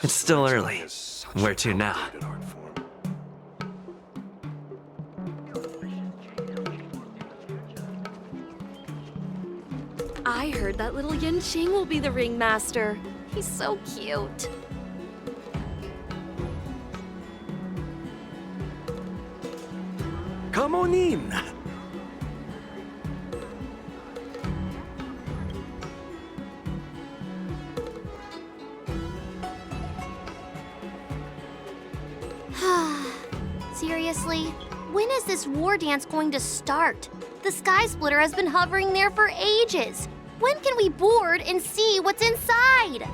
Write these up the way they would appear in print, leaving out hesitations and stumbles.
It's still early. Where to now? I heard that little Yanqing will be the ringmaster. He's so cute. Come on in. Seriously? When is this war dance going to start? The Sky Splitter has been hovering there for ages. When can we board and see what's inside?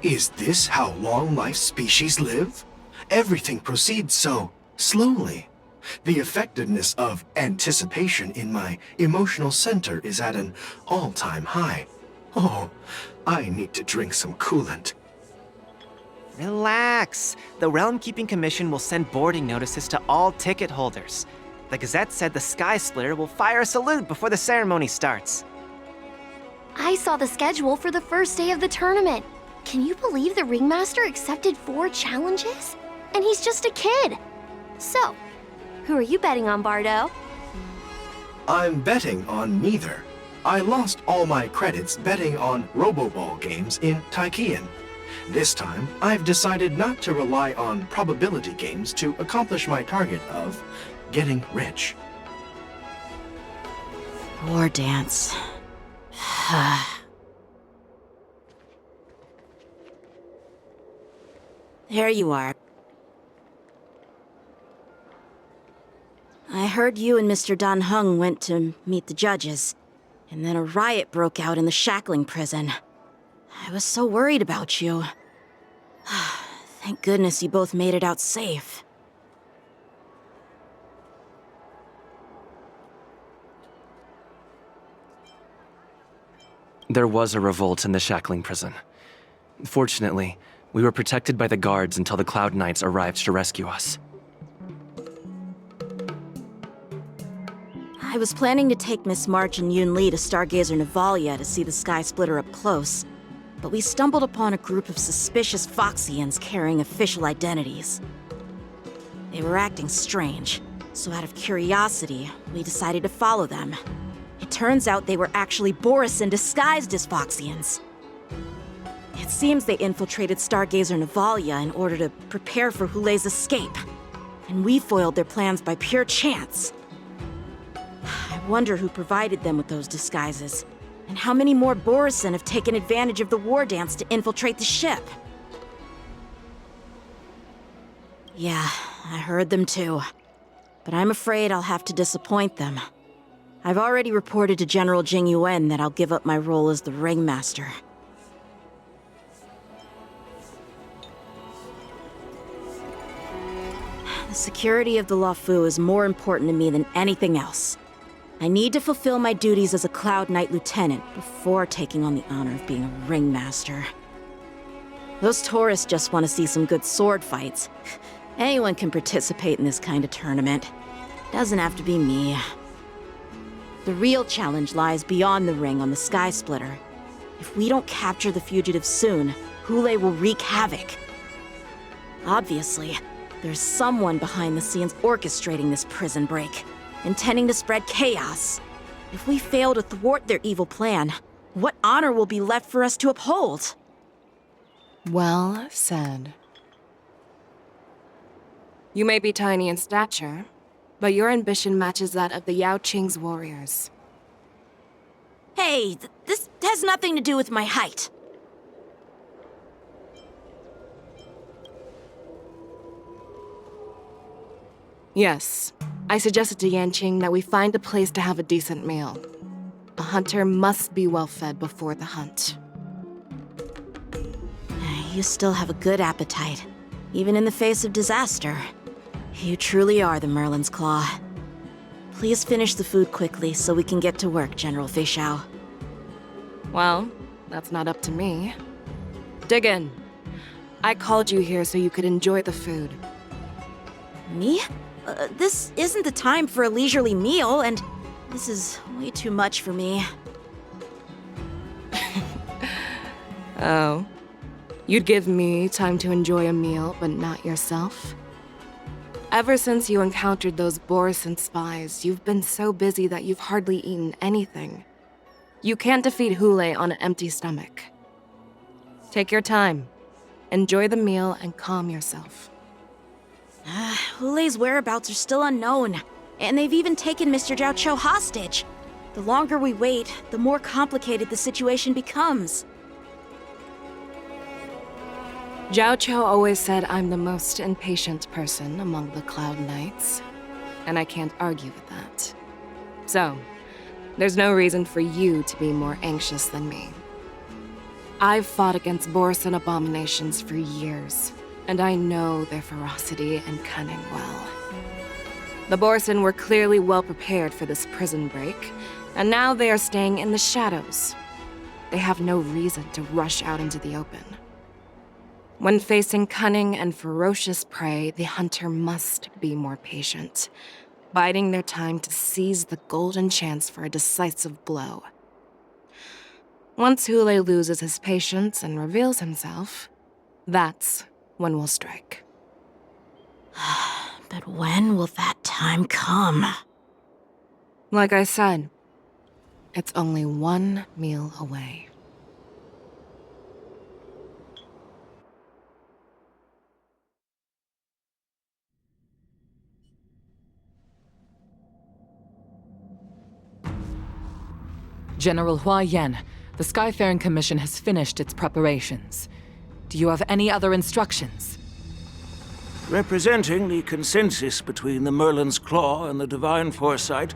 Is this how long-life species live? Everything proceeds so slowly. The effectiveness of anticipation in my emotional center is at an all-time high. Oh, I need to drink some coolant. Relax. The Realm Keeping Commission will send boarding notices to all ticket holders. The Gazette said the Sky Splitter will fire a salute before the ceremony starts. I saw the schedule for the first day of the tournament. Can you believe the ringmaster accepted 4 challenges? And he's just a kid. So, who are you betting on, Bardo? I'm betting on neither. I lost all my credits betting on Roboball games in Taikian. This time, I've decided not to rely on probability games to accomplish my target of getting rich. War dance. There you are. I heard you and Mr. Dan Heng went to meet the judges, and then a riot broke out in the shackling prison. I was so worried about you. Thank goodness you both made it out safe. There was a revolt in the shackling prison. Fortunately, we were protected by the guards until the Cloud Knights arrived to rescue us. I was planning to take Miss March and Yoon Lee to Stargazer Navalia to see the Sky Splitter up close, but we stumbled upon a group of suspicious Foxians carrying official identities. They were acting strange, so out of curiosity, we decided to follow them. It turns out they were actually Borisin disguised as Foxians. It seems they infiltrated Stargazer Navalia in order to prepare for Hulei's escape, and we foiled their plans by pure chance. I wonder who provided them with those disguises, and how many more Borisin have taken advantage of the war dance to infiltrate the ship. Yeah, I heard them too. But I'm afraid I'll have to disappoint them. I've already reported to General Jing Yuan that I'll give up my role as the ringmaster. The security of the Luofu is more important to me than anything else. I need to fulfill my duties as a Cloud Knight Lieutenant before taking on the honor of being a ringmaster. Those tourists just want to see some good sword fights. Anyone can participate in this kind of tournament. Doesn't have to be me. The real challenge lies beyond the ring on the Sky Splitter. If we don't capture the fugitives soon, Hulei will wreak havoc. Obviously, there's someone behind the scenes orchestrating this prison break, intending to spread chaos. If we fail to thwart their evil plan, what honor will be left for us to uphold? Well said. You may be tiny in stature, but your ambition matches that of the Yao Qing's warriors. Hey, this has nothing to do with my height. Yes, I suggested to Yanqing that we find a place to have a decent meal. A hunter must be well fed before the hunt. You still have a good appetite, even in the face of disaster. You truly are the Merlin's Claw. Please finish the food quickly so we can get to work, General Feixiao. Well, that's not up to me. Dig in. I called you here so you could enjoy the food. Me? This isn't the time for a leisurely meal, and this is way too much for me. Oh. You'd give me time to enjoy a meal, but not yourself? Ever since you encountered those Borisson spies, you've been so busy that you've hardly eaten anything. You can't defeat Hule on an empty stomach. Take your time. Enjoy the meal and calm yourself. Hule's whereabouts are still unknown, and they've even taken Mr. Zhao Cho hostage. The longer we wait, the more complicated the situation becomes. Zhao Cho always said I'm the most impatient person among the Cloud Knights, and I can't argue with that. So, there's no reason for you to be more anxious than me. I've fought against Borisson abominations for years, and I know their ferocity and cunning well. The Borisson were clearly well prepared for this prison break, and now they are staying in the shadows. They have no reason to rush out into the open. When facing cunning and ferocious prey, the hunter must be more patient, biding their time to seize the golden chance for a decisive blow. Once Hule loses his patience and reveals himself, that's when we'll strike. But when will that time come? Like I said, it's only one meal away. General Hua Yan, the Skyfaring Commission has finished its preparations. Do you have any other instructions? Representing the consensus between the Merlin's Claw and the Divine Foresight,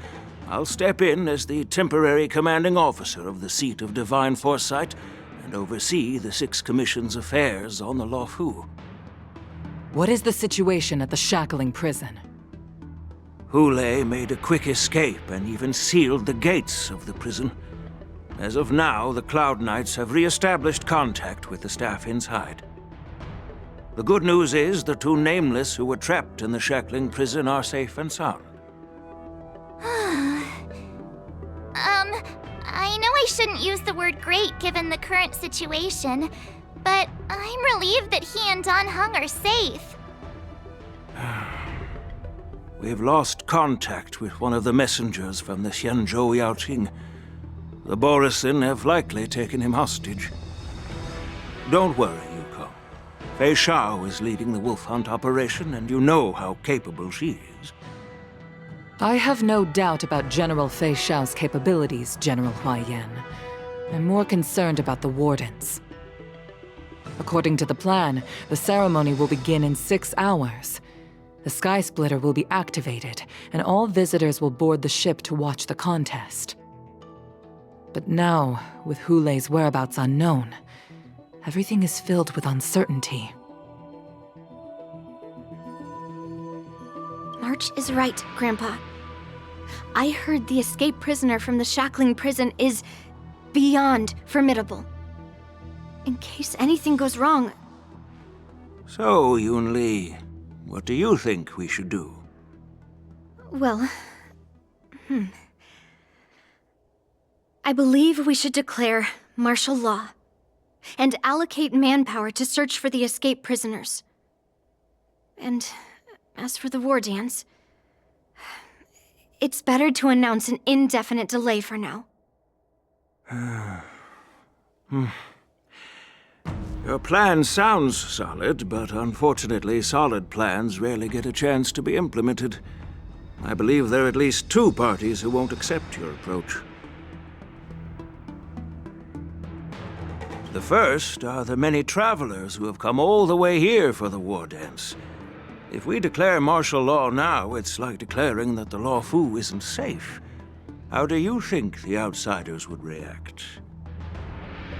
I'll step in as the temporary commanding officer of the seat of Divine Foresight and oversee the Six Commission's affairs on the Luofu. What is the situation at the Shackling prison? Hule made a quick escape and even sealed the gates of the prison. As of now, the Cloud Knights have re-established contact with the staff inside. The good news is the two Nameless who were trapped in the Shackling prison are safe and sound. I know I shouldn't use the word great given the current situation, but I'm relieved that he and Don Hung are safe. We've lost contact with one of the messengers from the Xianzhou Yaoqing. The Borisson have likely taken him hostage. Don't worry, Yuko. Fei Shao is leading the wolf hunt operation, and you know how capable she is. I have no doubt about General Fei Shao's capabilities, General Hua Yan. I'm more concerned about the Wardens. According to the plan, the ceremony will begin in 6 hours. The Sky Splitter will be activated, and all visitors will board the ship to watch the contest. But now, with Hule's whereabouts unknown, everything is filled with uncertainty. March is right, Grandpa. I heard the escaped prisoner from the Shackling prison is beyond formidable. In case anything goes wrong... So, Yun-Li, what do you think we should do? Well... I believe we should declare martial law and allocate manpower to search for the escaped prisoners. And as for the war dance, it's better to announce an indefinite delay for now. Your plan sounds solid, but unfortunately solid plans rarely get a chance to be implemented. I believe there are at least 2 parties who won't accept your approach. The first are the many travelers who have come all the way here for the war dance. If we declare martial law now, it's like declaring that the Luofu isn't safe. How do you think the outsiders would react?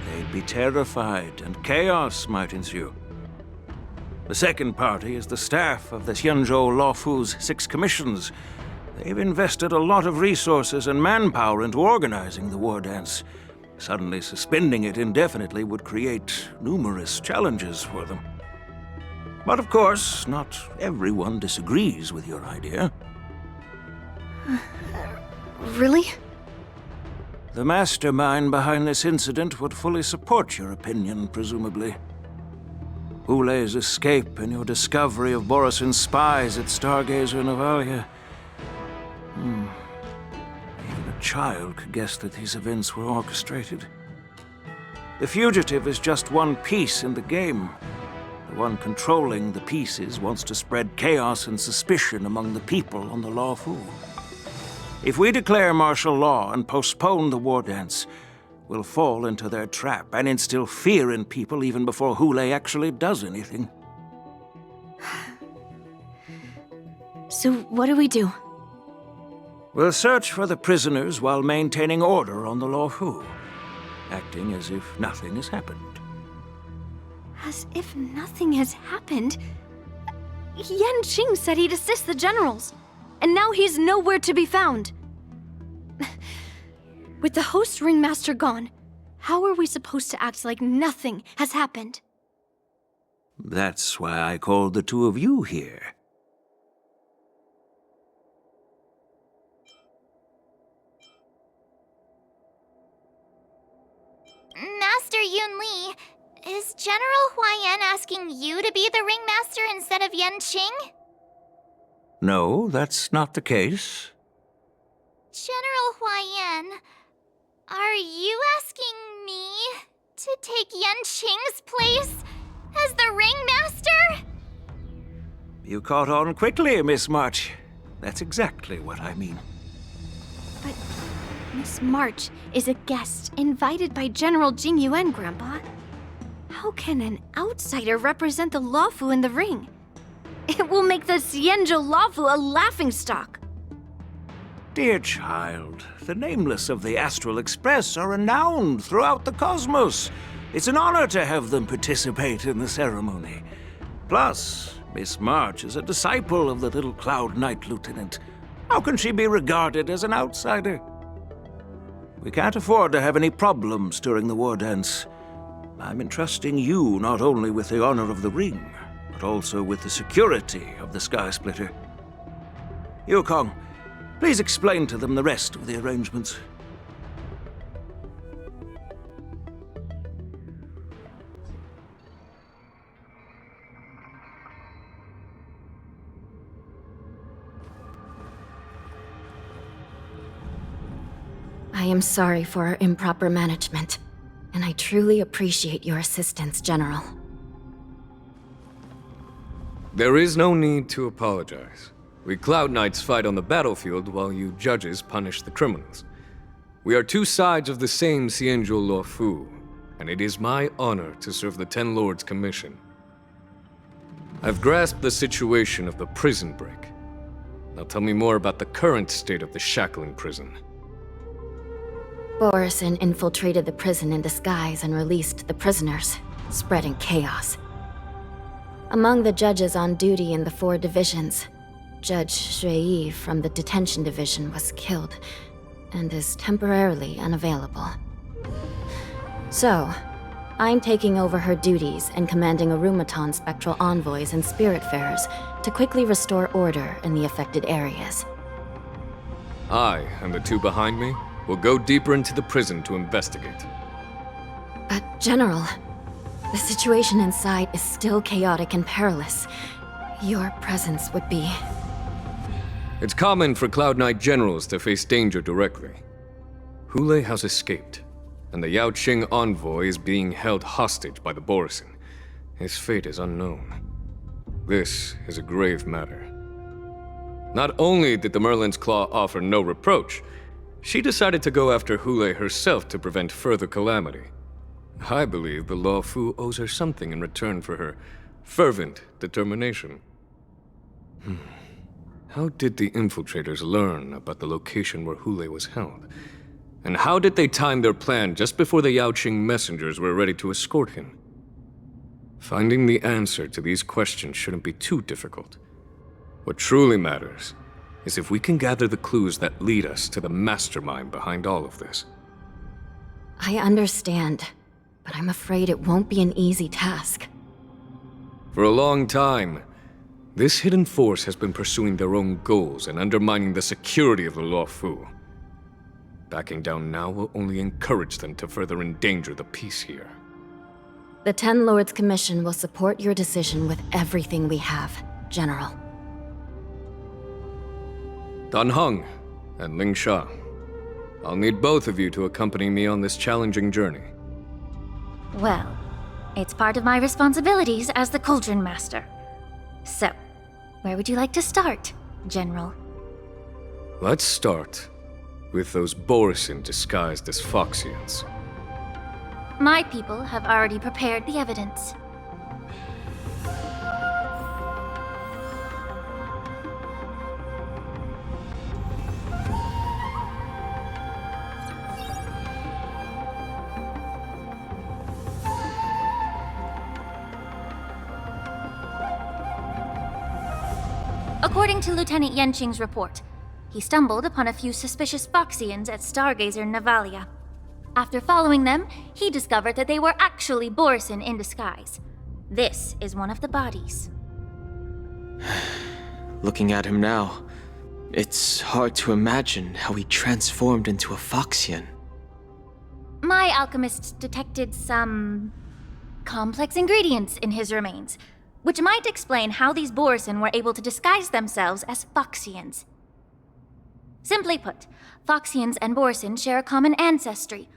They'd be terrified, and chaos might ensue. The second party is the staff of the Xianzhou Luofu's 6 commissions. They've invested a lot of resources and manpower into organizing the war dance. Suddenly suspending it indefinitely would create numerous challenges for them. But of course, not everyone disagrees with your idea. Really? The mastermind behind this incident would fully support your opinion, presumably. Hule's escape and your discovery of Borison's spies at Stargazer Navalia. Even a child could guess that these events were orchestrated. The fugitive is just one piece in the game. The one controlling the pieces wants to spread chaos and suspicion among the people on the Law Fu. If we declare martial law and postpone the war dance, we'll fall into their trap and instill fear in people even before Hule actually does anything. So what do we do? We'll search for the prisoners while maintaining order on the Law Fu, acting as if nothing has happened. As if nothing has happened? Yan Qing said he'd assist the generals, and now he's nowhere to be found. With the host ringmaster gone, how are we supposed to act like nothing has happened? That's why I called the two of you here. Master Yun Li, is General Huaiyan asking you to be the ringmaster instead of Yan Qing? No, that's not the case. General Huaiyan, are you asking me to take Yan Qing's place as the ringmaster? You caught on quickly, Miss March. That's exactly what I mean. But Miss March is a guest invited by General Jing Yuan, Grandpa. How can an outsider represent the Lawfu in the ring? It will make the Xianzhou Lawfu a laughingstock. Dear child, the nameless of the Astral Express are renowned throughout the cosmos. It's an honor to have them participate in the ceremony. Plus, Miss March is a disciple of the little Cloud Knight Lieutenant. How can she be regarded as an outsider? We can't afford to have any problems during the war dance. I'm entrusting you not only with the honor of the ring, but also with the security of the Sky Splitter. Yukong, please explain to them the rest of the arrangements. I am sorry for our improper management, and I truly appreciate your assistance, General. There is no need to apologize. We Cloud Knights fight on the battlefield while you judges punish the criminals. We are two sides of the same Xianzhou Luofu, and it is my honor to serve the Ten Lords' commission. I've grasped the situation of the prison break. Now tell me more about the current state of the shackling prison. Borison infiltrated the prison in disguise and released the prisoners, spreading chaos. Among the judges on duty in the 4 divisions, Judge Shui from the detention division was killed and is temporarily unavailable. So, I'm taking over her duties and commanding Arumaton spectral envoys and spiritfarers to quickly restore order in the affected areas. I and the 2 behind me will go deeper into the prison to investigate. But, General, the situation inside is still chaotic and perilous. Your presence would be... It's common for Cloud Knight generals to face danger directly. Hule has escaped, and the Yao Qing envoy is being held hostage by the Borison. His fate is unknown. This is a grave matter. Not only did the Merlin's Claw offer no reproach, she decided to go after Hule herself to prevent further calamity. I believe the Law Fu owes her something in return for her fervent determination. How did the infiltrators learn about the location where Hule was held? And how did they time their plan just before the Yao Qing messengers were ready to escort him? Finding the answer to these questions shouldn't be too difficult. What truly matters is if we can gather the clues that lead us to the mastermind behind all of this. I understand, but I'm afraid it won't be an easy task. For a long time, this hidden force has been pursuing their own goals and undermining the security of the Law Fu. Backing down now will only encourage them to further endanger the peace here. The Ten Lords Commission will support your decision with everything we have, General. Dan Heng and Ling Sha. I'll need both of you to accompany me on this challenging journey. Well, it's part of my responsibilities as the Cauldron Master. So, where would you like to start, General? Let's start with those Borisin disguised as Foxians. My people have already prepared the evidence. According to Lieutenant Yenqing's report, he stumbled upon a few suspicious Foxians at Stargazer Navalia. After following them, he discovered that they were actually Borisin in disguise. This is one of the bodies. Looking at him now, it's hard to imagine how he transformed into a Foxian. My alchemists detected some complex ingredients in his remains, which might explain how these Borisin were able to disguise themselves as Foxians. Simply put, Foxians and Borisin share a common ancestry.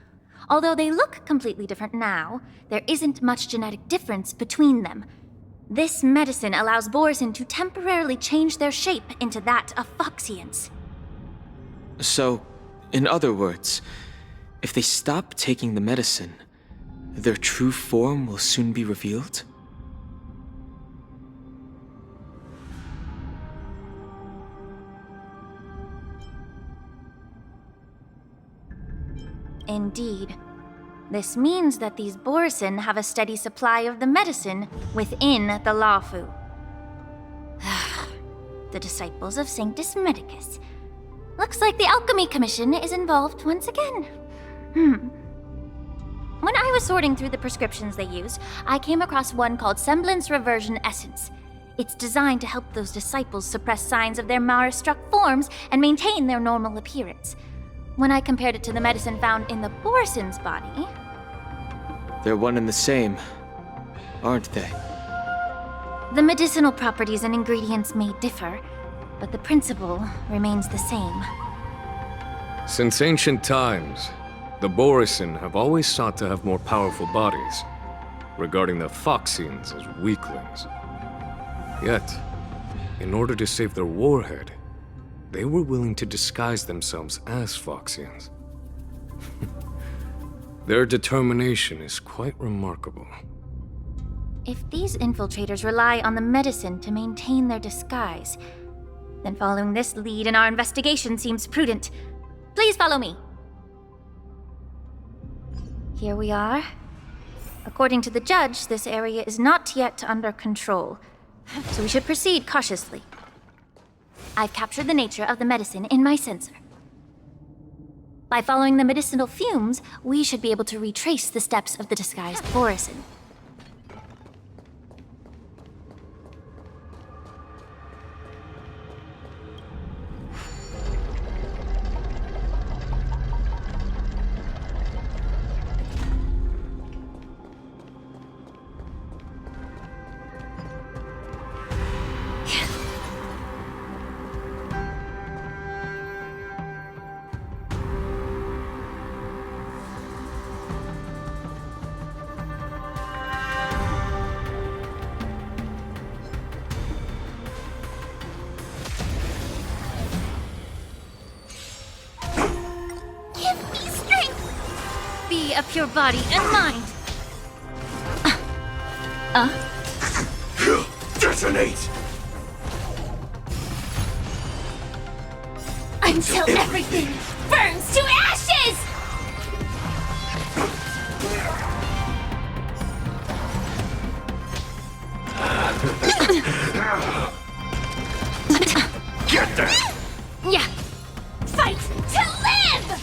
Although they look completely different now, there isn't much genetic difference between them. This medicine allows Borisin to temporarily change their shape into that of Foxians. So, in other words, if they stop taking the medicine, their true form will soon be revealed? Indeed. This means that these Borisin have a steady supply of the medicine within the Lawfu. The disciples of Sanctus Medicus. Looks like the Alchemy Commission is involved once again. When I was sorting through the prescriptions they used, I came across one called Semblance Reversion Essence. It's designed to help those disciples suppress signs of their Mara-struck forms and maintain their normal appearance. When I compared it to the medicine found in the Borisin's body... They're one and the same, aren't they? The medicinal properties and ingredients may differ, but the principle remains the same. Since ancient times, the Borisin have always sought to have more powerful bodies, regarding the Foxians as weaklings. Yet, in order to save their warhead, they were willing to disguise themselves as Foxians. Their determination is quite remarkable. If these infiltrators rely on the medicine to maintain their disguise, then following this lead in our investigation seems prudent. Please follow me. Here we are. According to the judge, this area is not yet under control, so we should proceed cautiously. I've captured the nature of the medicine in my sensor. By following the medicinal fumes, we should be able to retrace the steps of the disguised Borisin. Of your body and mind. Detonate! Until everything burns to ashes! Get there! Yeah. Fight to live!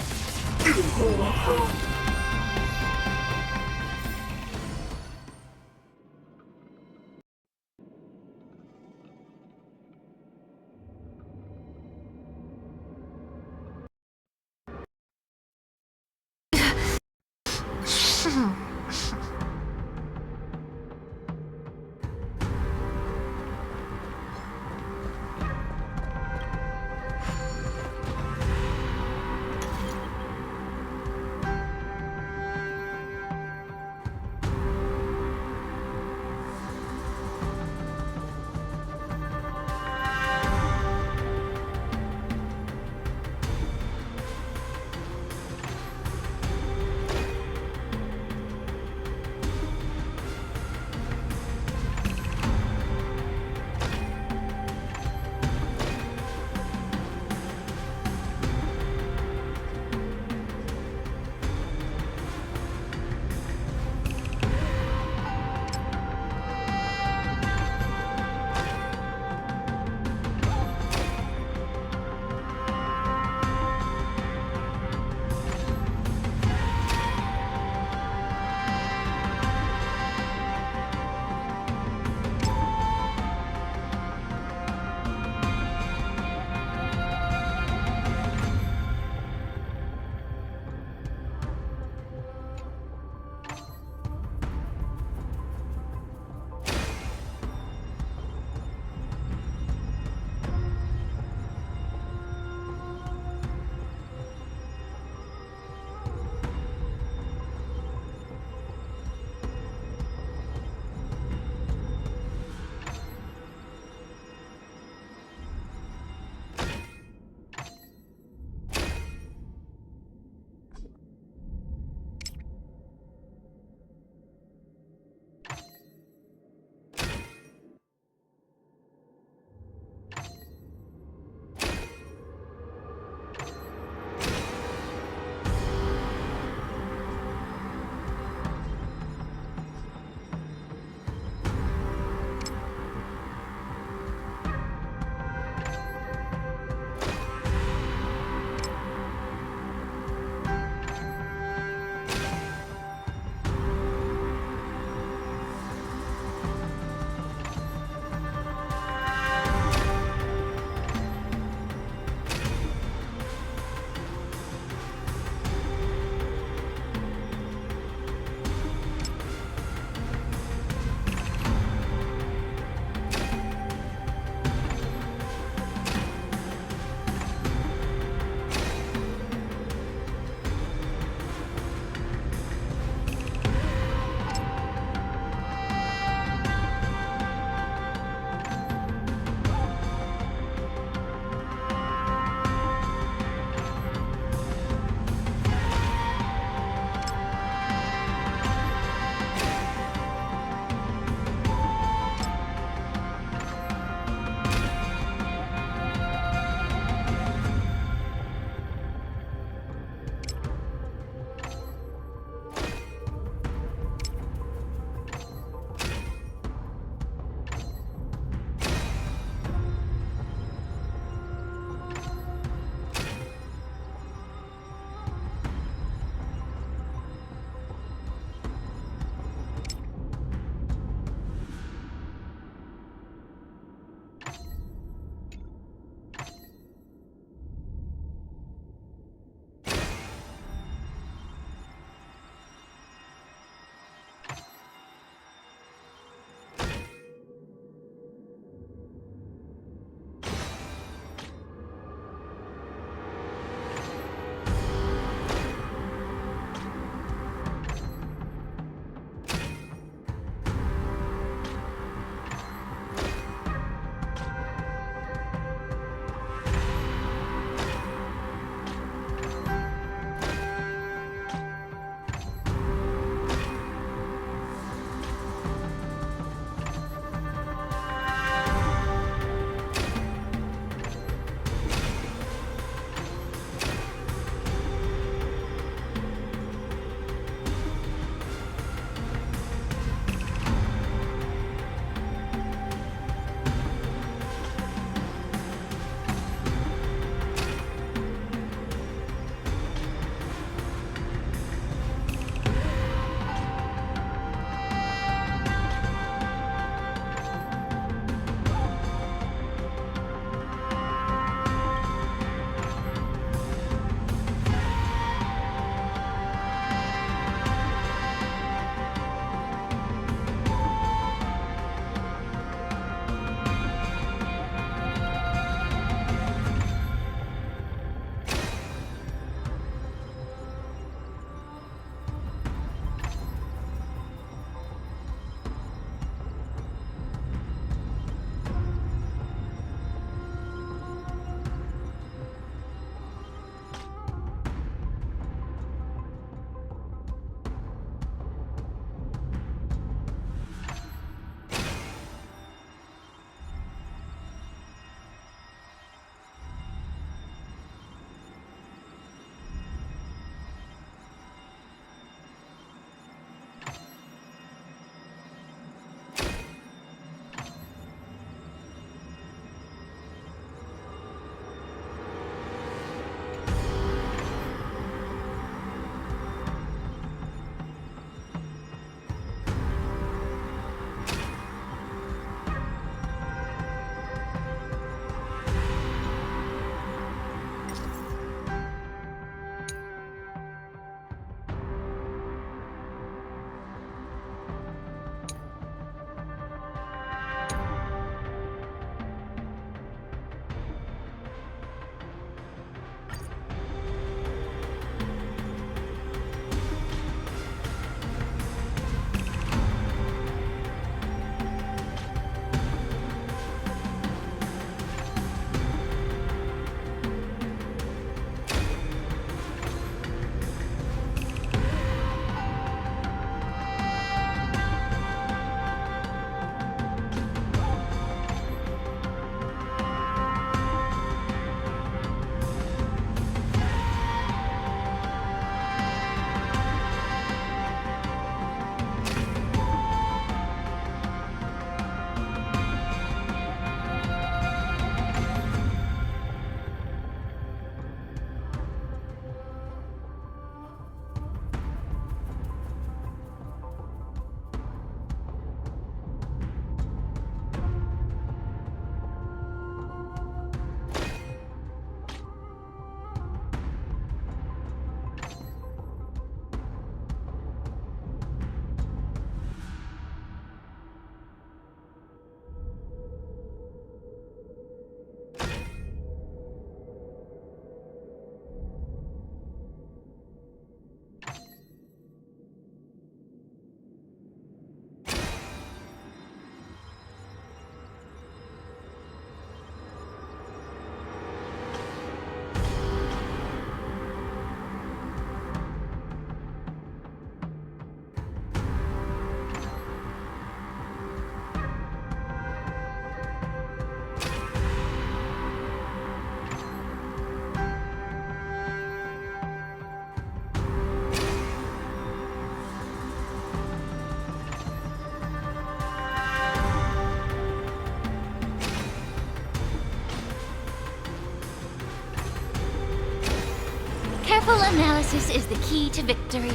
analysis is the key to victory.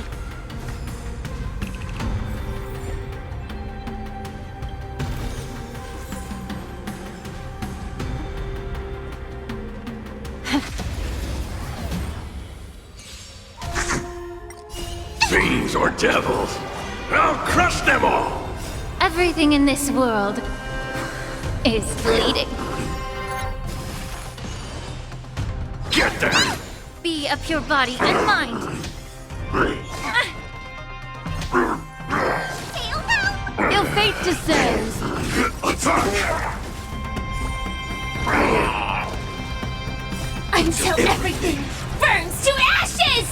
Fiends or devils, I'll crush them all! Everything in this world is bleeding. Get them! Be of pure body and mind. Your fate descends. Attack! Until everything burns to ashes!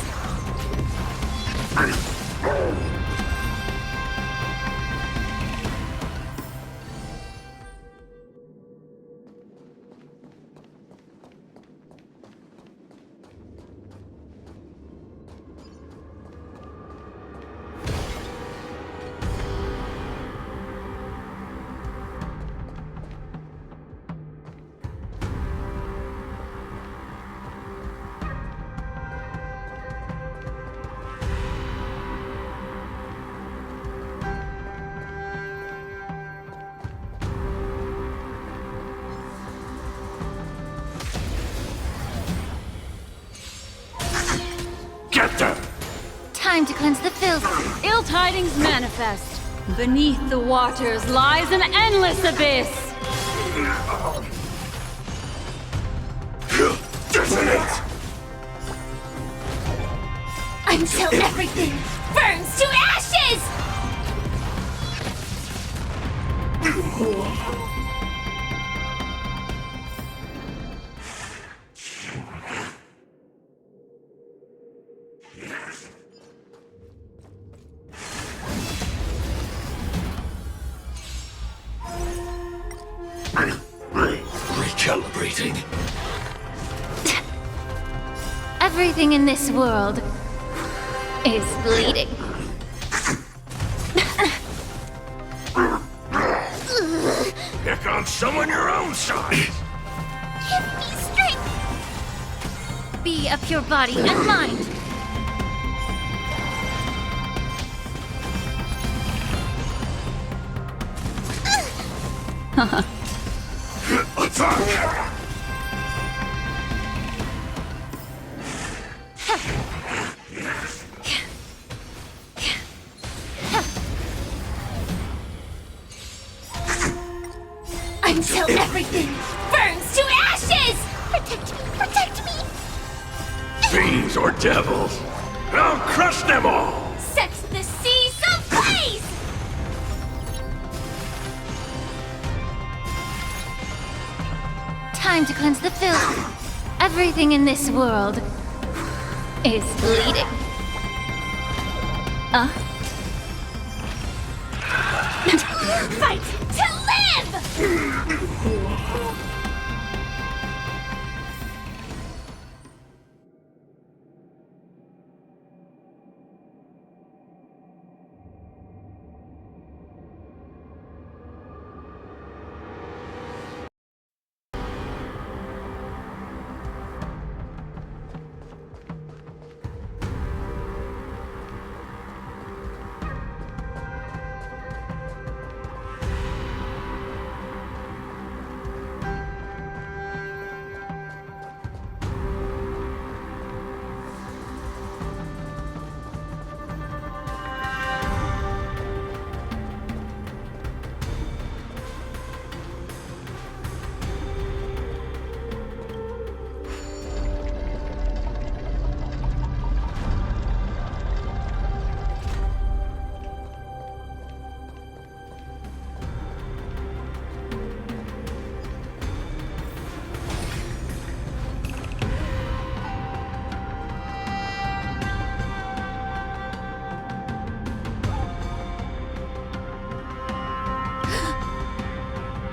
Get them! Time to cleanse the filth. Ill tidings manifest. Beneath the waters lies an endless abyss. Detonate! Until everything burns to ashes! Recalibrating. Everything in this world is bleeding. Pick on someone your own size! Give me strength! Be of pure body and mind. Attack! Until everything burns to ashes! Protect me! Protect me! Fiends or devils, I'll crush them all! Set the seas ablaze! Time to cleanse the filth. Everything in this world is bleeding. Fight to live!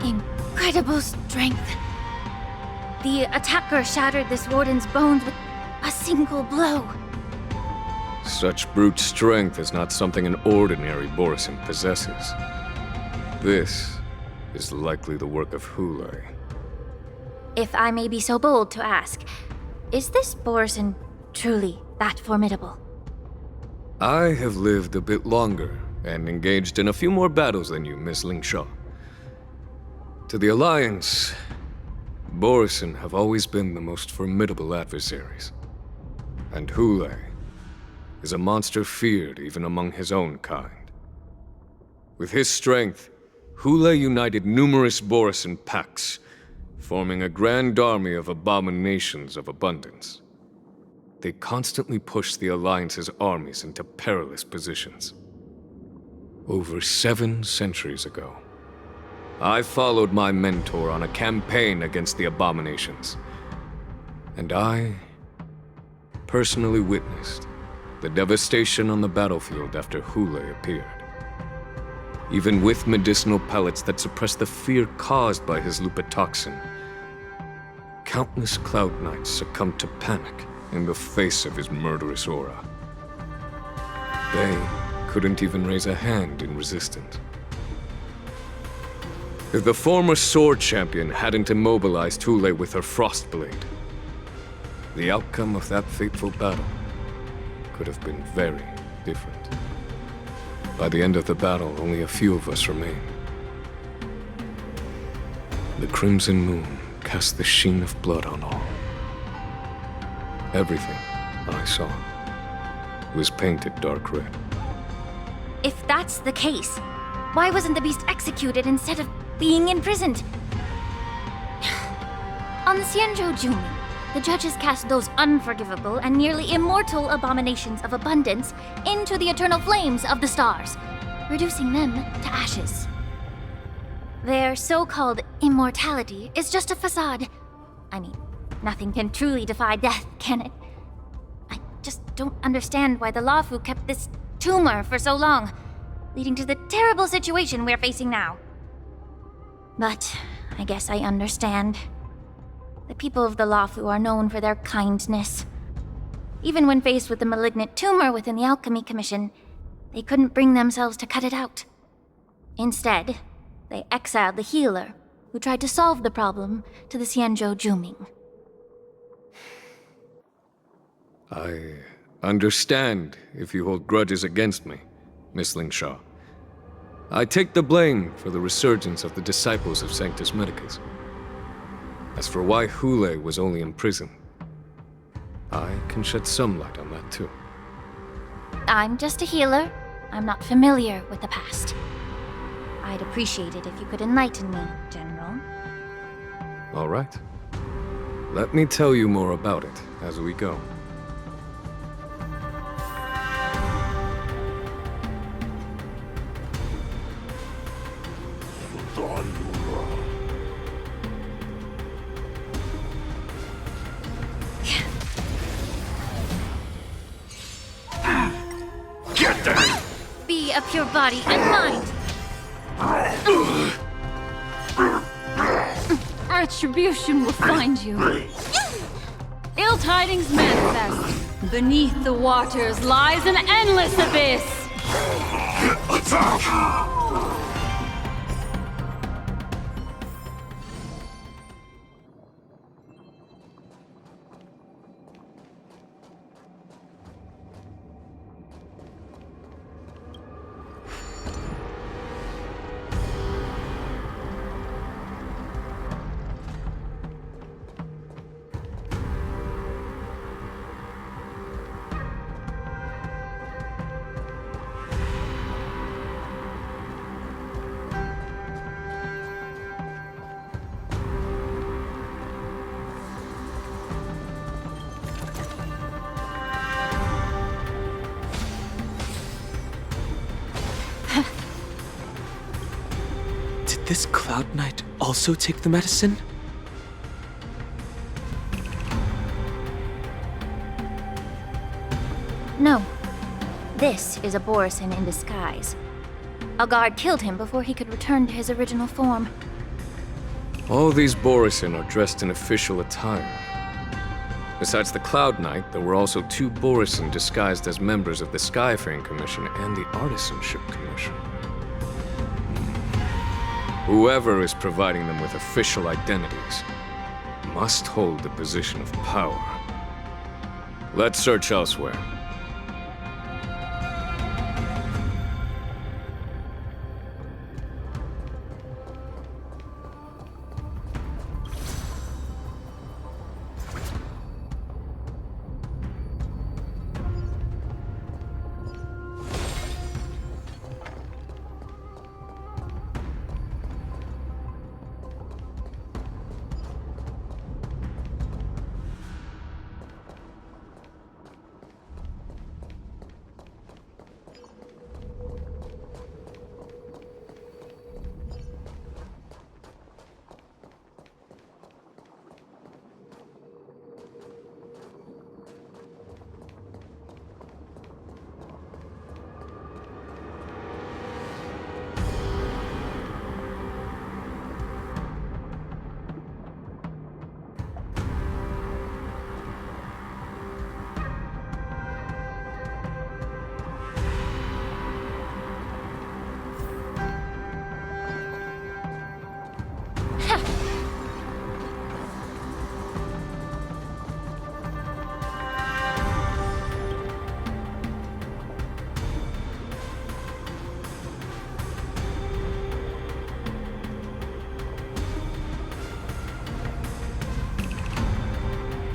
Incredible strength. The attacker shattered this warden's bones with a single blow. Such brute strength is not something an ordinary Borisin possesses. This is likely the work of Hulai. If I may be so bold to ask, is this Borisin truly that formidable. I have lived a bit longer and engaged in a few more battles than you, Miss Lingshaw. To the Alliance, Borison have always been the most formidable adversaries. And Hule is a monster feared even among his own kind. With his strength, Hule united numerous Borison pacts, forming a grand army of abominations of abundance. They constantly push the Alliance's armies into perilous positions. Over 7 centuries ago, I followed my mentor on a campaign against the abominations, and I personally witnessed the devastation on the battlefield after Hule appeared. Even with medicinal pellets that suppress the fear caused by his lupitoxin, countless Cloud Knights succumbed to panic in the face of his murderous aura. They couldn't even raise a hand in resistance. If the former sword champion hadn't immobilized Hule with her frost blade, the outcome of that fateful battle could have been very different. By the end of the battle, only a few of us remained. The crimson moon cast the sheen of blood on all. Everything I saw was painted dark red. If that's the case, why wasn't the beast executed instead of being imprisoned? On the Xianzhou Junin, the judges cast those unforgivable and nearly immortal abominations of abundance into the eternal flames of the stars, reducing them to ashes. Their so-called immortality is just a facade. I mean, nothing can truly defy death, can it? I just don't understand why the Luofu kept this tumor for so long, leading to the terrible situation we're facing now. But I guess I understand. The people of the Luofu are known for their kindness. Even when faced with the malignant tumor within the Alchemy Commission, they couldn't bring themselves to cut it out. Instead, they exiled the healer, who tried to solve the problem, to the Xianzhou Juming. I understand if you hold grudges against me, Miss Lingshaw. I take the blame for the resurgence of the disciples of Sanctus Medicus. As for why Hule was only in prison, I can shed some light on that too. I'm just a healer. I'm not familiar with the past. I'd appreciate it if you could enlighten me, General. All right. Let me tell you more about it as we go. Get there! Be of pure body and mind! Retribution will find you. Ill tidings manifest. Beneath the waters lies an endless abyss! Attack! This Cloud Knight also take the medicine? No. This is a Borison in disguise. A guard killed him before he could return to his original form. All these Borison are dressed in official attire. Besides the Cloud Knight, there were also 2 Borison disguised as members of the Skyfaring Commission and the Artisanship Commission. Whoever is providing them with official identities must hold the position of power. Let's search elsewhere.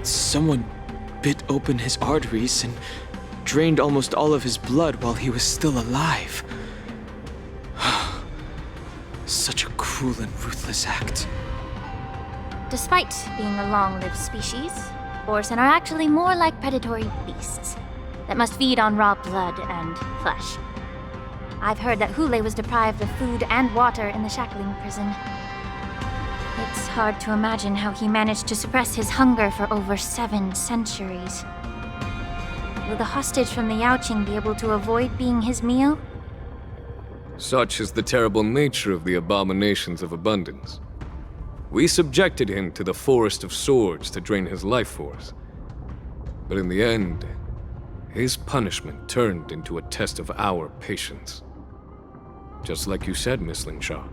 Someone bit open his arteries and drained almost all of his blood while he was still alive. Such a cruel and ruthless act. Despite being a long-lived species, Borisin are actually more like predatory beasts that must feed on raw blood and flesh. I've heard that Hule was deprived of food and water in the shackling prison. It's hard to imagine how he managed to suppress his hunger for over 7 centuries. Will the hostage from the Yaoqing be able to avoid being his meal? Such is the terrible nature of the abominations of abundance. We subjected him to the Forest of Swords to drain his life force. But in the end, his punishment turned into a test of our patience. Just like you said, Miss Lingsha.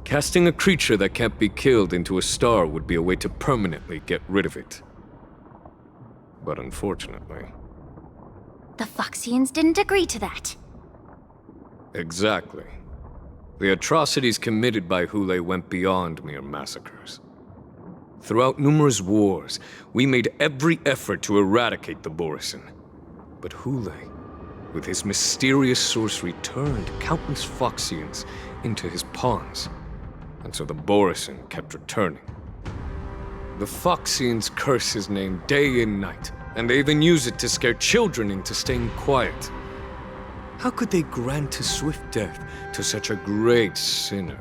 Casting a creature that can't be killed into a star would be a way to permanently get rid of it. But unfortunately... The Foxians didn't agree to that. Exactly. The atrocities committed by Hule went beyond mere massacres. Throughout numerous wars, we made every effort to eradicate the Borisin. But Hule, with his mysterious sorcery, turned countless Foxians into his pawns. And so the Borisin kept returning. The Foxians curse his name day and night, and they even use it to scare children into staying quiet. How could they grant a swift death to such a great sinner?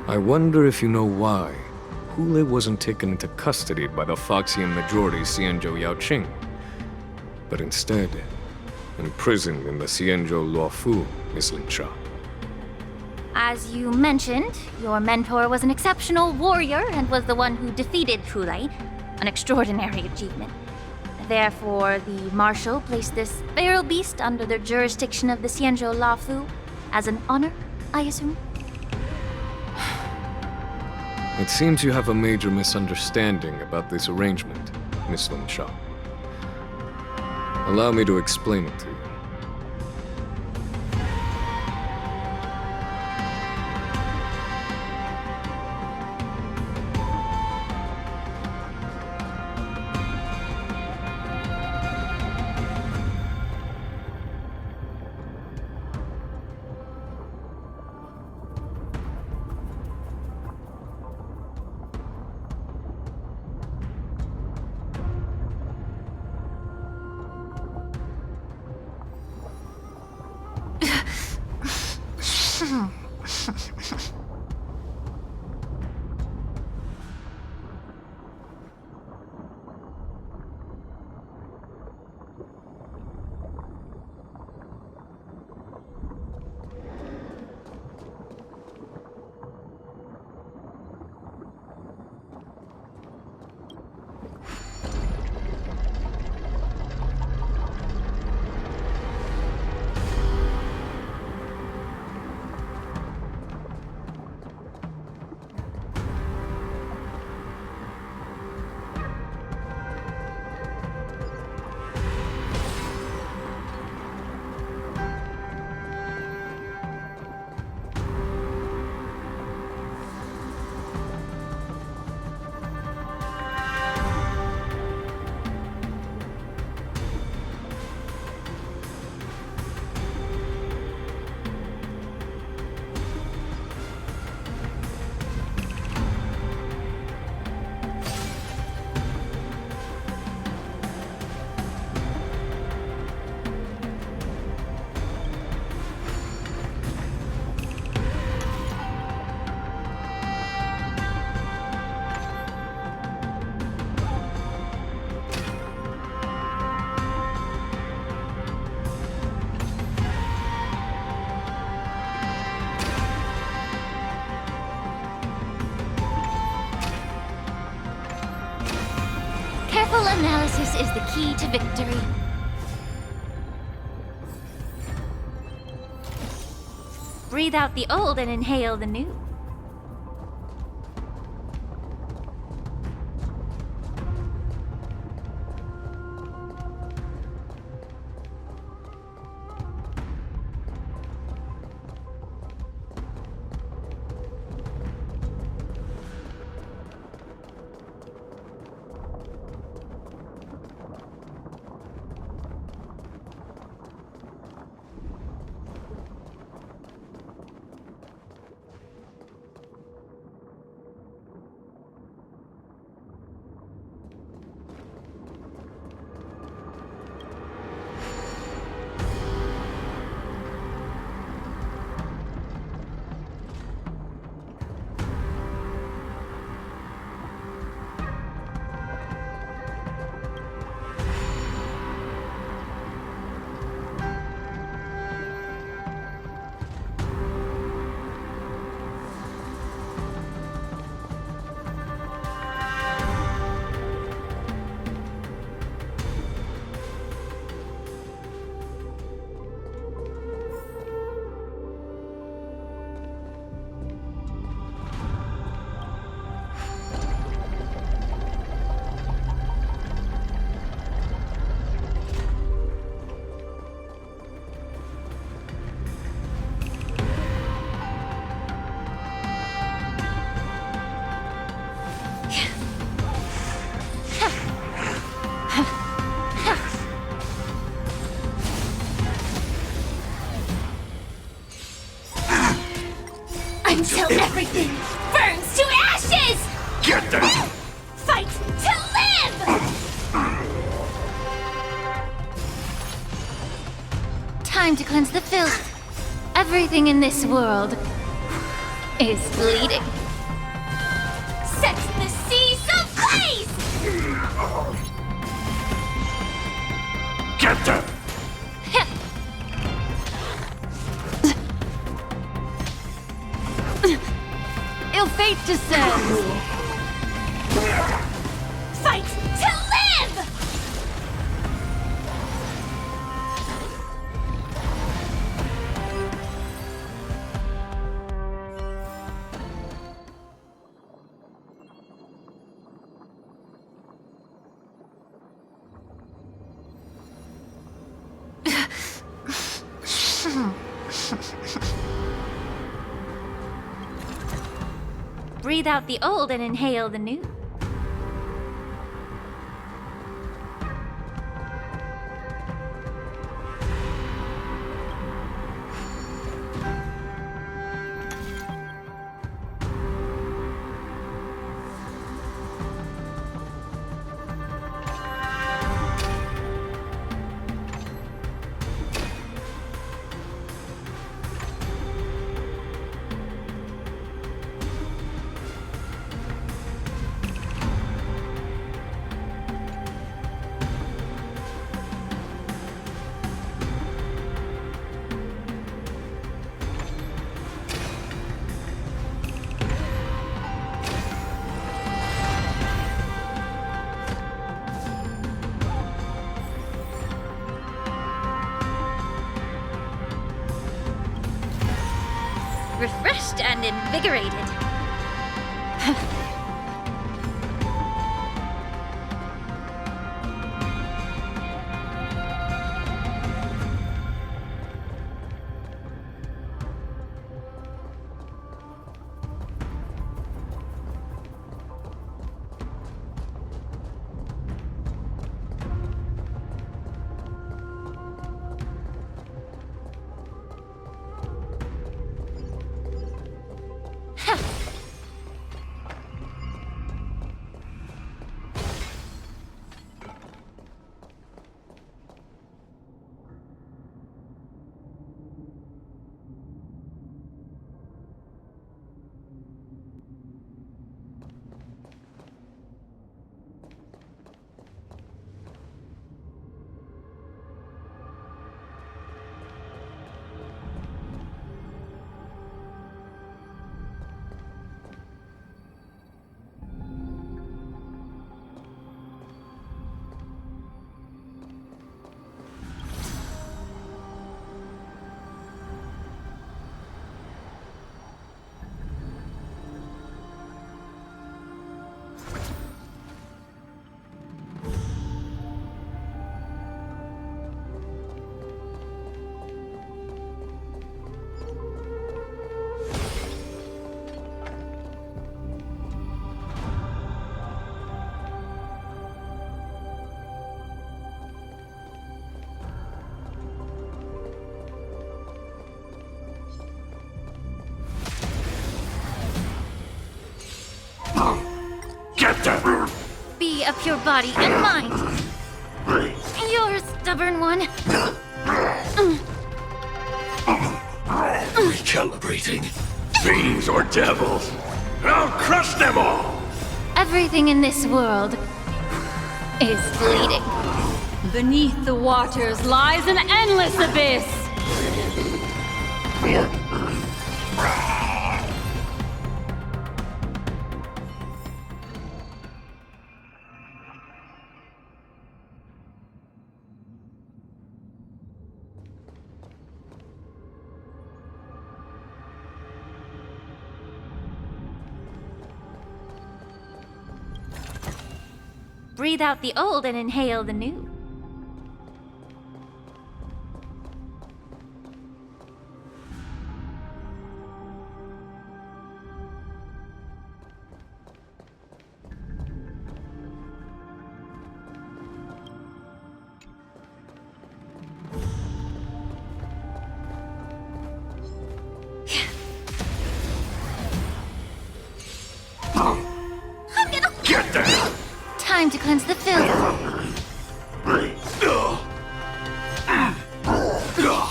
I wonder if you know why Hule wasn't taken into custody by the Foxian majority Xianzhou Yaoqing, but instead imprisoned in the Xianzhou Luofu, Miss Lingsha. As you mentioned, your mentor was an exceptional warrior and was the one who defeated Hule, an extraordinary achievement. Therefore, the Marshal placed this feral beast under the jurisdiction of the Xianzhou Luofu as an honor, I assume? It seems you have a major misunderstanding about this arrangement, Miss Lingsha. Allow me to explain it to you. Analysis is the key to victory. Breathe out the old and inhale the new. Until everything burns to ashes! Get them! Fight to live! Time to cleanse the filth. Everything in this world is bleeding. Set the seas ablaze! Get them! Ill fate descends. Fight to live! Breathe out the old and inhale the new. Refreshed and invigorated. Be a pure body and mind. You're a stubborn one. Recalibrating. Fiends or devils. I'll crush them all! Everything in this world is bleeding. Beneath the waters lies an endless abyss! Breathe out the old and inhale the new. Get there! Time to cleanse the filth.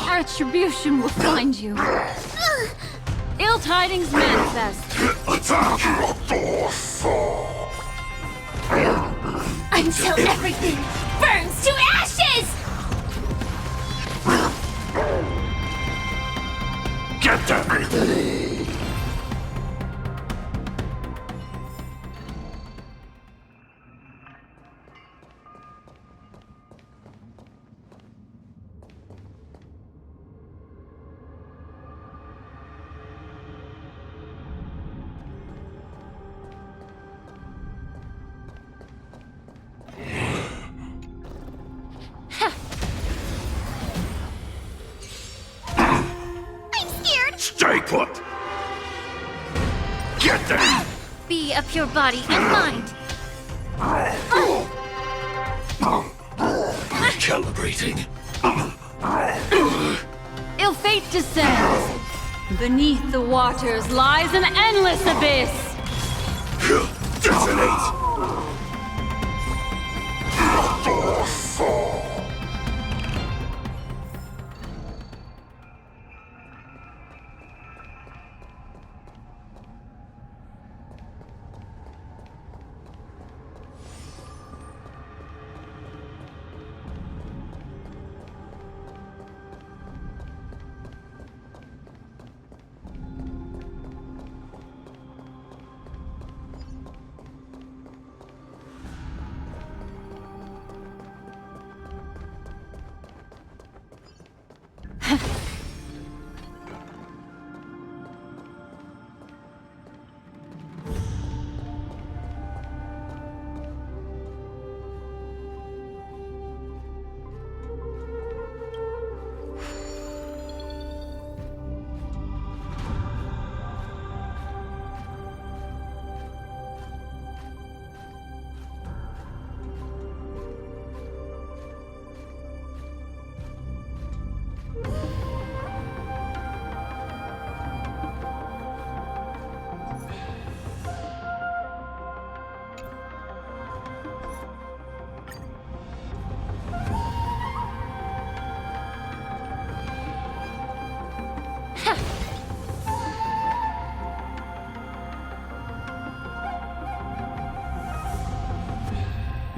Retribution will find you. Ill tidings manifest. Until everything burns to ashes! Get there! Stay put! Get there! Be a pure body and mind. Recalibrating. Ill fate descends. Beneath the waters lies an endless abyss. Detonate!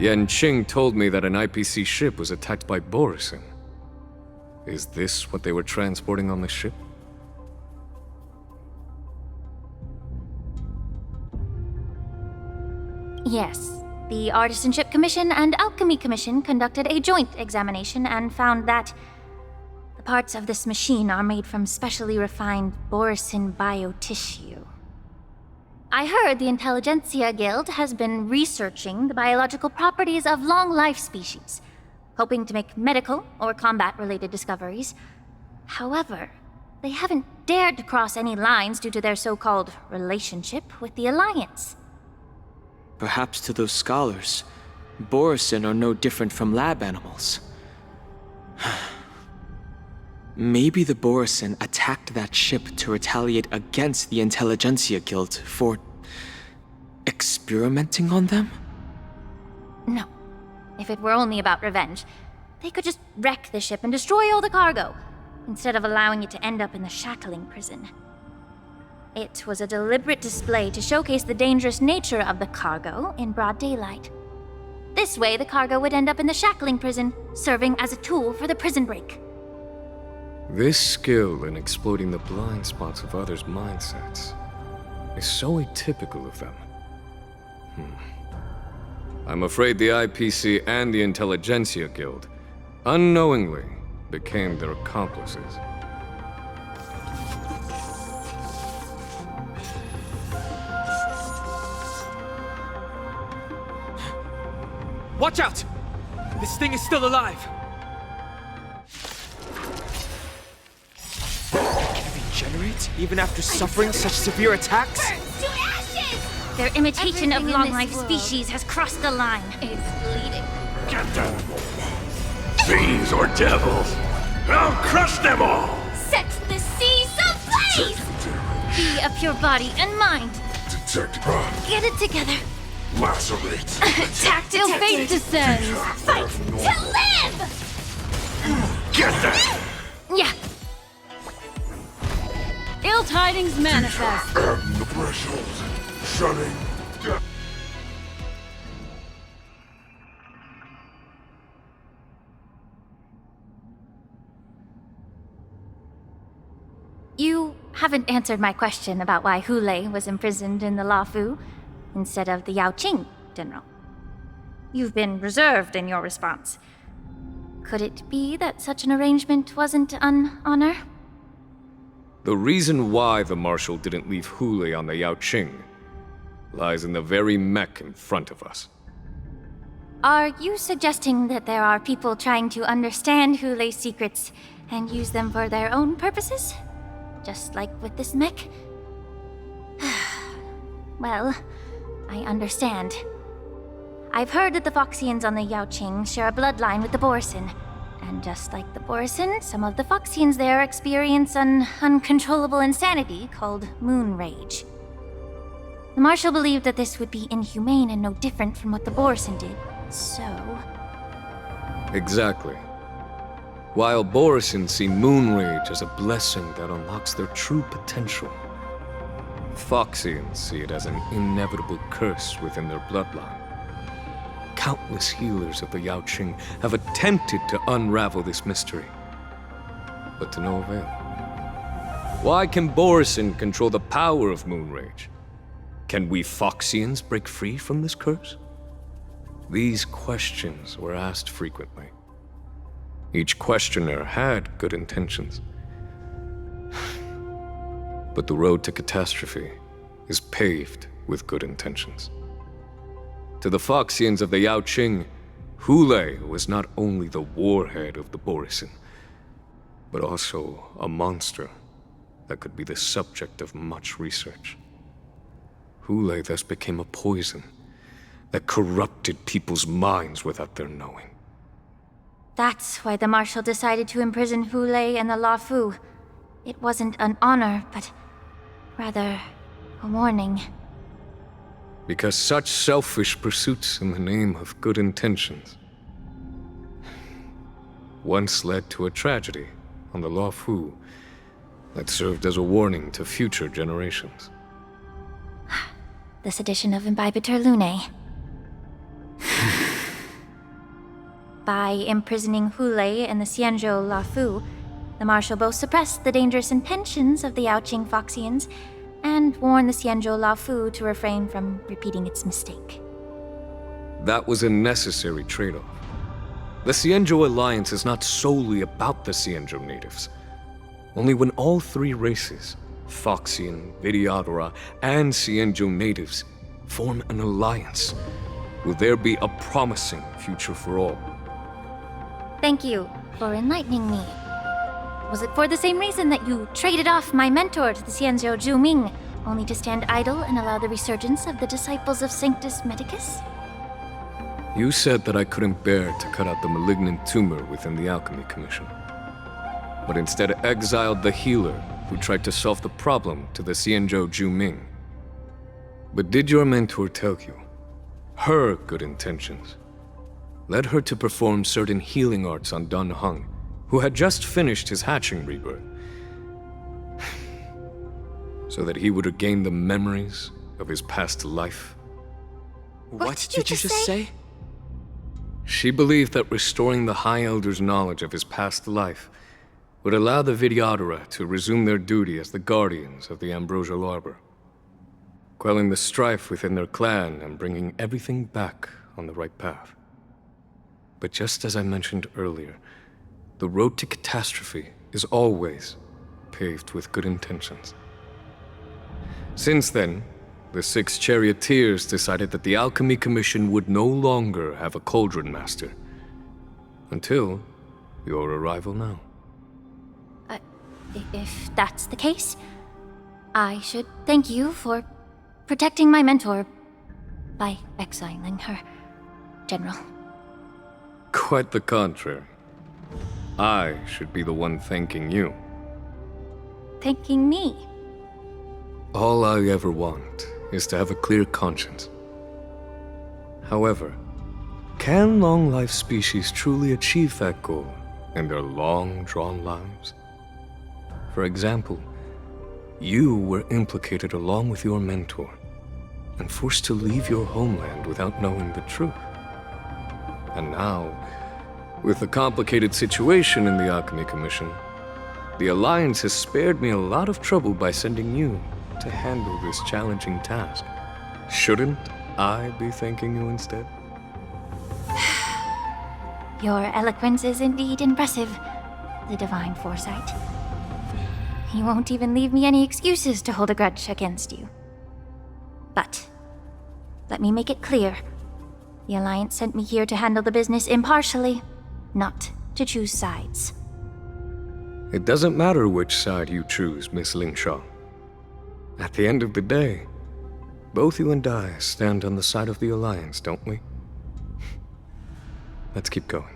Yanqing told me that an IPC ship was attacked by Borison. Is this what they were transporting on the ship? Yes. The Artisanship Commission and Alchemy Commission conducted a joint examination and found that the parts of this machine are made from specially refined Borison biotissue. I heard the Intelligentsia Guild has been researching the biological properties of long-life species, hoping to make medical or combat-related discoveries. However, they haven't dared to cross any lines due to their so-called relationship with the Alliance. Perhaps to those scholars, Borison are no different from lab animals. Maybe the Borison attacked that ship to retaliate against the Intelligentsia Guild for experimenting on them? No. If it were only about revenge, they could just wreck the ship and destroy all the cargo, instead of allowing it to end up in the shackling prison. It was a deliberate display to showcase the dangerous nature of the cargo in broad daylight. This way, the cargo would end up in the shackling prison, serving as a tool for the prison break. This skill in exploiting the blind spots of others' mindsets is so atypical of them. I'm afraid the IPC and the Intelligentsia Guild unknowingly became their accomplices. Watch out! This thing is still alive! Can it regenerate even after suffering such severe attacks? To ashes! Their imitation of long-life species has crossed the line. It's bleeding. Get them! Fiends or devils! I'll crush them all! Set the seas ablaze! Be of pure body and mind. Detect path. Get it together. Lacerate. Till fate descends. Fight to live! Get them! Yeah. Ill tidings manifest. And the threshold. Shutting down. You haven't answered my question about why Hulei was imprisoned in the Luofu instead of the Yaoqing, General. You've been reserved in your response. Could it be that such an arrangement wasn't an honor? The reason why the Marshal didn't leave Hulei on the Yaoqing lies in the very mech in front of us. Are you suggesting that there are people trying to understand Hulei's secrets and use them for their own purposes? Just like with this mech? Well, I understand. I've heard that the Foxians on the Yaoqing share a bloodline with the Borisin. And just like the Borisin, some of the Foxians there experience an uncontrollable insanity called moon rage. The Marshal believed that this would be inhumane and no different from what the Borisin did, so... Exactly. While Borisin see moon rage as a blessing that unlocks their true potential, Foxians see it as an inevitable curse within their bloodline. Countless healers of the Yaoqing have attempted to unravel this mystery, but to no avail. Why can Borisin control the power of moon rage? Can we Foxians break free from this curse? These questions were asked frequently. Each questioner had good intentions. But the road to catastrophe is paved with good intentions. To the Foxians of the Yaoqing, Hulei was not only the warhead of the Borisin, but also a monster that could be the subject of much research. Hulei thus became a poison that corrupted people's minds without their knowing. That's why the Marshal decided to imprison Hulei and the Luofu. It wasn't an honor, but rather a warning. Because such selfish pursuits in the name of good intentions once led to a tragedy on the Luofu that served as a warning to future generations. The sedition of Imbibitor Lunae. By imprisoning Hulei and the Xianzhou Luofu, the Marshal both suppressed the dangerous intentions of the Yaoqing Foxians and warned the Xianzhou Luofu to refrain from repeating its mistake. That was a necessary trade-off. The Xianzhou alliance is not solely about the Xianzhou natives. Only when all three races, Foxian, Vidyadhara, and Xianzhou natives, form an alliance, will there be a promising future for all. Thank you for enlightening me. Was it for the same reason that you traded off my mentor to the Xianzhou Zhuming, only to stand idle and allow the resurgence of the disciples of Sanctus Medicus? You said that I couldn't bear to cut out the malignant tumor within the Alchemy Commission, but instead exiled the healer who tried to solve the problem to the Xianzhou Zhuming. But did your mentor tell you her good intentions led her to perform certain healing arts on Dun Hung, who had just finished his hatching rebirth, so that he would regain the memories of his past life. What did you just say? She believed that restoring the High Elder's knowledge of his past life would allow the Vidyadhara to resume their duty as the guardians of the Ambrosial Arbor, quelling the strife within their clan and bringing everything back on the right path. But just as I mentioned earlier, the road to catastrophe is always paved with good intentions. Since then, the 6 charioteers decided that the Alchemy Commission would no longer have a Cauldron Master. Until your arrival now. If that's the case, I should thank you for protecting my mentor by exiling her, General. Quite the contrary. I should be the one thanking you. Thanking me? All I ever want is to have a clear conscience. However, can long-life species truly achieve that goal in their long-drawn lives? For example, you were implicated along with your mentor, and forced to leave your homeland without knowing the truth. And now, with the complicated situation in the Alchemy Commission, the Alliance has spared me a lot of trouble by sending you to handle this challenging task. Shouldn't I be thanking you instead? Your eloquence is indeed impressive, the divine foresight. You won't even leave me any excuses to hold a grudge against you. But, let me make it clear. The Alliance sent me here to handle the business impartially, not to choose sides. It doesn't matter which side you choose, Miss Lingshaw. At the end of the day, both you and I stand on the side of the Alliance, don't we? Let's keep going.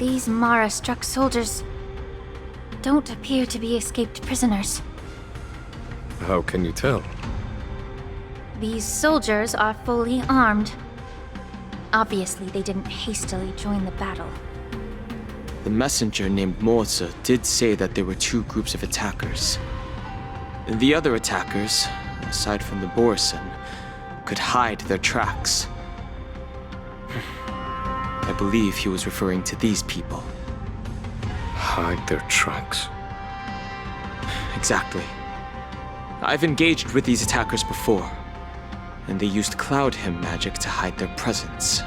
These Mara-struck soldiers don't appear to be escaped prisoners. How can you tell? These soldiers are fully armed. Obviously, they didn't hastily join the battle. The messenger named Moza did say that there were two groups of attackers. The other attackers, aside from the Borison, could hide their tracks. I believe he was referring to these people. Hide their tracks? Exactly. I've engaged with these attackers before, and they used Cloud Hymn magic to hide their presence.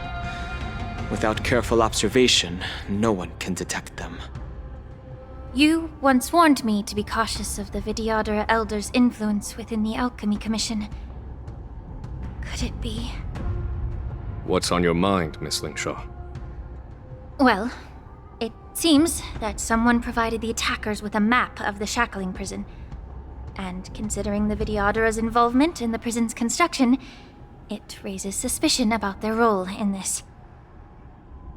Without careful observation, no one can detect them. You once warned me to be cautious of the Vidyadhara Elder's influence within the Alchemy Commission. Could it be? What's on your mind, Miss Lingshaw? Well, it seems that someone provided the attackers with a map of the shackling prison. And considering the Vidyadhara's involvement in the prison's construction, it raises suspicion about their role in this.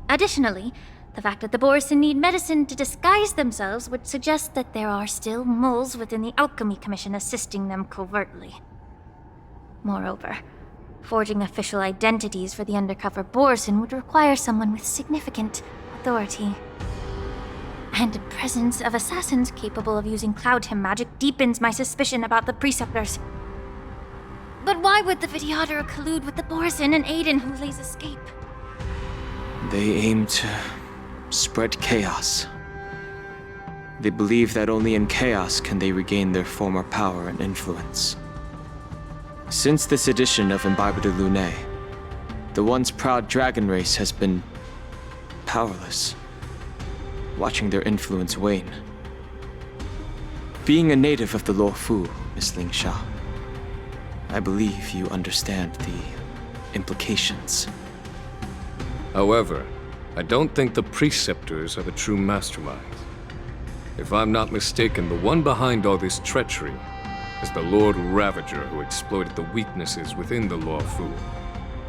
Additionally, the fact that the Borison need medicine to disguise themselves would suggest that there are still moles within the Alchemy Commission assisting them covertly. Moreover, forging official identities for the undercover Borison would require someone with significant authority. And the presence of assassins capable of using Cloud Hymn magic deepens my suspicion about the Preceptors. But why would the Vidyadhara collude with the Borison and aid in Hulei's escape? They aim to spread chaos. They believe that only in chaos can they regain their former power and influence. Since this edition of Imbibe de Lune, the once proud dragon race has been powerless, watching their influence wane. Being a native of the Luofu, Miss Lingsha, I believe you understand the implications. However, I don't think the Preceptors are the true masterminds. If I'm not mistaken, the one behind all this treachery is the Lord Ravager who exploited the weaknesses within the Luofu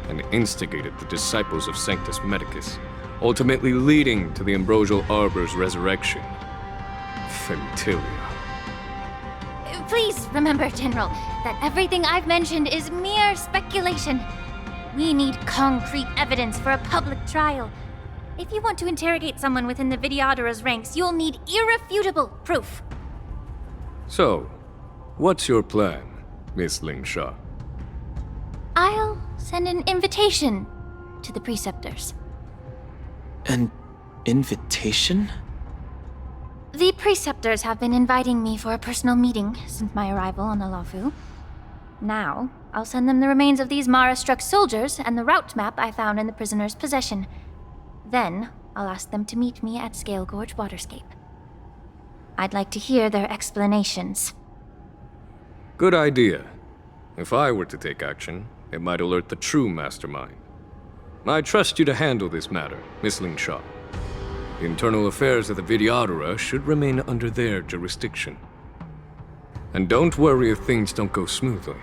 and instigated the disciples of Sanctus Medicus, ultimately leading to the Ambrosial Arbor's resurrection. Fentilia. Please remember, General, that everything I've mentioned is mere speculation. We need concrete evidence for a public trial. If you want to interrogate someone within the Vidyadhara's ranks, you'll need irrefutable proof. So, what's your plan, Miss Lingsha? I'll send an invitation to the Preceptors. An invitation? The Preceptors have been inviting me for a personal meeting since my arrival on the Luofu. Now, I'll send them the remains of these Mara-struck soldiers and the route map I found in the prisoner's possession. Then, I'll ask them to meet me at Scale Gorge Waterscape. I'd like to hear their explanations. Good idea. If I were to take action, it might alert the true mastermind. I trust you to handle this matter, Miss Lingshaw. The internal affairs of the Vidyadhara should remain under their jurisdiction. And don't worry if things don't go smoothly.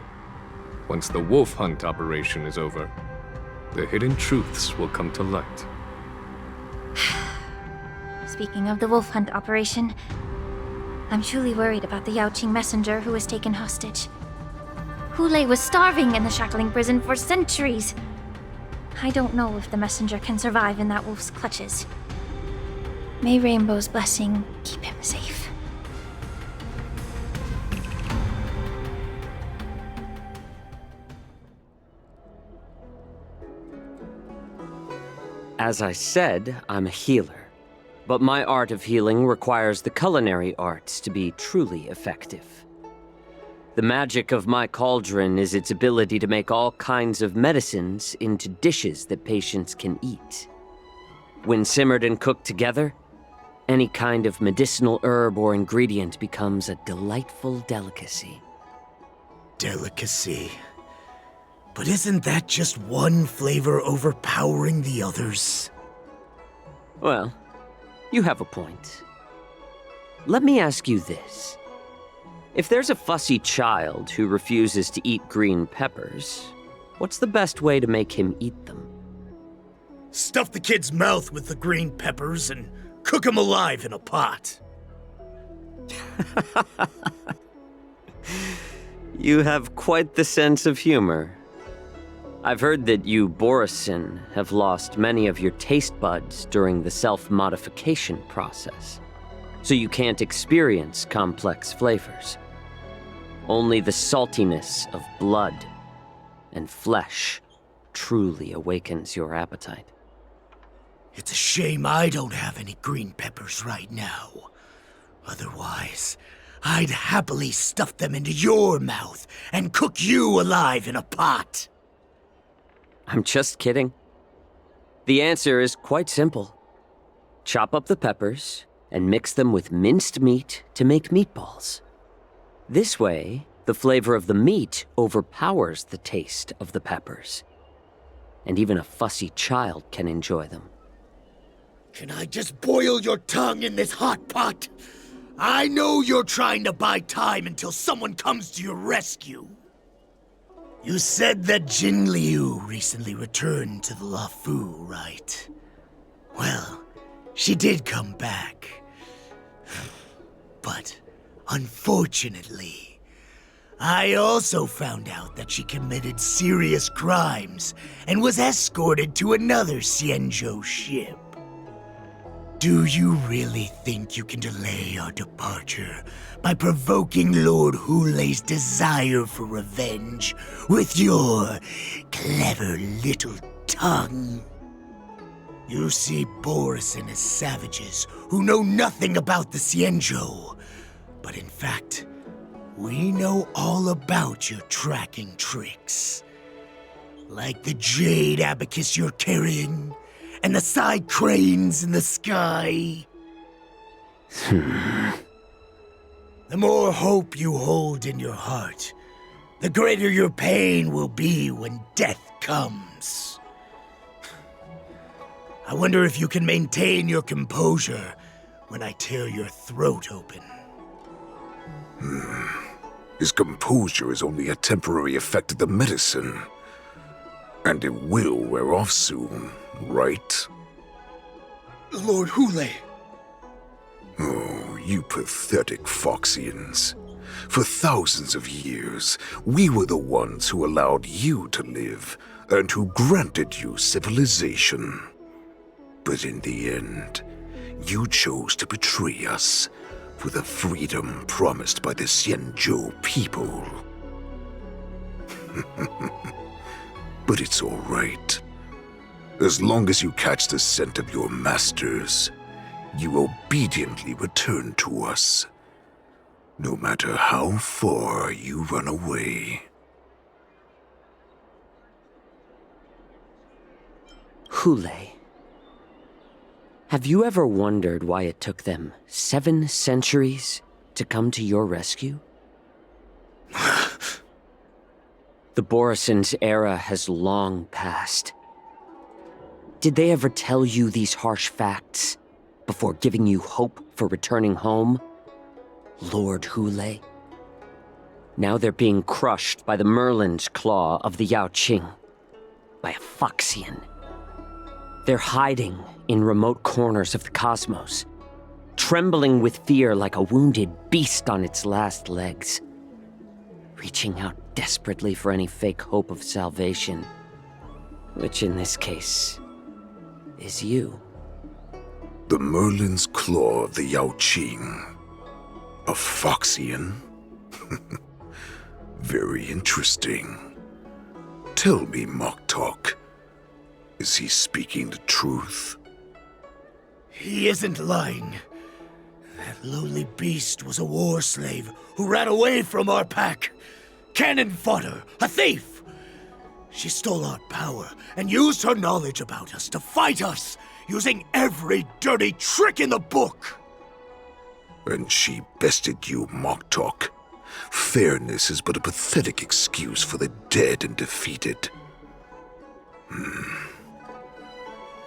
Once the wolf hunt operation is over, the hidden truths will come to light. Speaking of the wolf hunt operation, I'm truly worried about the Yaoqing messenger who was taken hostage. Hulei was starving in the shackling prison for centuries. I don't know if the messenger can survive in that wolf's clutches. May Rainbow's blessing keep him safe. As I said, I'm a healer. But my art of healing requires the culinary arts to be truly effective. The magic of my cauldron is its ability to make all kinds of medicines into dishes that patients can eat. When simmered and cooked together, any kind of medicinal herb or ingredient becomes a delightful delicacy. Delicacy. But isn't that just one flavor overpowering the others? Well, you have a point. Let me ask you this. If there's a fussy child who refuses to eat green peppers, what's the best way to make him eat them? Stuff the kid's mouth with the green peppers and cook him alive in a pot. You have quite the sense of humor. I've heard that you, Borisin, have lost many of your taste buds during the self-modification process, so you can't experience complex flavors. Only the saltiness of blood and flesh truly awakens your appetite. It's a shame I don't have any green peppers right now. Otherwise, I'd happily stuff them into your mouth and cook you alive in a pot. I'm just kidding. The answer is quite simple. Chop up the peppers and mix them with minced meat to make meatballs. This way, the flavor of the meat overpowers the taste of the peppers. And even a fussy child can enjoy them. Can I just boil your tongue in this hot pot? I know you're trying to buy time until someone comes to your rescue. You said that Jin Liu recently returned to the Luofu, right? Well, she did come back. But unfortunately, I also found out that she committed serious crimes and was escorted to another Xianzhou ship. Do you really think you can delay our departure by provoking Lord Hulei's desire for revenge with your clever little tongue? You see Borisin as savages who know nothing about the Xianzhou, but in fact, we know all about your tracking tricks. Like the jade abacus you're carrying, and the side cranes in the sky. The more hope you hold in your heart, the greater your pain will be when death comes. I wonder if you can maintain your composure when I tear your throat open. His composure is only a temporary effect of the medicine. And it will wear off soon, right? Lord Hulei! Oh, you pathetic Foxians. For thousands of years, we were the ones who allowed you to live, and who granted you civilization. But in the end, you chose to betray us for the freedom promised by the Xianzhou people. But it's all right. As long as you catch the scent of your masters, you obediently return to us, no matter how far you run away. Hulei, have you ever wondered why it took them 7 centuries to come to your rescue? The Borisin's era has long passed. Did they ever tell you these harsh facts before giving you hope for returning home, Lord Hulei? Now they're being crushed by the Merlin's claw of the Yaoqing, by a Foxian. They're hiding in remote corners of the cosmos, trembling with fear like a wounded beast on its last legs, reaching out desperately for any fake hope of salvation, which in this case is you. The Merlin's claw of the Yaoqing. A Foxian? Very interesting. Tell me, Mock Talk, is he speaking the truth? He isn't lying. That lowly beast was a war slave who ran away from our pack. Cannon fodder, a thief! She stole our power and used her knowledge about us to fight us, using every dirty trick in the book! And she bested you, Mock Talk. Fairness is but a pathetic excuse for the dead and defeated.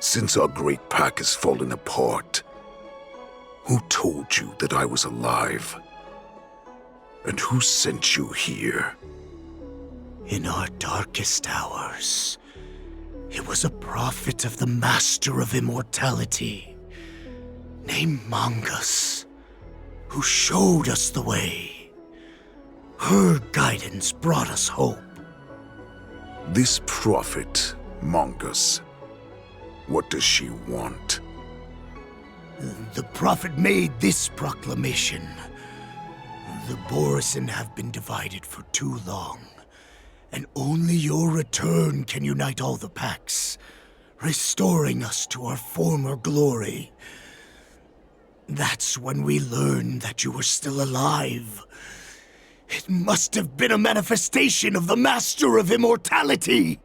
Since our great pack has fallen apart, who told you that I was alive? And who sent you here? In our darkest hours, It was a prophet of the Master of Immortality, named Mongus, who showed us the way. Her guidance brought us hope. This prophet, Mongus, what does she want? The prophet made this proclamation. The Borisin have been divided for too long, and only your return can unite all the packs, restoring us to our former glory. That's when we learned that you were still alive. It must have been a manifestation of the Master of Immortality!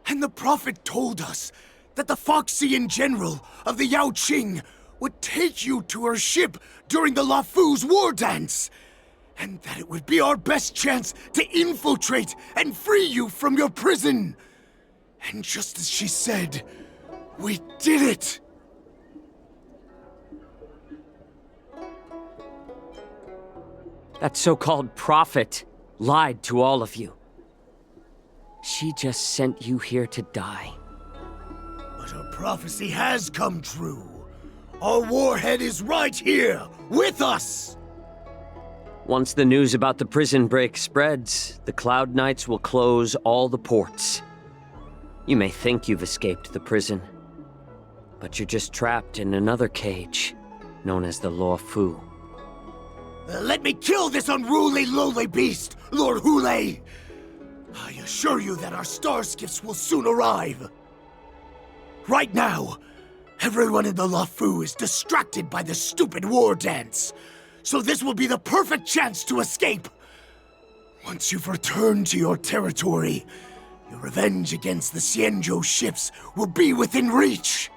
And the prophet told us that the Foxian general of the Yao Qing would take you to her ship during the Lafu's war dance, and that it would be our best chance to infiltrate and free you from your prison. And just as she said, we did it! That so-called prophet lied to all of you. She just sent you here to die. But her prophecy has come true. Our warhead is right here, with us! Once the news about the prison break spreads, the Cloud Knights will close all the ports. You may think you've escaped the prison, but you're just trapped in another cage, known as the Law Fu. Let me kill this unruly, lowly beast, Lord Hule! I assure you that our star skiffs will soon arrive. Right now, everyone in the Lafu is distracted by the stupid war dance, so this will be the perfect chance to escape. Once you've returned to your territory, your revenge against the Xianzhou ships will be within reach.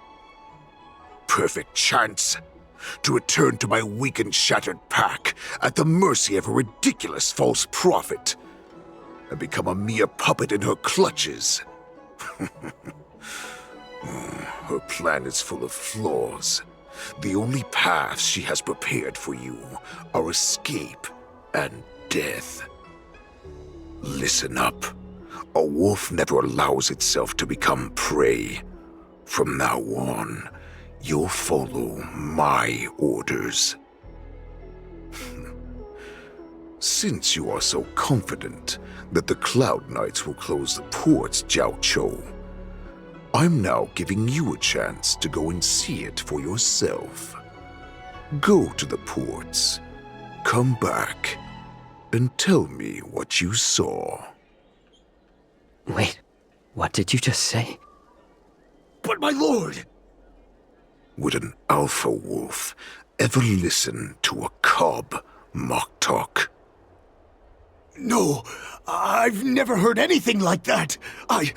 Perfect chance to return to my weak and shattered pack at the mercy of a ridiculous false prophet and become a mere puppet in her clutches. Her plan is full of flaws. The only paths she has prepared for you are escape and death. Listen up. A wolf never allows itself to become prey. From now on, you'll follow my orders. Since you are so confident that the Cloud Knights will close the ports, Jiao Chou, I'm now giving you a chance to go and see it for yourself. Go to the ports, come back, and tell me what you saw. Wait, what did you just say? But my lord! Would an alpha wolf ever listen to a cub, Moktok? No, I've never heard anything like that. I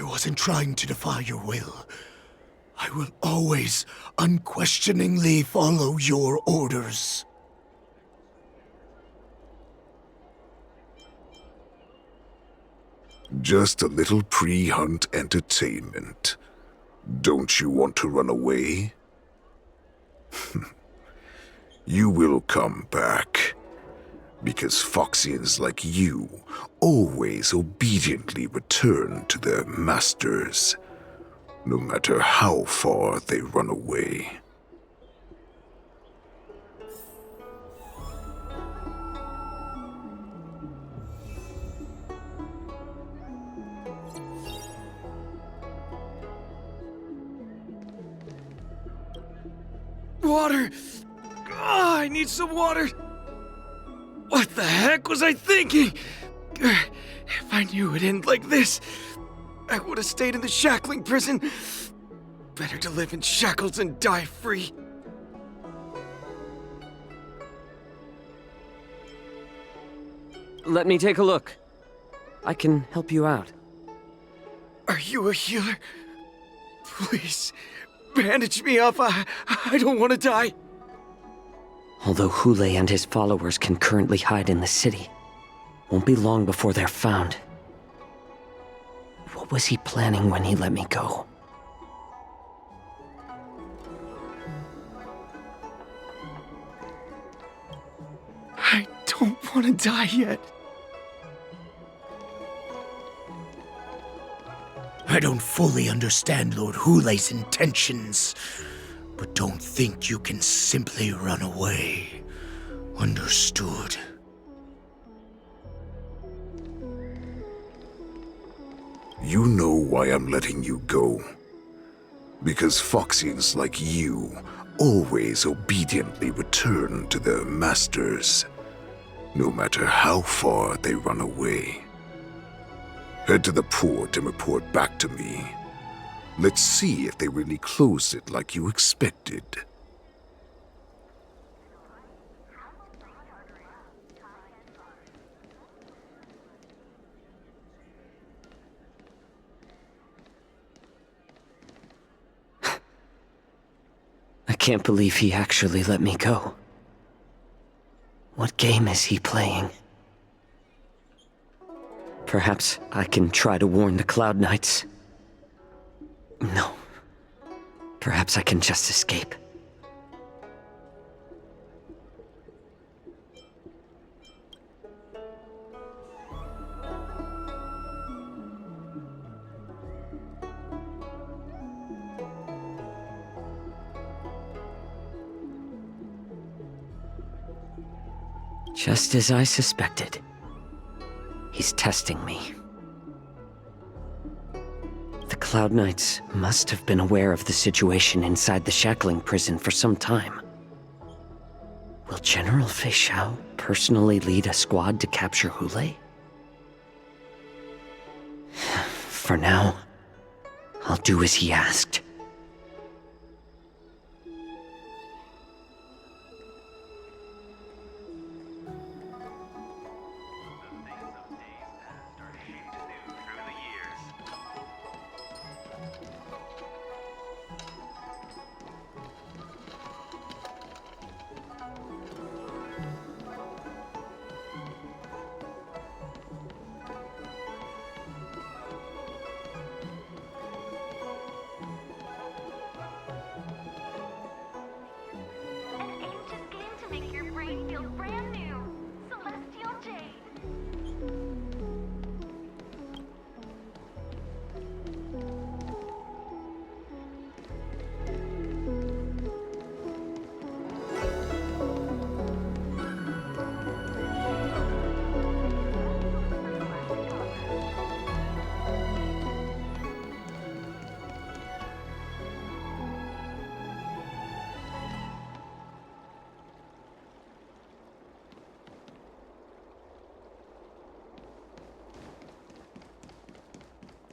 wasn't trying to defy your will. I will always unquestioningly follow your orders. Just a little pre-hunt entertainment. Don't you want to run away? You will come back. Because Foxians like you always obediently return to their masters, no matter how far they run away. Water! I need some water! What the heck was I thinking? If I knew it'd end like this, I would have stayed in the shackling prison. Better to live in shackles and die free. Let me take a look. I can help you out. Are you a healer? Please, bandage me up. I don't want to die. Although Hule and his followers can currently hide in the city, won't be long before they're found. What was he planning when he let me go? I don't want to die yet. I don't fully understand Lord Hule's intentions, but don't think you can simply run away. Understood? You know why I'm letting you go. Because Foxians like you always obediently return to their masters, no matter how far they run away. Head to the port and report back to me. Let's see if they really closed it like you expected. I can't believe he actually let me go. What game is he playing? Perhaps I can try to warn the Cloud Knights. No. Perhaps I can just escape. Just as I suspected. He's testing me. The Cloud Knights must have been aware of the situation inside the shackling prison for some time. Will General Fei Xiao personally lead a squad to capture Hule? For now, I'll do as he asked.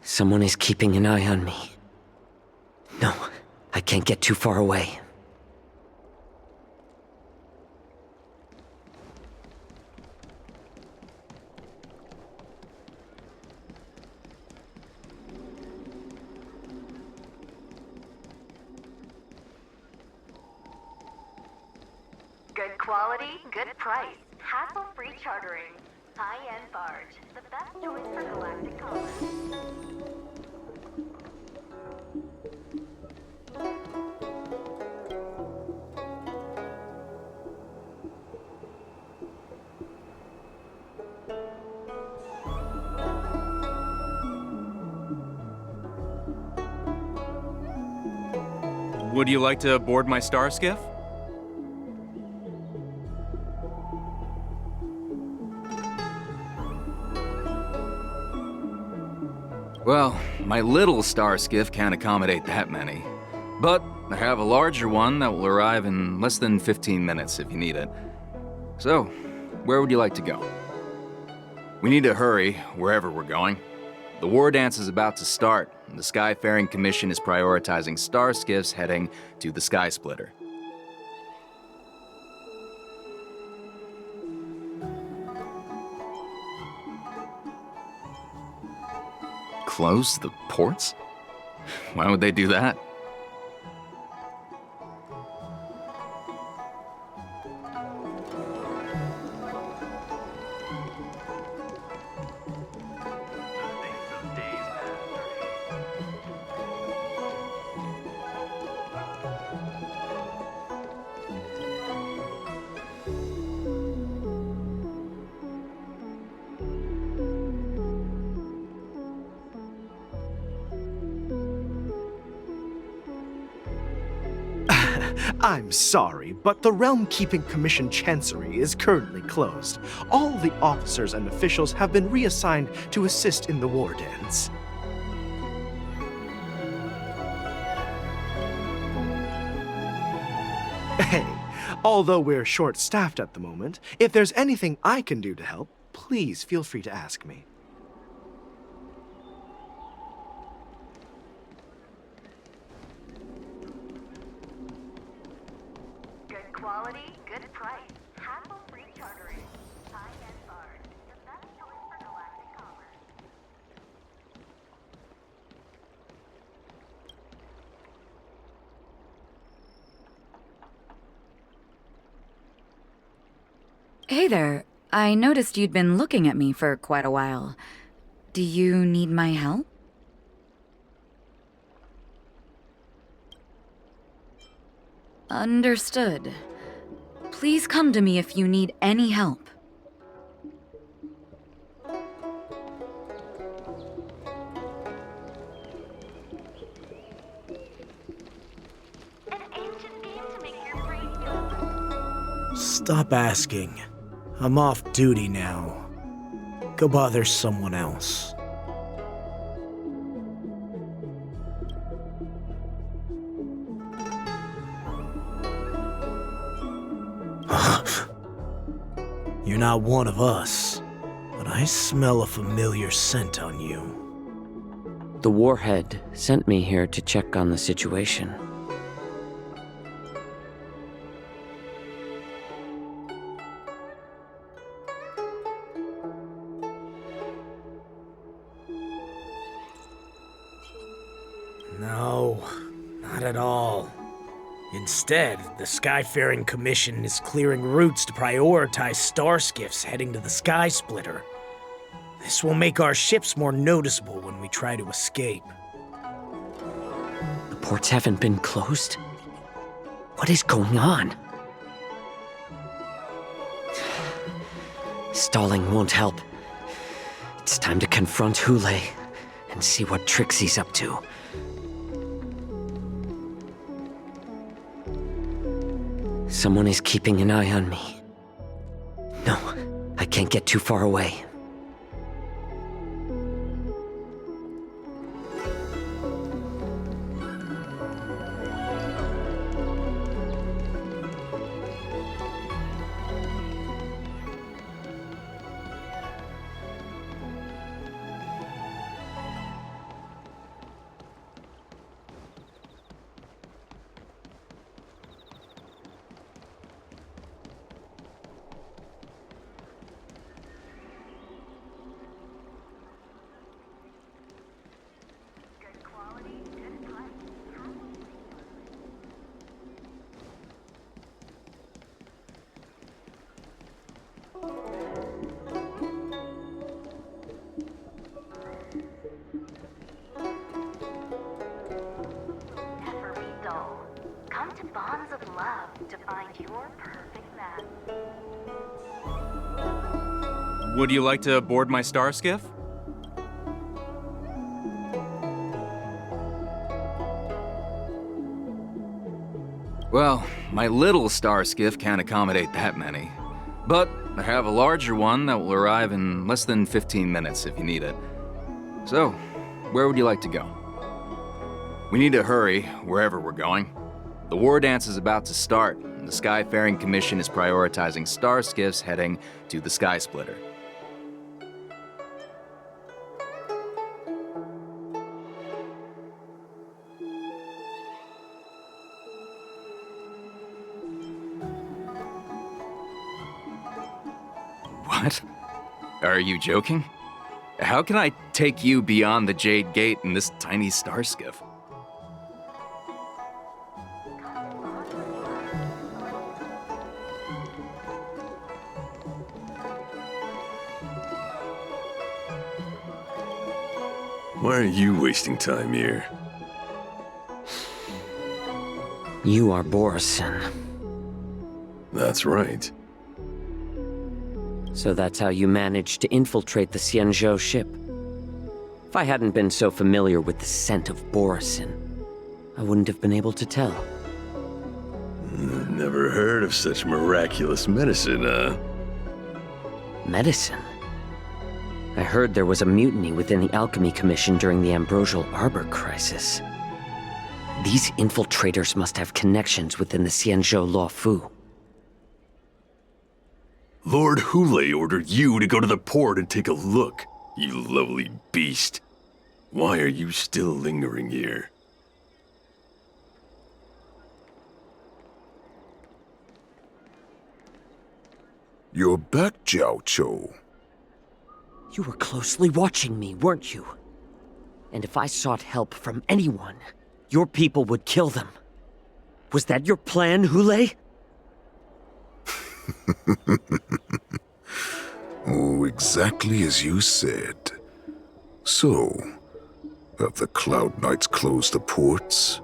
Someone is keeping an eye on me. No, I can't get too far away. Good quality, good price. Hassle-free chartering. High-end barge. The best choice for galactic commerce. Would you like to board my star skiff? Well, my little star skiff can't accommodate that many. But I have a larger one that will arrive in less than 15 minutes if you need it. So, where would you like to go? We need to hurry wherever we're going. The war dance is about to start, and the Skyfaring Commission is prioritizing star skiffs heading to the Sky Splitter. Close the ports? Why would they do that? I'm sorry, but the Realm Keeping Commission Chancery is currently closed. All the officers and officials have been reassigned to assist in the war dance. Hey, although we're short-staffed at the moment, if there's anything I can do to help, please feel free to ask me. Good quality, good price. Hassle-free chartering. High-end barge. The best choice for galactic commerce. Hey there. I noticed you'd been looking at me for quite a while. Do you need my help? Understood. Please come to me if you need any help. Stop asking. I'm off duty now. Go bother someone else. You're not one of us, but I smell a familiar scent on you. The Warhead sent me here to check on the situation. No, not at all. Instead, the Skyfaring Commission is clearing routes to prioritize star skiffs heading to the Sky Splitter. This will make our ships more noticeable when we try to escape. The ports haven't been closed? What is going on? Stalling won't help. It's time to confront Hule and see what tricks he's up to. Someone is keeping an eye on me. No, I can't get too far away. Come to Bonds of Love to find your perfect match. Would you like to board my star skiff? Well, my little star skiff can't accommodate that many. But I have a larger one that will arrive in less than 15 minutes if you need it. So, where would you like to go? We need to hurry, wherever we're going. The war dance is about to start, and the Skyfaring Commission is prioritizing star skiffs heading to the Sky Splitter. What? Are you joking? How can I take you beyond the Jade Gate in this tiny star skiff? Why are you wasting time here? You are Borison. That's right. So that's how you managed to infiltrate the Xianzhou ship. If I hadn't been so familiar with the scent of Borison, I wouldn't have been able to tell. Never heard of such miraculous medicine, Medicine? I heard there was a mutiny within the Alchemy Commission during the Ambrosial Arbor crisis. These infiltrators must have connections within the Xianzhou Luofu. Lord Hule ordered you to go to the port and take a look, you lovely beast. Why are you still lingering here? You're back, Jiaoqiu. You were closely watching me, weren't you? And if I sought help from anyone, your people would kill them. Was that your plan, Hule? Oh, exactly as you said. So, have the Cloud Knights closed the ports?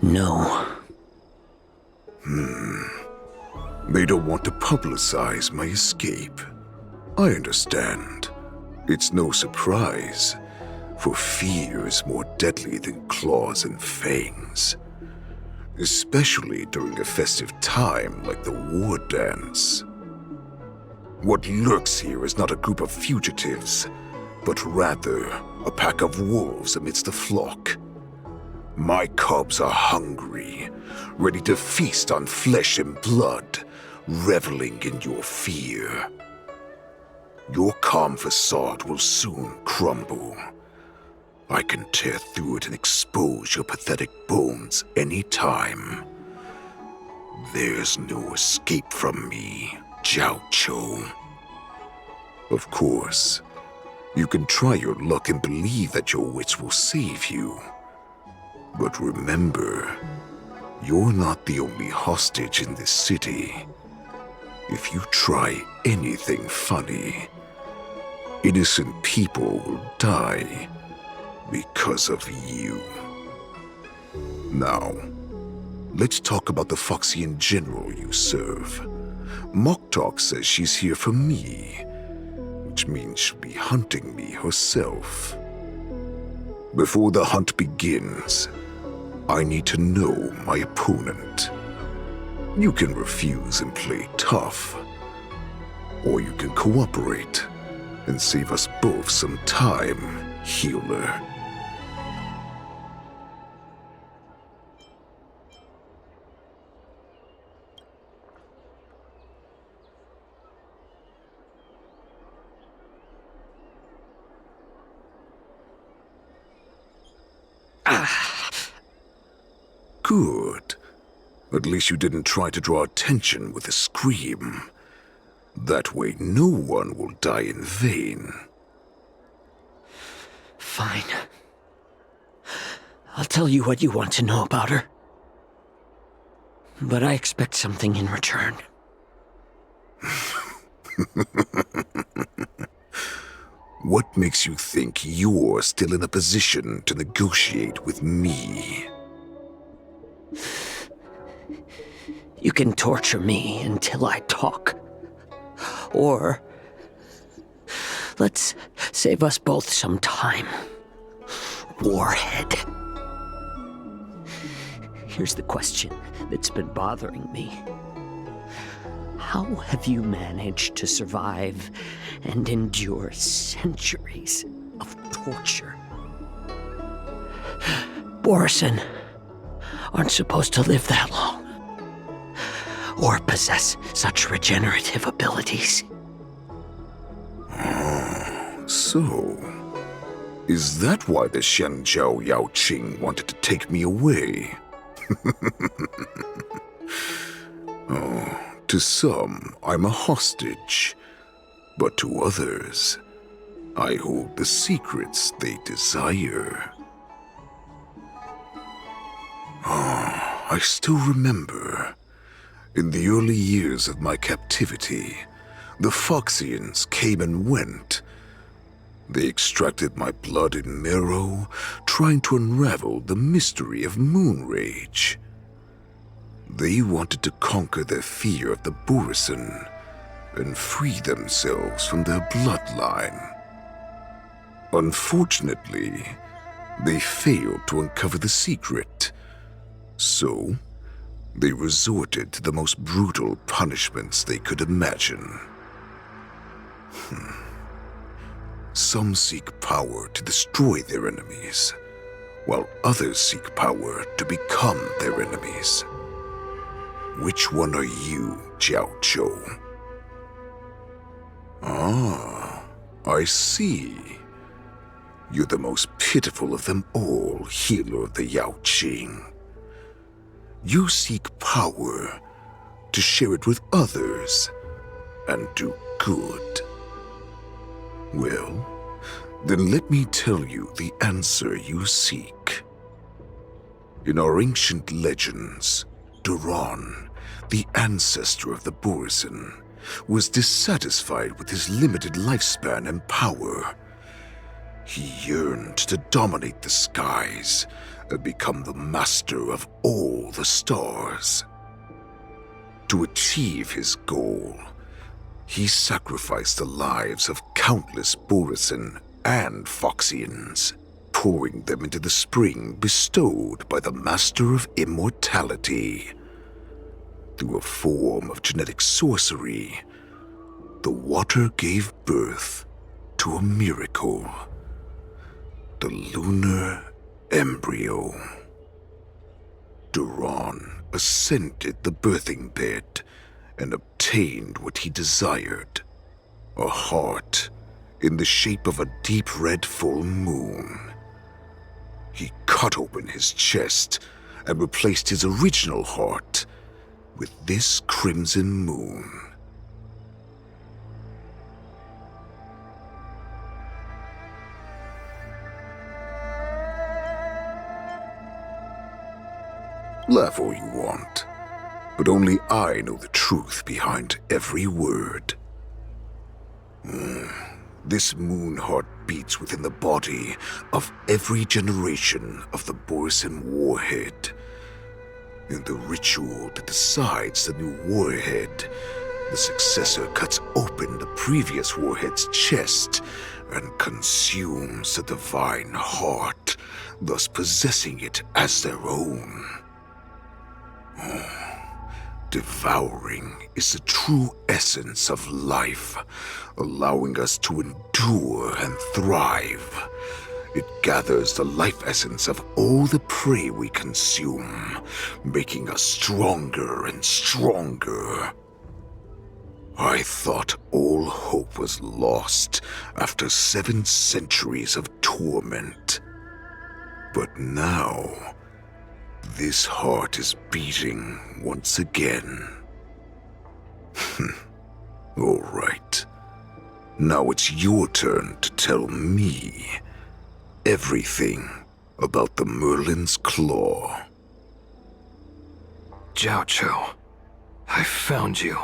No. They don't want to publicize my escape. I understand. It's no surprise, for fear is more deadly than claws and fangs. Especially during a festive time like the war dance. What lurks here is not a group of fugitives, but rather a pack of wolves amidst the flock. My cubs are hungry, ready to feast on flesh and blood, reveling in your fear. Your calm facade will soon crumble. I can tear through it and expose your pathetic bones any time. There's no escape from me, Jiaoqiu. Of course, you can try your luck and believe that your wits will save you. But remember, you're not the only hostage in this city. If you try anything funny, innocent people will die because of you. Now, let's talk about the Foxian general you serve. Moktok says she's here for me, which means she'll be hunting me herself. Before the hunt begins, I need to know my opponent. You can refuse and play tough, or you can cooperate and save us both some time, healer. Good. At least you didn't try to draw attention with a scream. That way no one will die in vain. Fine. I'll tell you what you want to know about her. But I expect something in return. What makes you think you're still in a position to negotiate with me? You can torture me until I talk. Or let's save us both some time. Warhead. Here's the question that's been bothering me. How have you managed to survive and endure centuries of torture? Borison aren't supposed to live that long, or possess such regenerative abilities. So, is that why the Xianzhou Yaoqing wanted to take me away? Oh, to some, I'm a hostage, but to others, I hold the secrets they desire. I still remember. In the early years of my captivity, the Foxians came and went. They extracted my blood and marrow, trying to unravel the mystery of moon rage. They wanted to conquer their fear of the Borison and free themselves from their bloodline. Unfortunately, they failed to uncover the secret, So, they resorted to the most brutal punishments they could imagine. Some seek power to destroy their enemies, while others seek power to become their enemies. Which one are you, Jiaoqiu? Ah, I see. You're the most pitiful of them all, healer of the Yaoqing. You seek power to share it with others and do good. Well, then let me tell you the answer you seek. In our ancient legends, Duran, the ancestor of the Borisin, was dissatisfied with his limited lifespan and power. He yearned to dominate the skies and become the master of all the stars. To achieve his goal, he sacrificed the lives of countless Borisin and Foxians, pouring them into the spring bestowed by the Master of Immortality. Through a form of genetic sorcery, the water gave birth to a miracle. The lunar embryo. Duran ascended the birthing bed and obtained what he desired, a heart in the shape of a deep red full moon. He cut open his chest and replaced his original heart with this crimson moon. Laugh all you want, but only I know the truth behind every word. This moon heart beats within the body of every generation of the Borisin warhead. In the ritual that decides the new warhead, the successor cuts open the previous warhead's chest and consumes the divine heart, thus possessing it as their own. Devouring is the true essence of life, allowing us to endure and thrive. It gathers the life essence of all the prey we consume, making us stronger and stronger. I thought all hope was lost after 7 centuries of torment. But now, this heart is beating once again. All right. Now it's your turn to tell me everything about the Merlin's Claw. Jiaoqiu, I found you.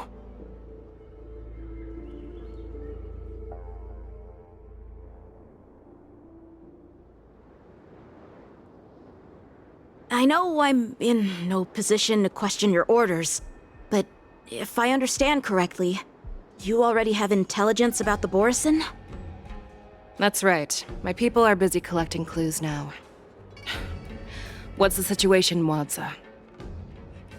I know I'm in no position to question your orders, but if I understand correctly, you already have intelligence about the Borisin? That's right. My people are busy collecting clues now. What's the situation, Wadza?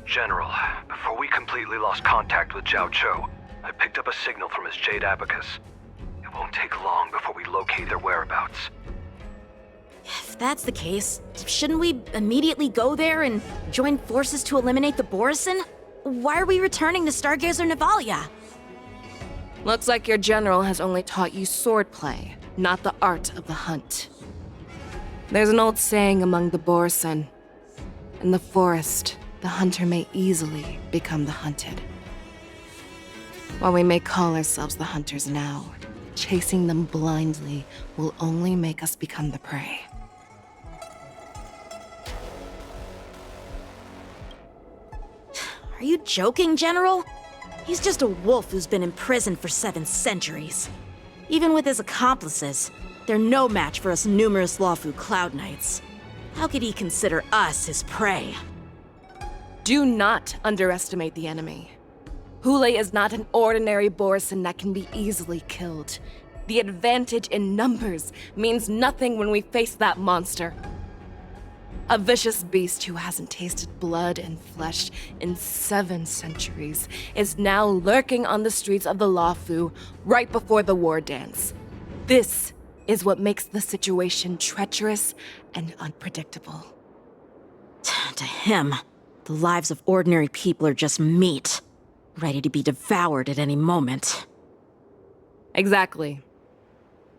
General, before we completely lost contact with Jiaoqiu, I picked up a signal from his Jade Abacus. It won't take long before we locate their whereabouts. If that's the case, shouldn't we immediately go there and join forces to eliminate the Borisin? Why are we returning to Stargazer Navalia? Looks like your general has only taught you swordplay, not the art of the hunt. There's an old saying among the Borisin. In the forest, the hunter may easily become the hunted. While we may call ourselves the hunters now, chasing them blindly will only make us become the prey. Are you joking, General? He's just a wolf who's been imprisoned for 7 centuries. Even with his accomplices, they're no match for us numerous Lawfu Cloud Knights. How could he consider us his prey? Do not underestimate the enemy. Hule is not an ordinary Borisin that can be easily killed. The advantage in numbers means nothing when we face that monster. A vicious beast who hasn't tasted blood and flesh in 7 centuries is now lurking on the streets of the Luofu right before the war dance. This is what makes the situation treacherous and unpredictable. To him, the lives of ordinary people are just meat, ready to be devoured at any moment. Exactly.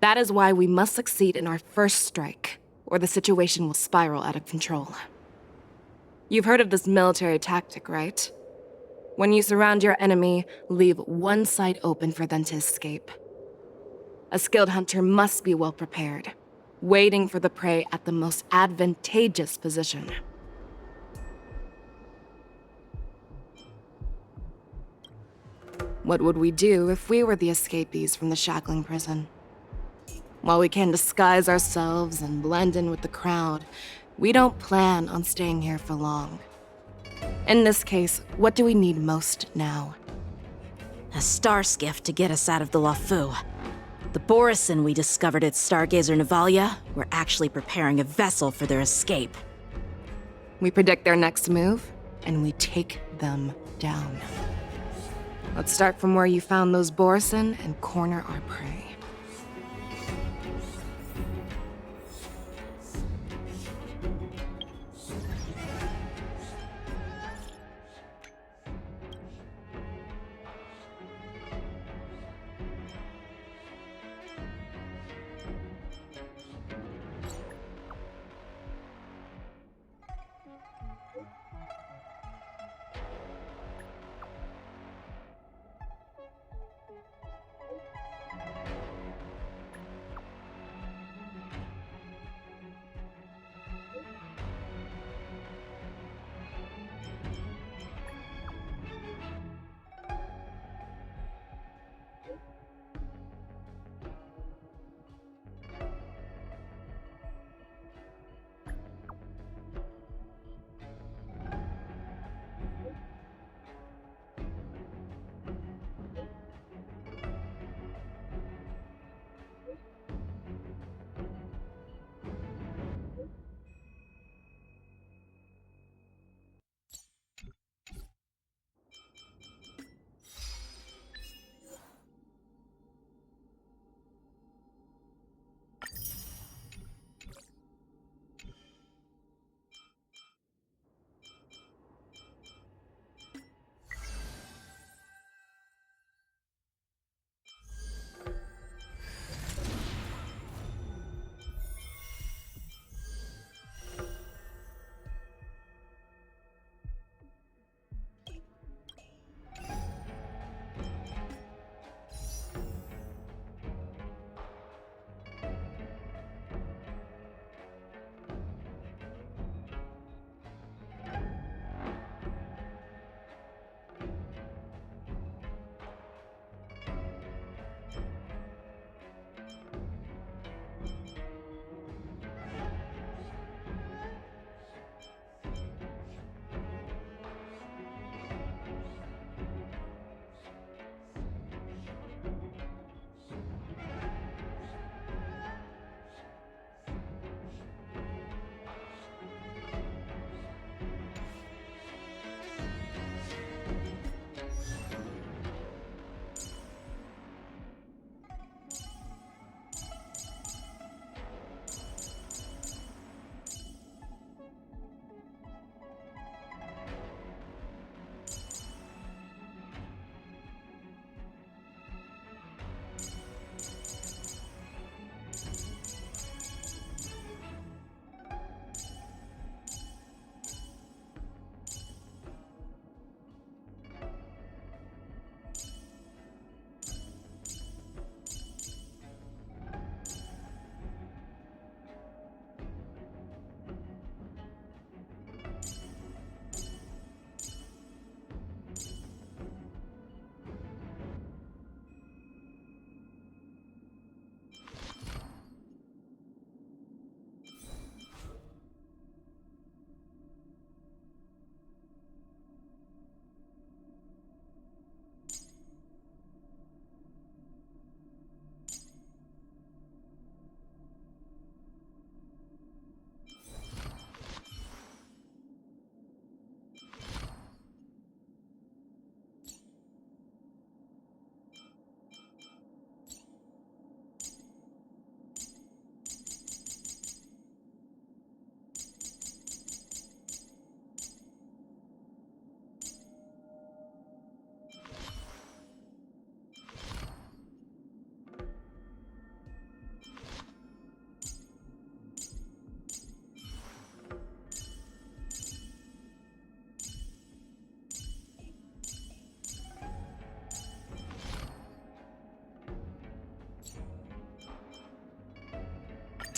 That is why we must succeed in our first strike, or the situation will spiral out of control. You've heard of this military tactic, right? When you surround your enemy, leave one side open for them to escape. A skilled hunter must be well prepared, waiting for the prey at the most advantageous position. What would we do if we were the escapees from the shackling prison? While we can disguise ourselves and blend in with the crowd, we don't plan on staying here for long. In this case, what do we need most now? A star skiff to get us out of the Luofu. The Borison we discovered at Stargazer Navalia were actually preparing a vessel for their escape. We predict their next move, and we take them down. Let's start from where you found those Borison and corner our prey.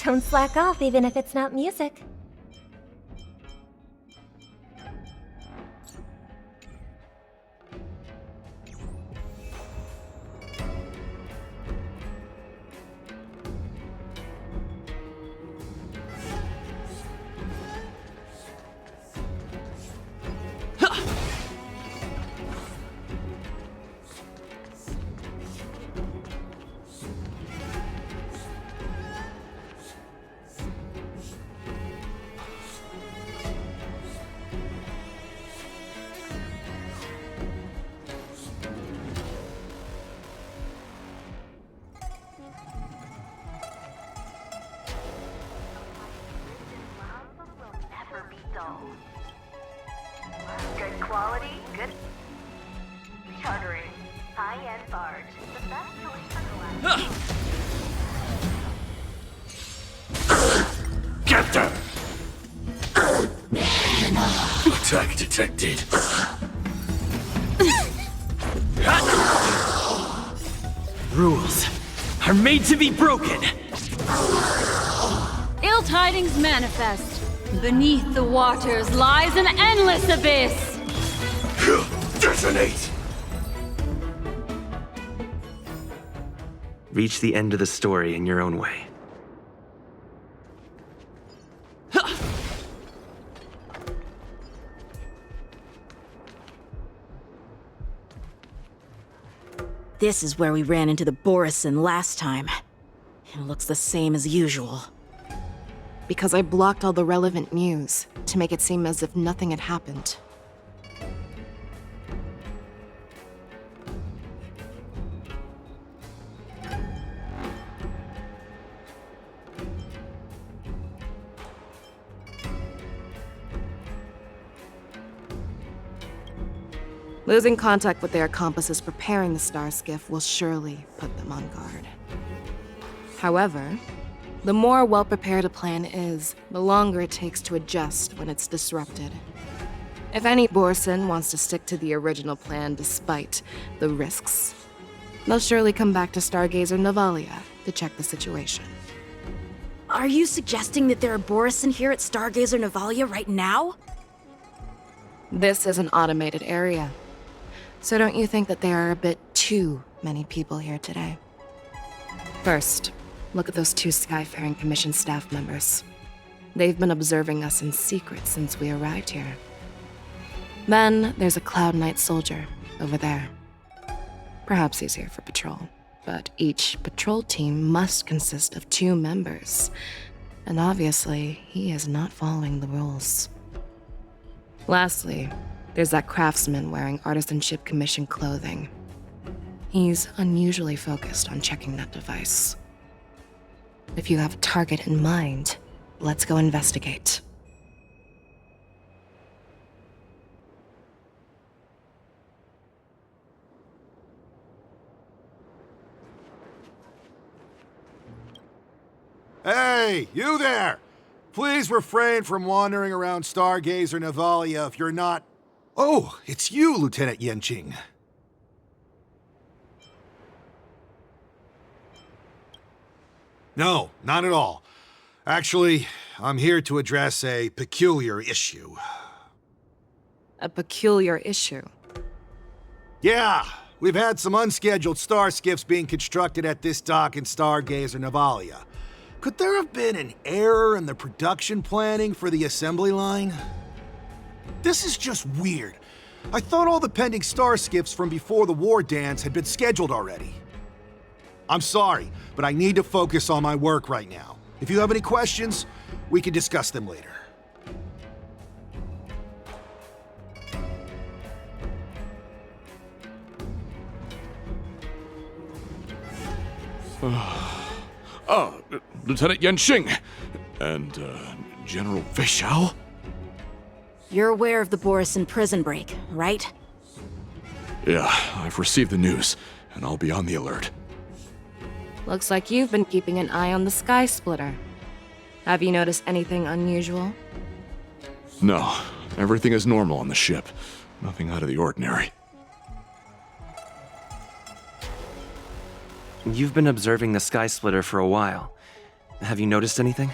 Don't slack off even if it's not music. Good quality, good chartering. High-end barge. The best choice for galactic. Get them! Attack detected. Rules are made to be broken. Ill tidings manifest. Beneath the waters lies an endless abyss. Detonate! Reach the end of the story in your own way. This is where we ran into the Borison last time. It looks the same as usual. Because I blocked all the relevant news to make it seem as if nothing had happened. Losing contact with their accomplices preparing the star skiff will surely put them on guard. However, the more well-prepared a plan is, the longer it takes to adjust when it's disrupted. If any Borison wants to stick to the original plan despite the risks, they'll surely come back to Stargazer Navalia to check the situation. Are you suggesting that there are Borison here at Stargazer Navalia right now? This is an automated area. So don't you think that there are a bit too many people here today? First, look at those 2 Skyfaring Commission staff members. They've been observing us in secret since we arrived here. Then there's a Cloud Knight soldier over there. Perhaps he's here for patrol, but each patrol team must consist of 2 members. And obviously, he is not following the rules. Lastly, there's that craftsman wearing Artisanship Commission clothing. He's unusually focused on checking that device. If you have a target in mind, let's go investigate. Hey, you there! Please refrain from wandering around Stargazer Navalia if you're not... Oh, it's you, Lieutenant Yenqing. No, not at all. Actually, I'm here to address a peculiar issue. A peculiar issue? Yeah, we've had some unscheduled star skiffs being constructed at this dock in Stargazer Navalia. Could there have been an error in the production planning for the assembly line? This is just weird. I thought all the pending star skiffs from before the war dance had been scheduled already. I'm sorry, but I need to focus on my work right now. If you have any questions, we can discuss them later. Lieutenant Yenqing and General Feixiao? You're aware of the Borison prison break, right? Yeah, I've received the news, and I'll be on the alert. Looks like you've been keeping an eye on the Sky Splitter. Have you noticed anything unusual? No, everything is normal on the ship. Nothing out of the ordinary. You've been observing the Sky Splitter for a while. Have you noticed anything?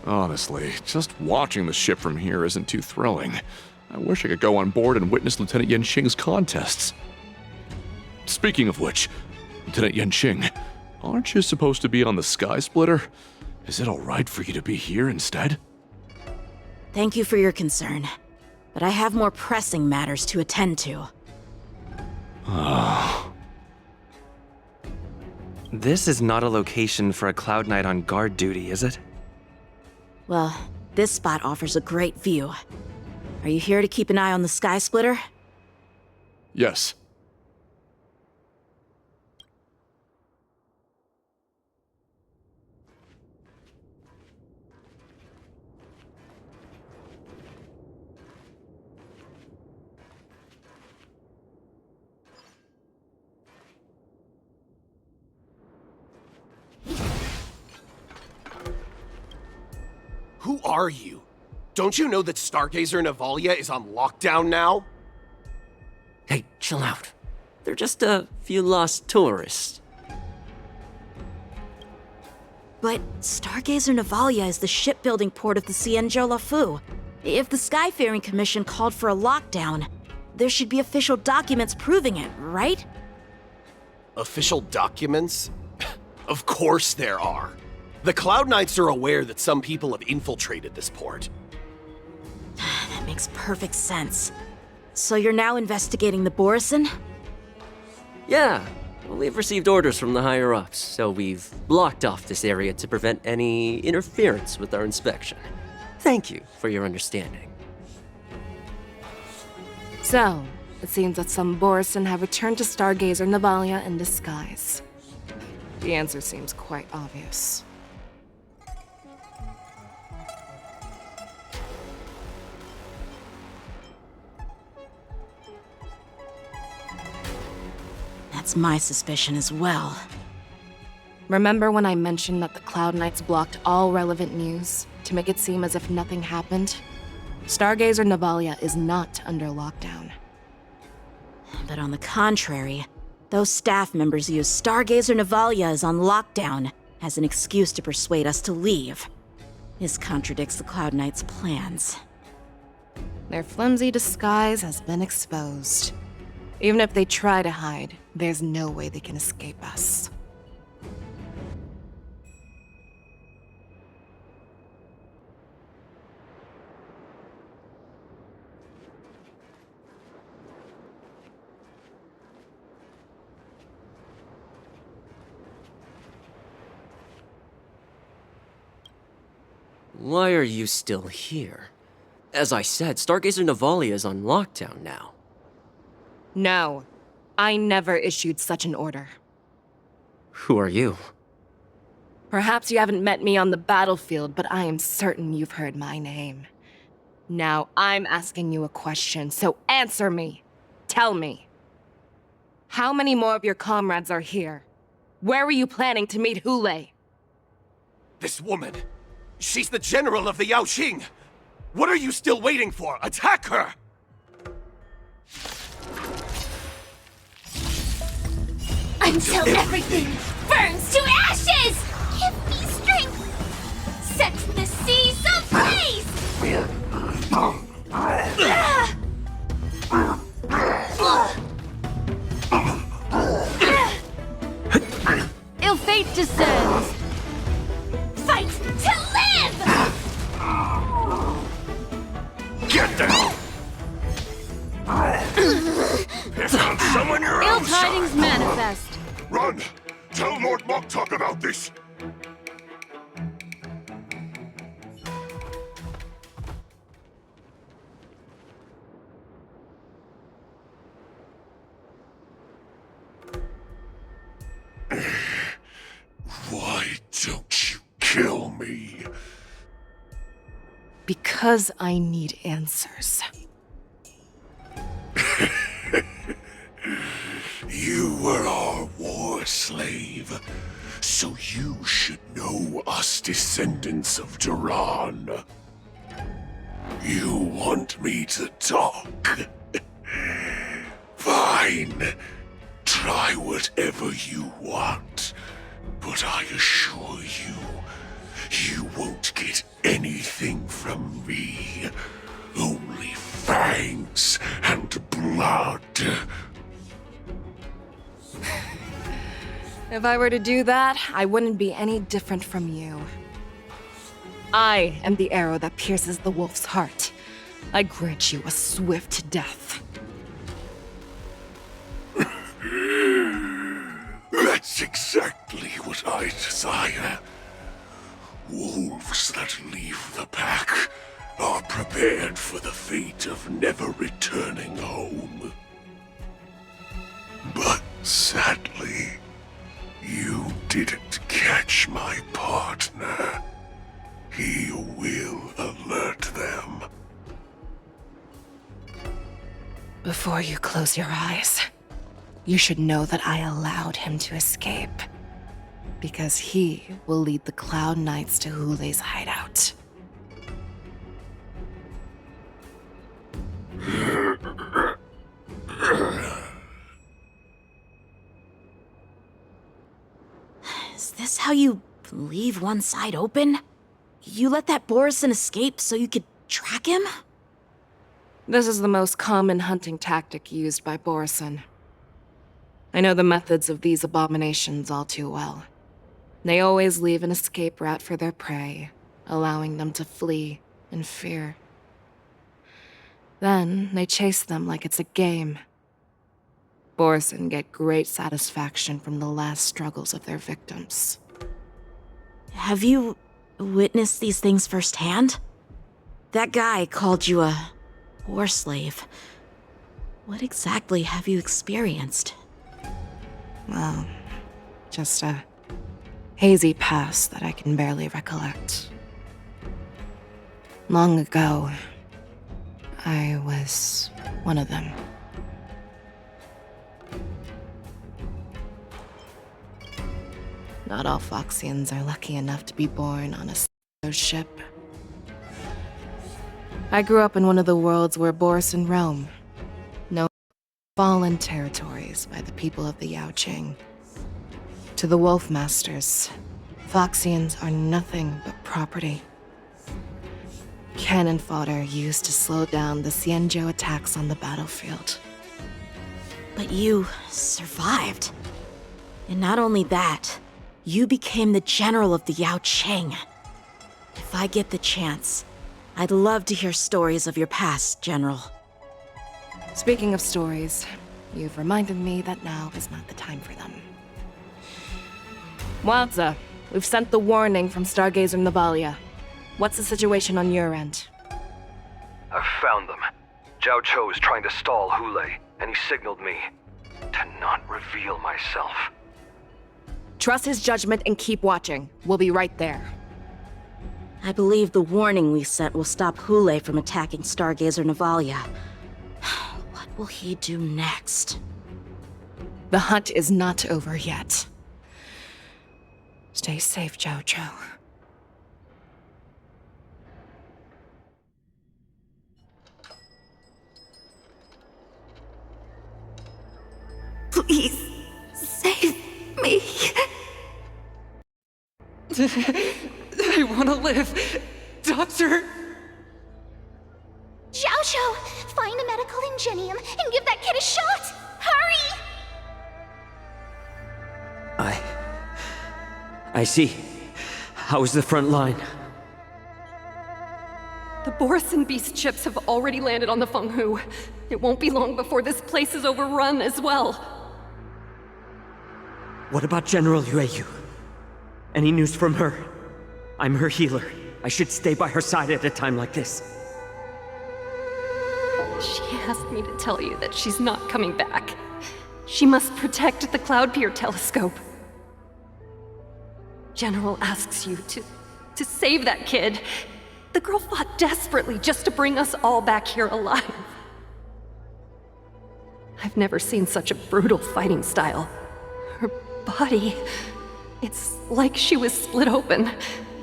Honestly, just watching the ship from here isn't too thrilling. I wish I could go on board and witness Lieutenant Yanqing's contests. Speaking of which, Lieutenant Yanqing, aren't you supposed to be on the Sky Splitter? Is it alright for you to be here instead? Thank you for your concern, but I have more pressing matters to attend to. This is not a location for a Cloud Knight on guard duty, is it? Well, this spot offers a great view. Are you here to keep an eye on the Sky Splitter? Yes. Who are you? Don't you know that Stargazer Navalia is on lockdown now? Hey, chill out. They're just a few lost tourists. But Stargazer Navalia is the shipbuilding port of the Xianzhou Luofu. If the Skyfaring Commission called for a lockdown, there should be official documents proving it, right? Official documents? Of course there are. The Cloud Knights are aware that some people have infiltrated this port. That makes perfect sense. So you're now investigating the Borison? Yeah, we've received orders from the higher-ups, so we've blocked off this area to prevent any interference with our inspection. Thank you for your understanding. So, it seems that some Borison have returned to Stargazer Navalia in disguise. The answer seems quite obvious. That's my suspicion as well. Remember when I mentioned that the Cloud Knights blocked all relevant news to make it seem as if nothing happened? Stargazer Navalia is not under lockdown. But on the contrary, those staff members use Stargazer Navalia is on lockdown as an excuse to persuade us to leave. This contradicts the Cloud Knights' plans. Their flimsy disguise has been exposed. Even if they try to hide, there's no way they can escape us. Why are you still here? As I said, Stargazer Navalia is on lockdown now. No, I never issued such an order. Who are you? Perhaps you haven't met me on the battlefield, but I am certain you've heard my name. Now I'm asking you a question, so answer me. Tell me. How many more of your comrades are here? Where were you planning to meet Hule? This woman, she's the general of the Yaoqing. What are you still waiting for? Attack her! Until everything burns to ashes! Give me strength! Set the seas ablaze! Ill fate descends! Fight to live! Get them! Pick on someone your Ill own tidings side. manifest! Run! Tell Lord Moktok about this! Why don't you kill me? Because I need answers. You were our war slave, so you should know us descendants of Duran. You want me to talk? Fine. Try whatever you want. But I assure you, you won't get anything from me. Only fangs and blood. If I were to do that, I wouldn't be any different from you. I am the arrow that pierces the wolf's heart. I grant you a swift death. That's exactly what I desire. Wolves that leave the pack are prepared for the fate of never returning home. But sadly, you didn't catch my partner. He will alert them. Before you close your eyes, you should know that I allowed him to escape. Because he will lead the Cloud Knights to Hule's hideout. Is this how you leave one side open? You let that Borison escape so you could track him? This is the most common hunting tactic used by Borison. I know the methods of these abominations all too well. They always leave an escape route for their prey, allowing them to flee in fear. Then they chase them like it's a game. Borison get great satisfaction from the last struggles of their victims. Have you witnessed these things firsthand? That guy called you a war slave. What exactly have you experienced? Well, just a hazy past that I can barely recollect. Long ago, I was one of them. Not all Foxians are lucky enough to be born on a ship. I grew up in one of the worlds where Borison roam, known as fallen territories by the people of the Yaoqing. To the Wolf Masters, Foxians are nothing but property. Cannon fodder used to slow down the Xianzhou attacks on the battlefield. But you survived. And not only that, you became the general of the Yaoqing. If I get the chance, I'd love to hear stories of your past, General. Speaking of stories, you've reminded me that now is not the time for them. Wadza, we've sent the warning from Stargazer Navalia. What's the situation on your end? I've found them. Zhao Cho is trying to stall Hule, and he signaled me to not reveal myself. Trust his judgment and keep watching. We'll be right there. I believe the warning we sent will stop Hule from attacking Stargazer Navalia. What will he do next? The hunt is not over yet. Stay safe, Zhao Cho. Please, save me. I want to live. Doctor! Zhao Cho, find a medical ingenium and give that kid a shot! Hurry! I see. How's the front line? The Borison beast ships have already landed on the Fenghu. It won't be long before this place is overrun as well. What about General Yueyu? Any news from her? I'm her healer. I should stay by her side at a time like this. She asked me to tell you that she's not coming back. She must protect the Cloud Pier telescope. General asks you to save that kid. The girl fought desperately just to bring us all back here alive. I've never seen such a brutal fighting style. Her body, it's like she was split open.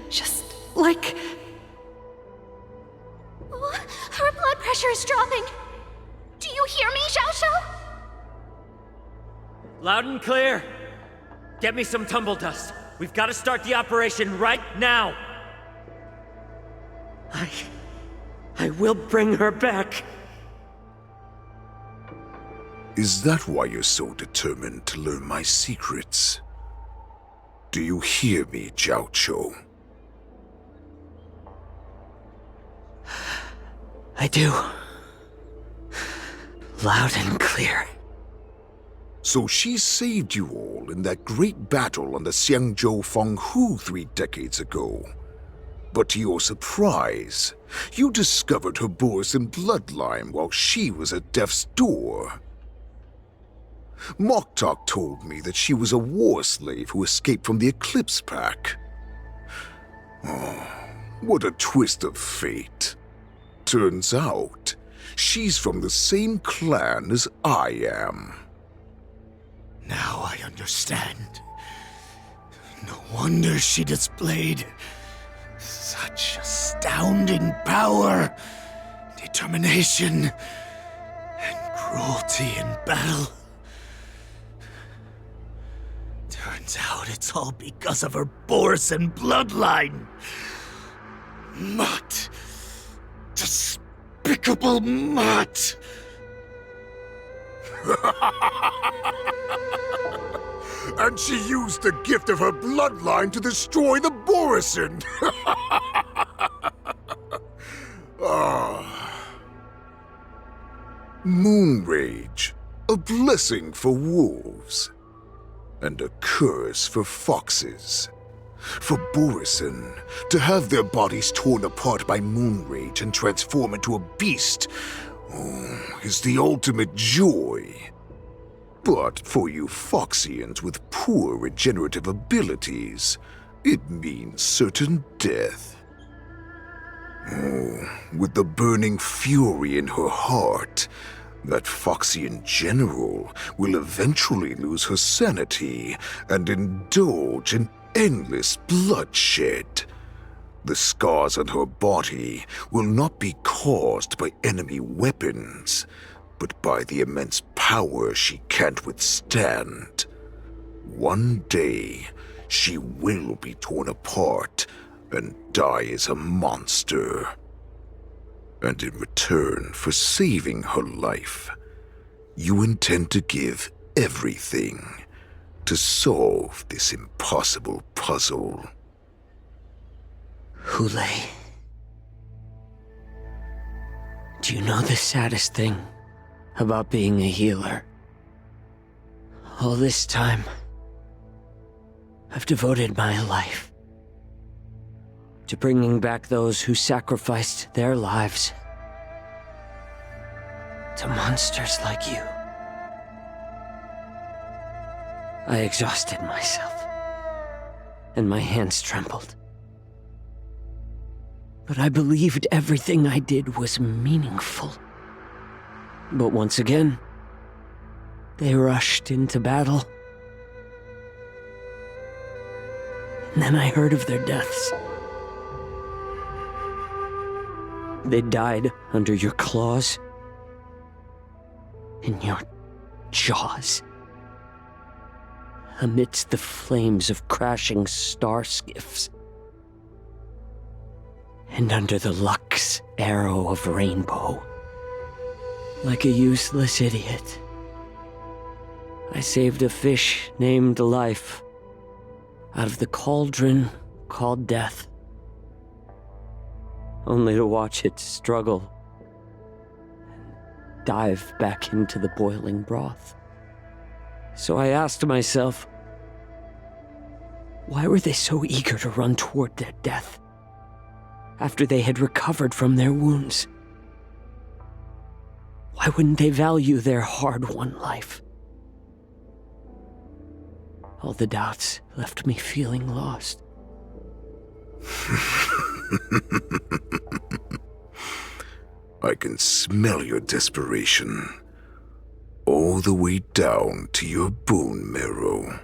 Just like... Her blood pressure is dropping. Do you hear me, Zhao Cho? Loud and clear. Get me some tumble dust. We've got to start the operation right now. I will bring her back. Is that why you're so determined to learn my secrets? Do you hear me, Jiaoqiu? I do. Loud and clear. So she saved you all in that great battle on the Xiangzhou Fenghu 3 decades ago. But to your surprise, you discovered her Borisson bloodline while she was at death's door. Moktok told me that she was a war slave who escaped from the Eclipse Pack. Oh, what a twist of fate. Turns out, she's from the same clan as I am. Now I understand. No wonder she displayed such astounding power, determination, and cruelty in battle. Turns out it's all because of her Borisson bloodline. Mutt. Despicable mutt. And she used the gift of her bloodline to destroy the Borisson. Moon Rage, a blessing for wolves, and a curse for foxes. For Borisson, to have their bodies torn apart by Moon Rage and transform into a beast is the ultimate joy. But for you Foxians with poor regenerative abilities, it means certain death. With the burning fury in her heart, that Foxian general will eventually lose her sanity and indulge in endless bloodshed. The scars on her body will not be caused by enemy weapons, but by the immense power she can't withstand. One day, she will be torn apart and die as a monster. And in return for saving her life, you intend to give everything to solve this impossible puzzle. Hule, do you know the saddest thing about being a healer? All this time, I've devoted my life to bringing back those who sacrificed their lives to monsters like you. I exhausted myself, and my hands trembled. But I believed everything I did was meaningful. But once again, they rushed into battle. And then I heard of their deaths. They died under your claws, in your jaws, amidst the flames of crashing star skiffs, and under the Lux arrow of rainbow. Like a useless idiot, I saved a fish named Life out of the cauldron called Death, only to watch it struggle and dive back into the boiling broth. So I asked myself, why were they so eager to run toward their death after they had recovered from their wounds? Why wouldn't they value their hard-won life? All the doubts left me feeling lost. I can smell your desperation, all the way down to your bone marrow.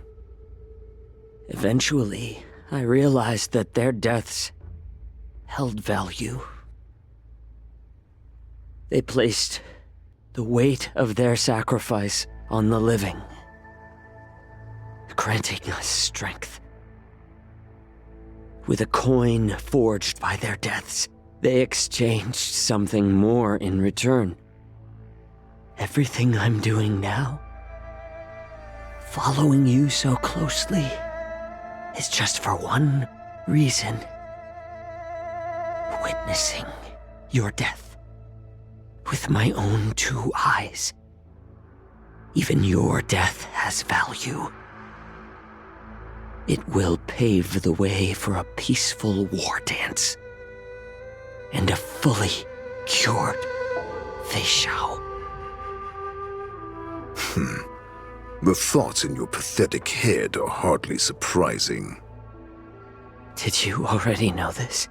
Eventually, I realized that their deaths held value. They placed the weight of their sacrifice on the living, granting us strength. With a coin forged by their deaths, they exchanged something more in return. Everything I'm doing now, following you so closely, is just for one reason. Witnessing your death with my own 2 eyes. Even your death has value. It will pave the way for a peaceful war dance and a fully cured Feishao. The thoughts in your pathetic head are hardly surprising. Did you already know this?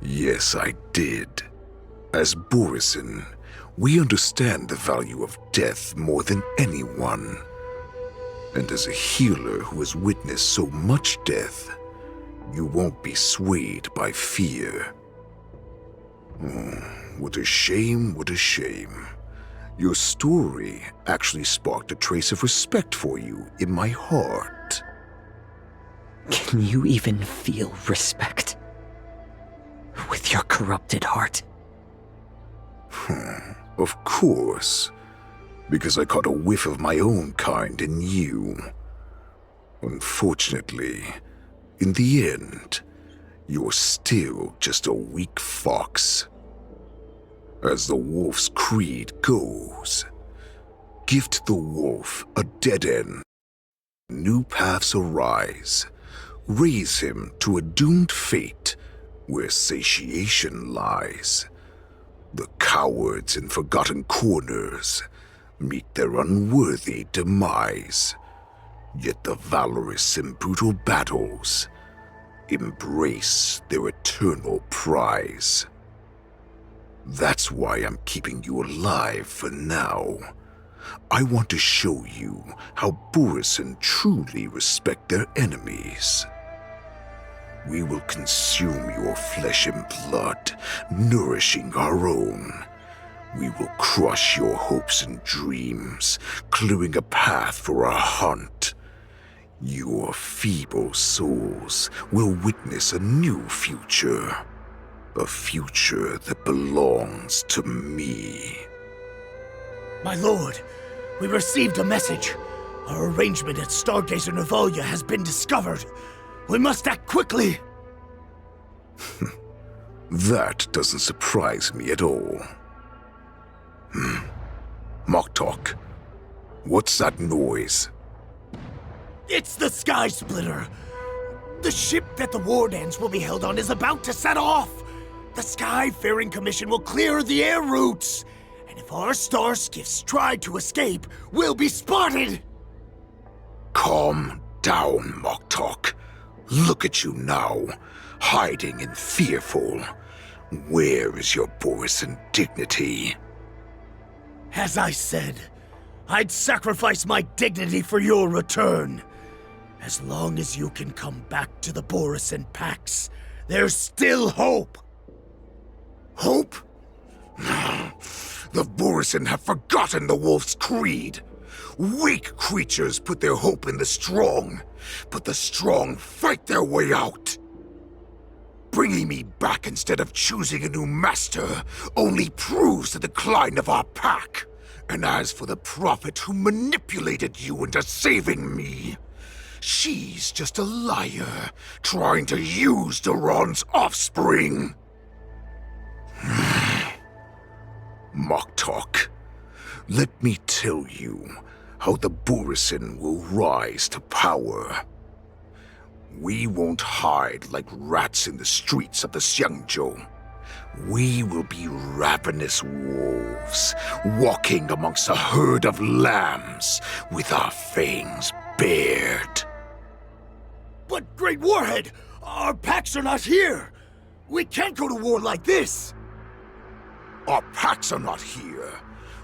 Yes, I did. As Borisin, we understand the value of death more than anyone. And as a healer who has witnessed so much death, you won't be swayed by fear. Oh, what a shame, what a shame. Your story actually sparked a trace of respect for you in my heart. Can you even feel respect with your corrupted heart? Of course, because I caught a whiff of my own kind in you. Unfortunately, in the end, you're still just a weak fox. As the wolf's creed goes, gift the wolf a dead end. New paths arise. Raise him to a doomed fate where satiation lies. The cowards in forgotten corners meet their unworthy demise. Yet the valorous in brutal battles embrace their eternal prize. That's why I'm keeping you alive for now. I want to show you how Borisin truly respect their enemies. We will consume your flesh and blood, nourishing our own. We will crush your hopes and dreams, clearing a path for our hunt. Your feeble souls will witness a new future. A future that belongs to me. My lord, we received a message. Our arrangement at Stargazer Navalia has been discovered. We must act quickly. That doesn't surprise me at all. Moktok, what's that noise? It's the Sky Splitter. The ship that the Wardens will be held on is about to set off. The Skyfaring Commission will clear the air routes. And if our star skiffs try to escape, we'll be spotted. Calm down, Moktok. Look at you now, hiding and fearful. Where is your Borisin dignity? As I said, I'd sacrifice my dignity for your return. As long as you can come back to the Borisin Pax, there's still hope. Hope? The Borisin have forgotten the wolf's creed. Weak creatures put their hope in the strong, but the strong fight their way out. Bringing me back instead of choosing a new master only proves the decline of our pack. And as for the prophet who manipulated you into saving me, she's just a liar trying to use Duran's offspring. Moktok, let me tell you how the Borisin will rise to power. We won't hide like rats in the streets of the Xiangzhou. We will be ravenous wolves, walking amongst a herd of lambs with our fangs bared. But Great Warhead, our packs are not here. We can't go to war like this. Our packs are not here.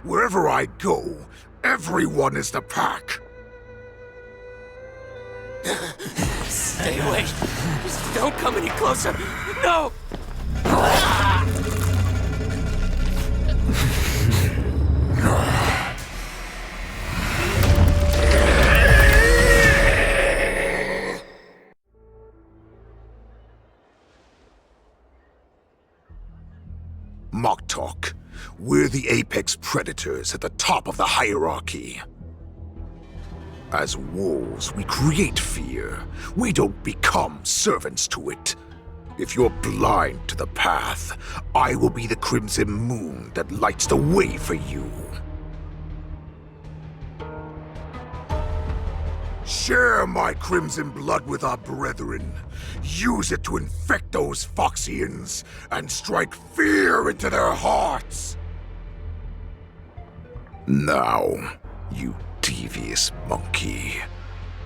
Wherever I go, everyone is the pack. Stay away. Just don't come any closer. No! Mock talk. We're the apex predators at the top of the hierarchy. As wolves, we create fear. We don't become servants to it. If you're blind to the path, I will be the crimson moon that lights the way for you. Share my crimson blood with our brethren. Use it to infect those Foxians and strike fear into their hearts. Now, you devious monkey,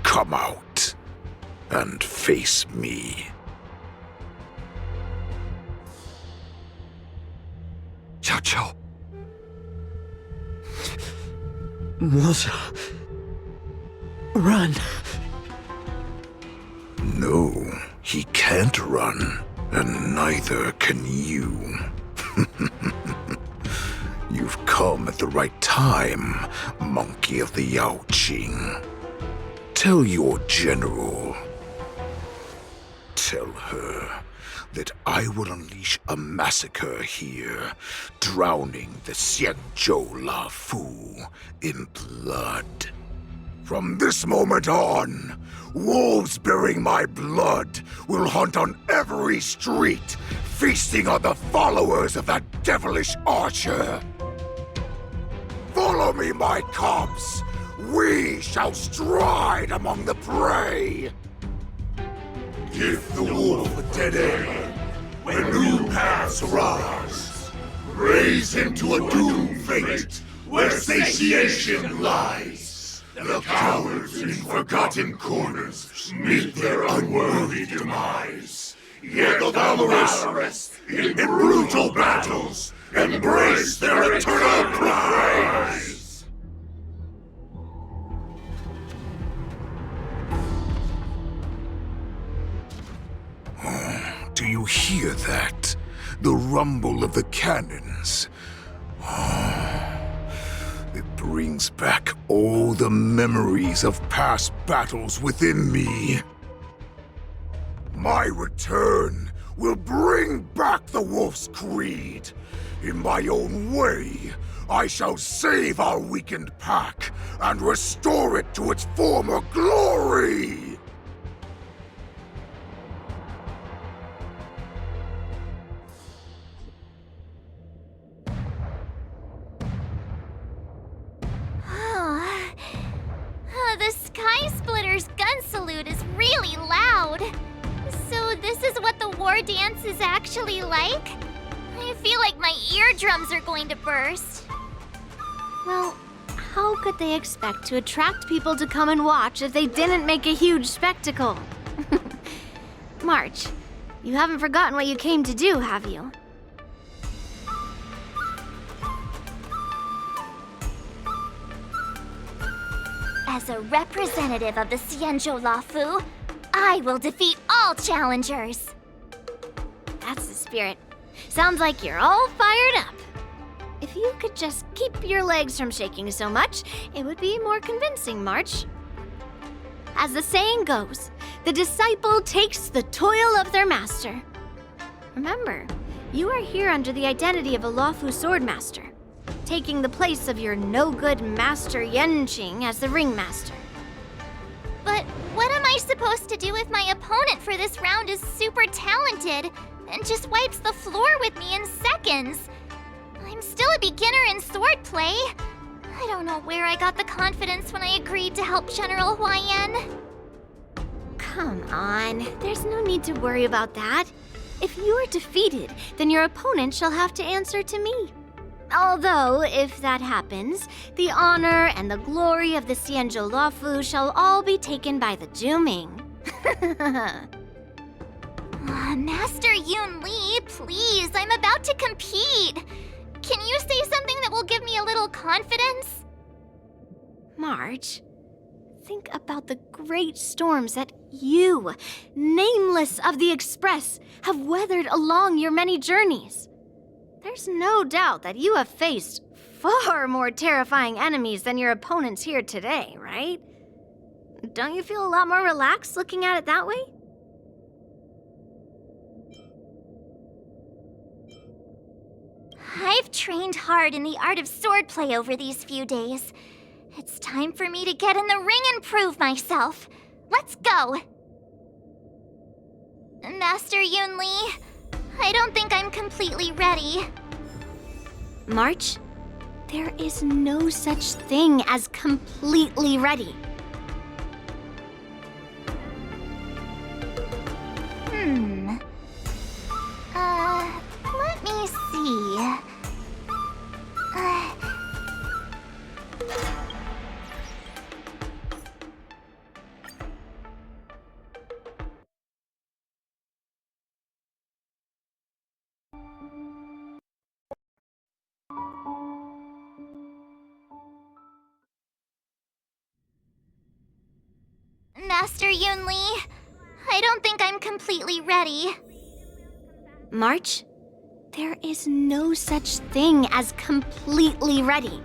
come out and face me. Xiaoqiu. Moza. Run. No, he can't run, and neither can you. You've come at the right time, monkey of the Yaoqing. Tell your general. Tell her that I will unleash a massacre here, drowning the Xianzhou La Fu in blood. From this moment on, wolves bearing my blood will hunt on every street, feasting on the followers of that devilish archer. Follow me, my cubs. We shall stride among the prey. Give the wolf a dead end when new paths arise. Raise him to a doomed fate where satiation lies. The cowards in forgotten corners meet their unworthy demise. Yet the valorous, in brutal battles, embrace their eternal prize. Do you hear that? The rumble of the cannons. It brings back all the memories of past battles within me. My return will bring back the wolf's creed. In my own way, I shall save our weakened pack and restore it to its former glory! The Sky Splitter's gun salute is really loud. So this is what the war dance is actually like? I feel like my eardrums are going to burst. Well, how could they expect to attract people to come and watch if they didn't make a huge spectacle? March, you haven't forgotten what you came to do, have you? As a representative of the Xianzhou La Fu, I will defeat all challengers. That's the spirit. Sounds like you're all fired up. If you could just keep your legs from shaking so much, it would be more convincing, March. As the saying goes, the disciple takes the toil of their master. Remember, you are here under the identity of a Luofu swordmaster, taking the place of your no-good master Yanqing as the ringmaster. But what am I supposed to do if my opponent for this round is super talented and just wipes the floor with me in seconds? I'm still a beginner in swordplay. I don't know where I got the confidence when I agreed to help General Huaiyan. Come on, there's no need to worry about that. If you are defeated, then your opponent shall have to answer to me. Although, if that happens, the honor and the glory of the Xianzhou Luofu shall all be taken by the Juming. Master Yun Li, please, I'm about to compete. Can you say something that will give me a little confidence? March, think about the great storms that you, nameless of the Express, have weathered along your many journeys. There's no doubt that you have faced far more terrifying enemies than your opponents here today, right? Don't you feel a lot more relaxed looking at it that way? I've trained hard in the art of swordplay over these few days. It's time for me to get in the ring and prove myself. Let's go! Master Yunli, I don't think I'm completely ready. March, there is no such thing as completely ready. Let me see. Master Yunli, I don't think I'm completely ready. March, there is no such thing as completely ready.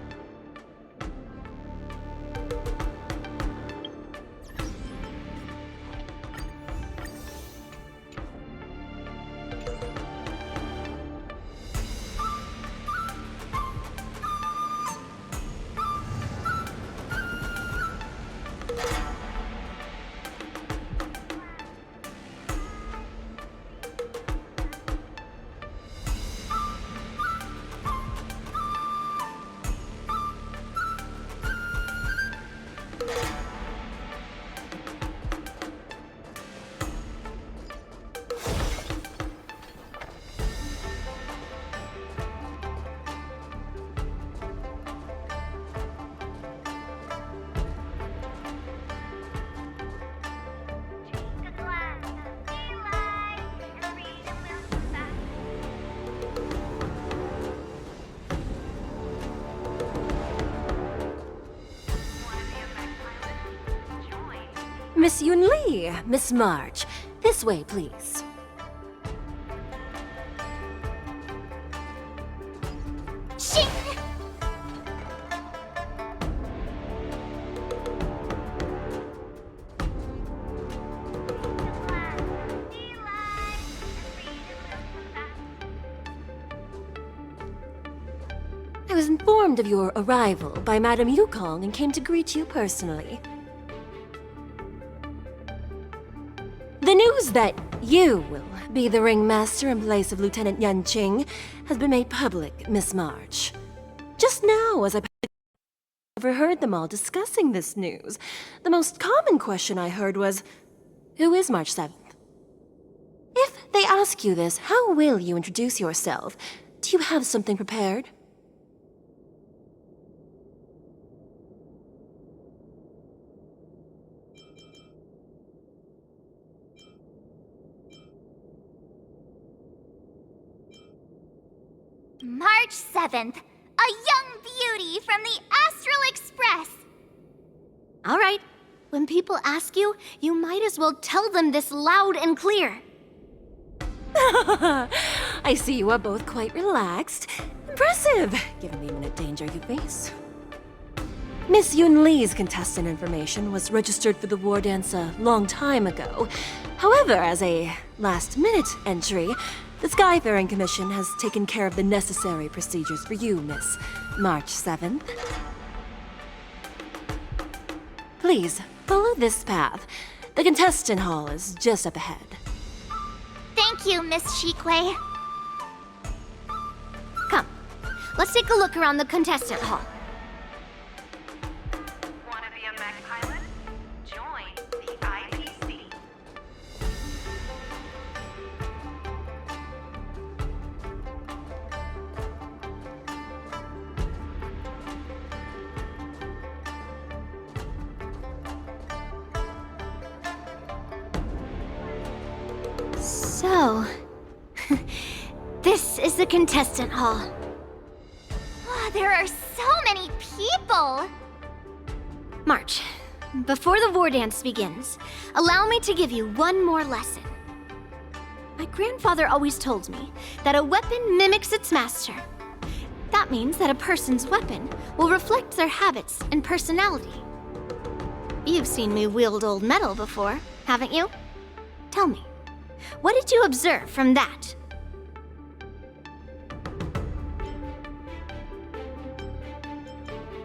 Miss Yunli, Miss March, this way, please. Shit! I was informed of your arrival by Madame Yukong and came to greet you personally. The news that you will be the ringmaster in place of Lieutenant Yanqing has been made public, Miss March. Just now, as I overheard them all discussing this news, the most common question I heard was, who is March 7th? If they ask you this, how will you introduce yourself? Do you have something prepared? March 7th, a young beauty from the Astral Express. All right, when people ask you, you might as well tell them this loud and clear. I see you are both quite relaxed. Impressive, given the imminent danger you face. Miss Yunli's contestant information was registered for the war dance a long time ago. However, as a last-minute entry, the Skyfaring Commission has taken care of the necessary procedures for you, Miss March 7th. Please, follow this path. The contestant hall is just up ahead. Thank you, Miss Shikwe. Come, let's take a look around the contestant hall. Want to be a mech pilot? Join the IPC. So, this is the contestant hall. There are so many people! March, before the war dance begins, allow me to give you one more lesson. My grandfather always told me that a weapon mimics its master. That means that a person's weapon will reflect their habits and personality. You've seen me wield old metal before, haven't you? Tell me, what did you observe from that?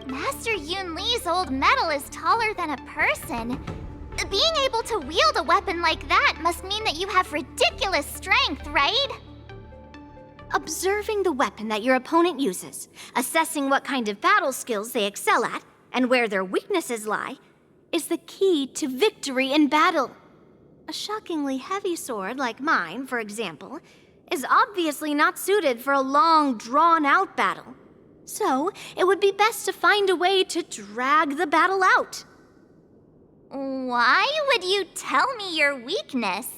Master Yun Li's old metal is taller than a person. Being able to wield a weapon like that must mean that you have ridiculous strength, right? Observing the weapon that your opponent uses, assessing what kind of battle skills they excel at, and where their weaknesses lie, is the key to victory in battle. A shockingly heavy sword like mine, for example, is obviously not suited for a long, drawn-out battle. So, it would be best to find a way to drag the battle out. Why would you tell me your weakness?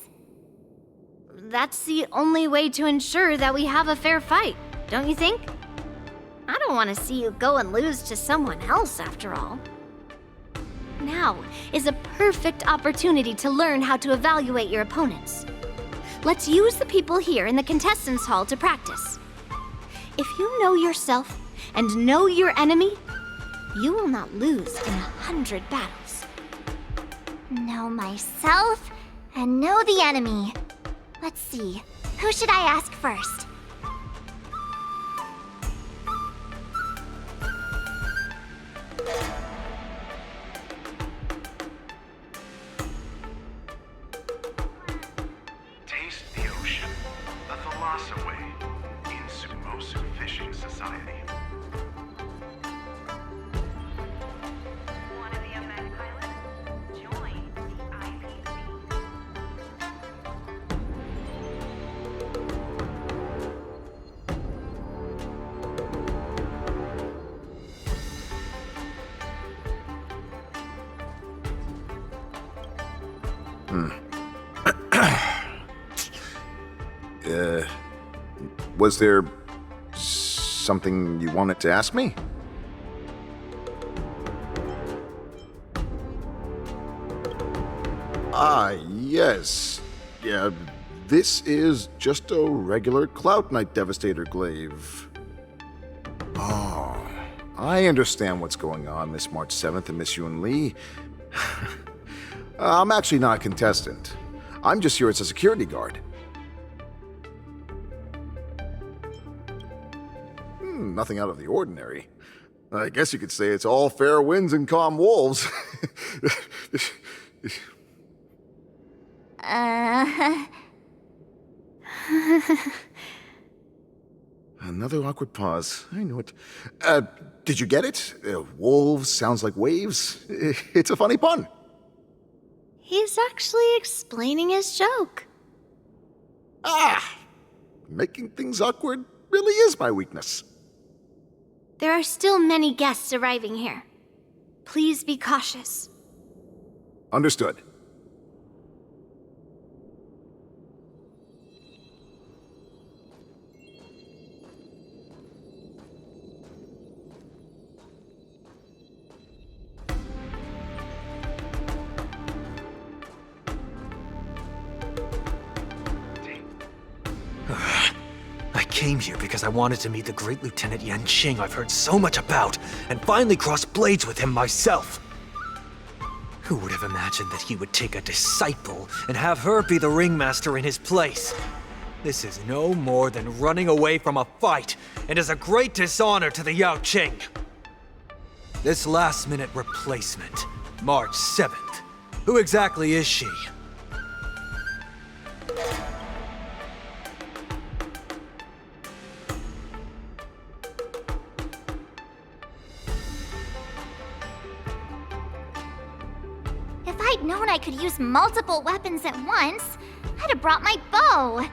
That's the only way to ensure that we have a fair fight, don't you think? I don't want to see you go and lose to someone else, after all. Now is a perfect opportunity to learn how to evaluate your opponents. Let's use the people here in the contestants' hall to practice. If you know yourself and know your enemy, you will not lose in 100 battles. Know myself and know the enemy. Let's see, who should I ask first? Taste the ocean, the Thalasaway, in Sumosu Fishing Society. Want to be a med pilot? Join the IPC. Was there something you wanted to ask me? Yes. Yeah, this is just a regular Cloud Knight Devastator glaive. Oh, I understand what's going on, Miss March 7th and Miss Yun Li. I'm actually not a contestant. I'm just here as a security guard. Nothing out of the ordinary. I guess you could say it's all fair winds and calm wolves. Another awkward pause. I knew it. Did you get it? Wolves sounds like waves. It's a funny pun. He's actually explaining his joke. Making things awkward really is my weakness. There are still many guests arriving here. Please be cautious. Understood. I came here because I wanted to meet the great Lieutenant Yanqing I've heard so much about, and finally cross blades with him myself. Who would have imagined that he would take a disciple and have her be the ringmaster in his place? This is no more than running away from a fight, and is a great dishonor to the Yaoqing. This last-minute replacement, March 7th. Who exactly is she? If I'd known I could use multiple weapons at once, I'd have brought my bow.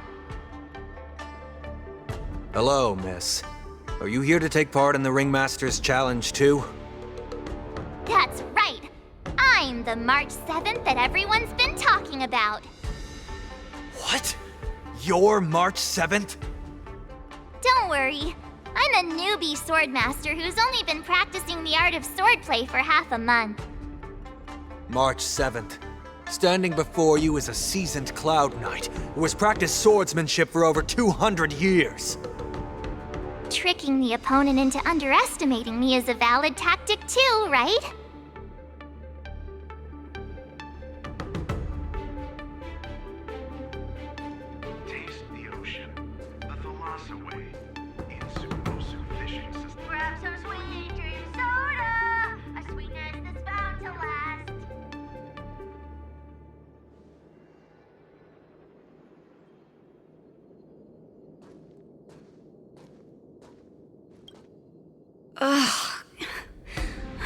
Hello, miss. Are you here to take part in the Ringmaster's Challenge too? That's right. I'm the March 7th that everyone's been talking about. What? You're March 7th? Don't worry. I'm a newbie swordmaster who's only been practicing the art of swordplay for half a month. March 7th. Standing before you is a seasoned Cloud Knight who has practiced swordsmanship for over 200 years. Tricking the opponent into underestimating me is a valid tactic too, right? Taste the ocean, the Thalasaway, in Sumosu Fishing System. Grab some sweet dream soda!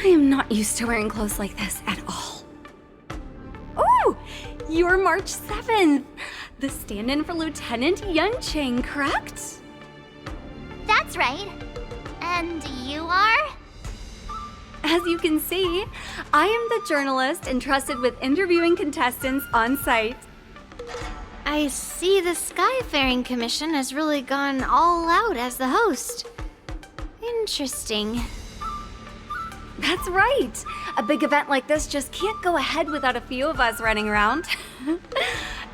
I am not used to wearing clothes like this at all. Oh, you're March 7th. The stand-in for Lieutenant Yanqing, correct? That's right. And you are? As you can see, I am the journalist entrusted with interviewing contestants on site. I see the Skyfaring Commission has really gone all out as the host. Interesting. That's right. A big event like this just can't go ahead without a few of us running around.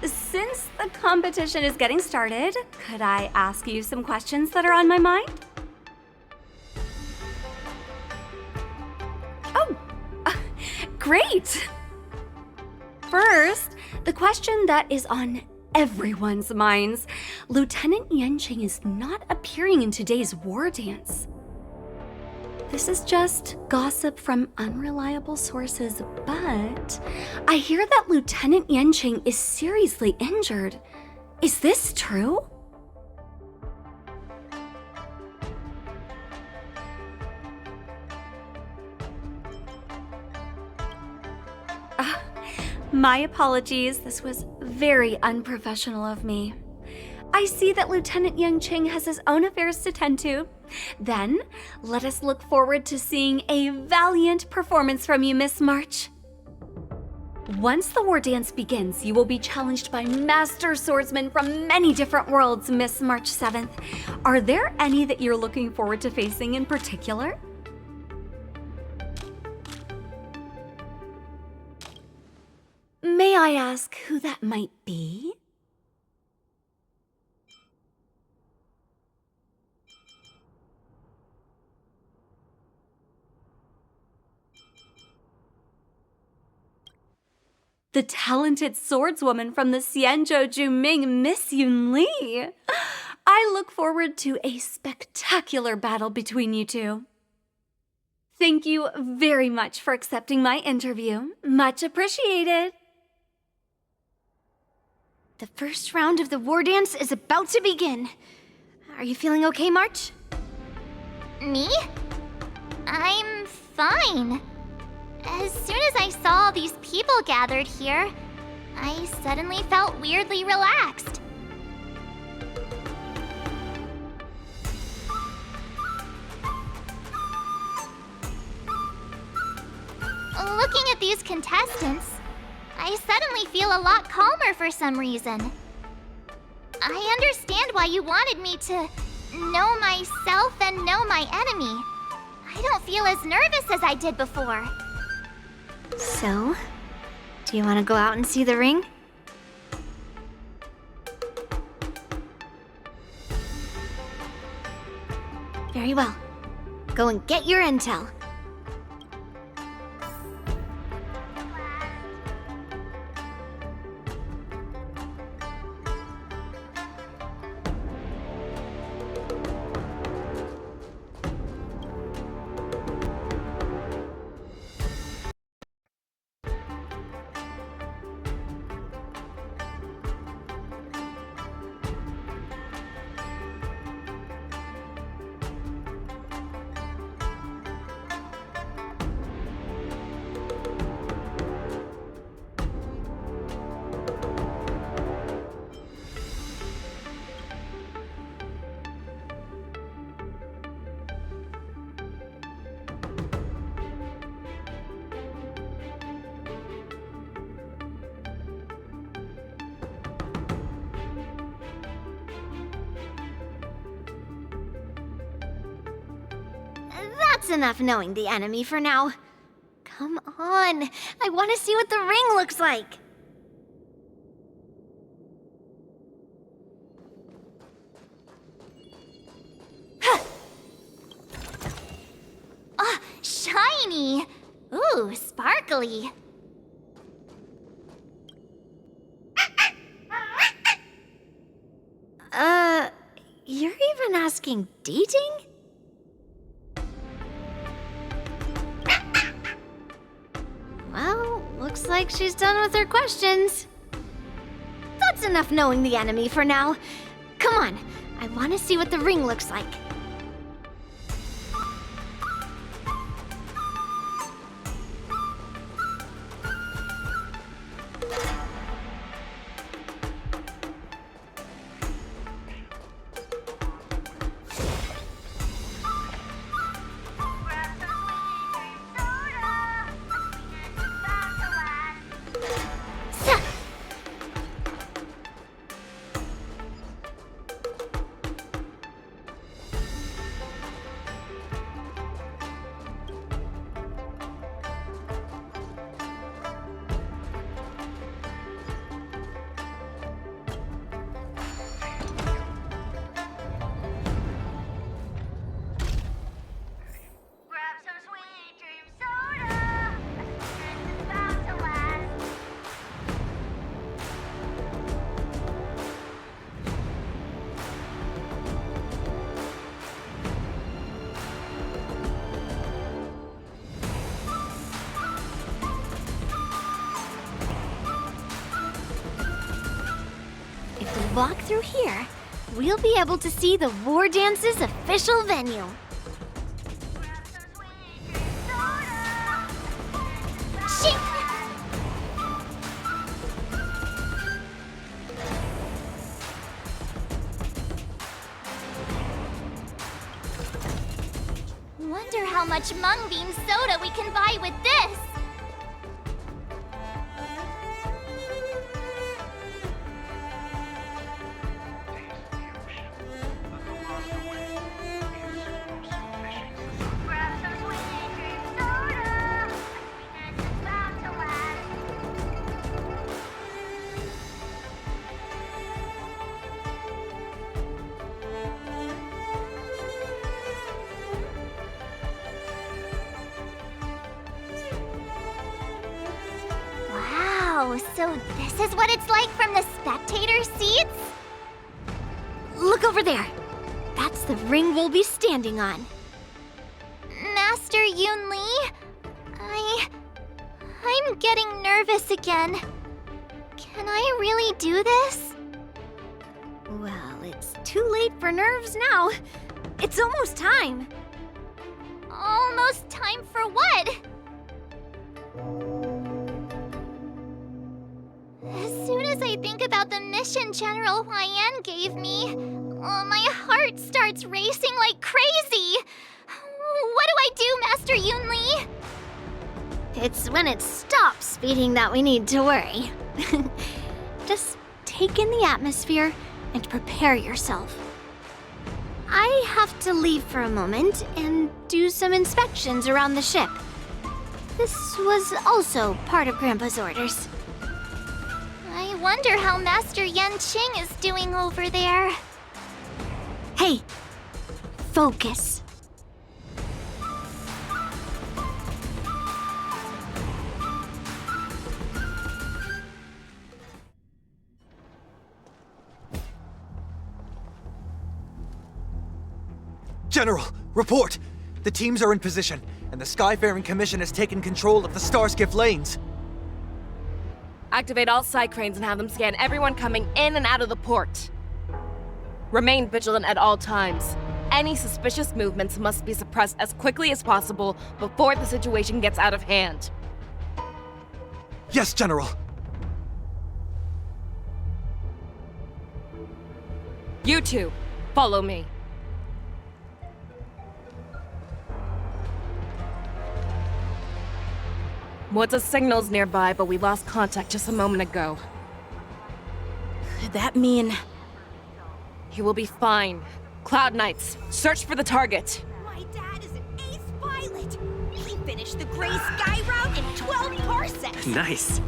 Since the competition is getting started, could I ask you some questions that are on my mind? Oh, great! First, the question that is on everyone's minds. Lieutenant Yanqing is not appearing in today's war dance. This is just gossip from unreliable sources, but I hear that Lieutenant Yanqing is seriously injured. Is this true? My apologies, this was very unprofessional of me. I see that Lieutenant Yanqing has his own affairs to tend to. Then, let us look forward to seeing a valiant performance from you, Miss March. Once the war dance begins, you will be challenged by master swordsmen from many different worlds, Miss March 7th. Are there any that you're looking forward to facing in particular? May I ask who that might be? The talented swordswoman from the Xianzhou Juming, Miss Yun Li. I look forward to a spectacular battle between you two. Thank you very much for accepting my interview. Much appreciated. The first round of the war dance is about to begin. Are you feeling okay, March? Me? I'm fine. As soon as I saw all these people gathered here, I suddenly felt weirdly relaxed. Looking at these contestants, I suddenly feel a lot calmer for some reason. I understand why you wanted me to know myself and know my enemy. I don't feel as nervous as I did before. So, do you want to go out and see the ring? Very well. Go and get your intel. That's enough knowing the enemy for now. Come on, I want to see what the ring looks like. Ah, shiny! Ooh, sparkly. You're even asking dating? Well, looks like she's done with her questions. That's enough knowing the enemy for now. Come on, I want to see what the ring looks like. walk through here, we'll be able to see the War Dance's official venue. Shink! Wonder how much mung bean soda we can buy with this. Wow, so this is what it's like from the spectator seats? Look over there. That's the ring we'll be standing on. Master Yoon Lee? I'm getting nervous again. Can I really do this? Well, it's too late for nerves now. It's almost time. Almost time for what? As soon as I think about the mission General Huayan gave me, my heart starts racing like crazy. What do I do, Master Yoon Lee? It's when it stops beating that we need to worry. Just take in the atmosphere and prepare yourself. I have to leave for a moment and do some inspections around the ship. This was also part of Grandpa's orders. I wonder how Master Yanqing is doing over there. Hey, focus. General, report! The teams are in position, and the Skyfaring Commission has taken control of the Starskiff lanes. Activate all side cranes and have them scan everyone coming in and out of the port. Remain vigilant at all times. Any suspicious movements must be suppressed as quickly as possible before the situation gets out of hand. Yes, General! You two, follow me. What's signal's nearby, but we lost contact just a moment ago. Could that mean... He will be fine. Cloud Knights, search for the target. My dad is an ace pilot. He finished the Gray Sky route in 12 parsecs. Nice.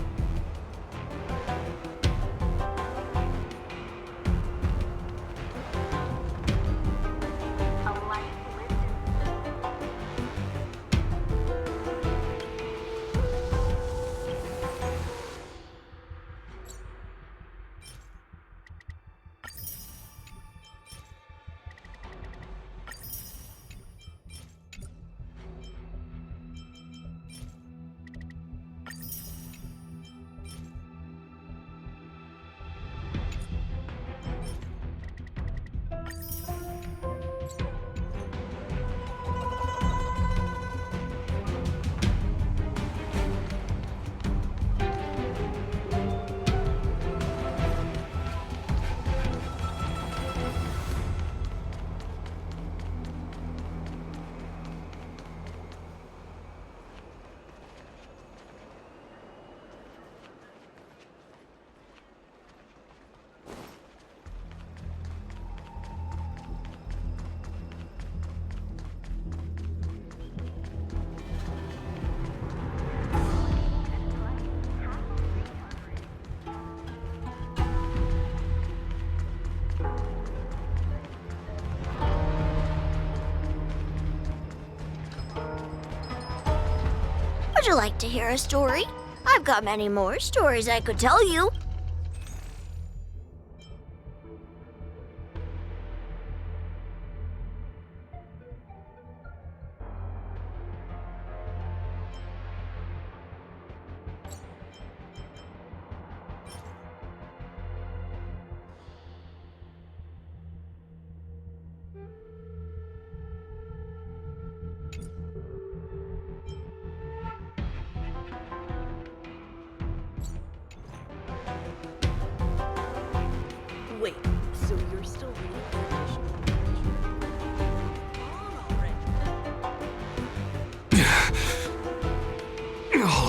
Would you like to hear a story? I've got many more stories I could tell you.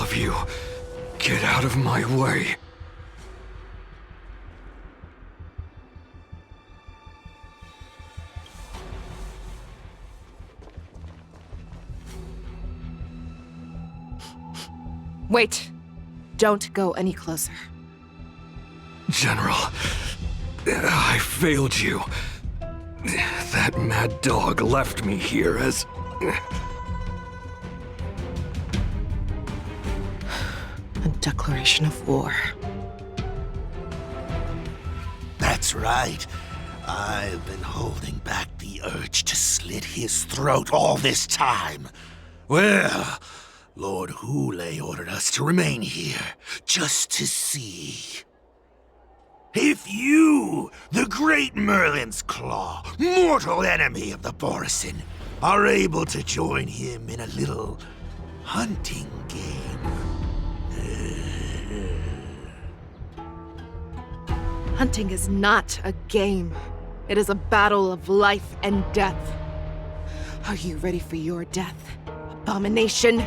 of you, get out of my way. Wait. Don't go any closer. General, I failed you. That mad dog left me here as... A declaration of war. That's right. I've been holding back the urge to slit his throat all this time. Well, Lord Hule ordered us to remain here, just to see. If you, the great Merlin's Claw, mortal enemy of the Borisin, are able to join him in a little hunting game. Hunting is not a game. It is a battle of life and death. Are you ready for your death, abomination?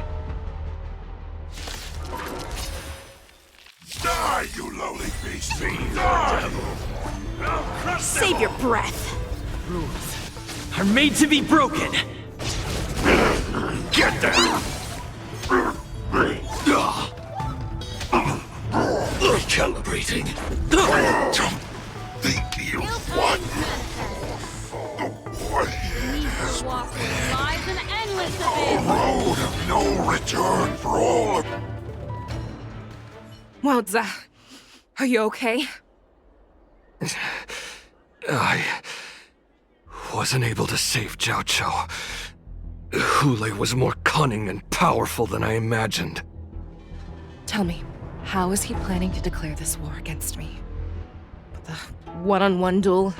Die, you lowly beast! Die! Save your breath. Rules are made to be broken. Get there! Recalibrating. Think you won? The warhead has Lies an endless a road of no return for all of... Wowza, are you okay? I wasn't able to save Jiao Chou. Hule was more cunning and powerful than I imagined. Tell me, how is he planning to declare this war against me? With a one-on-one duel?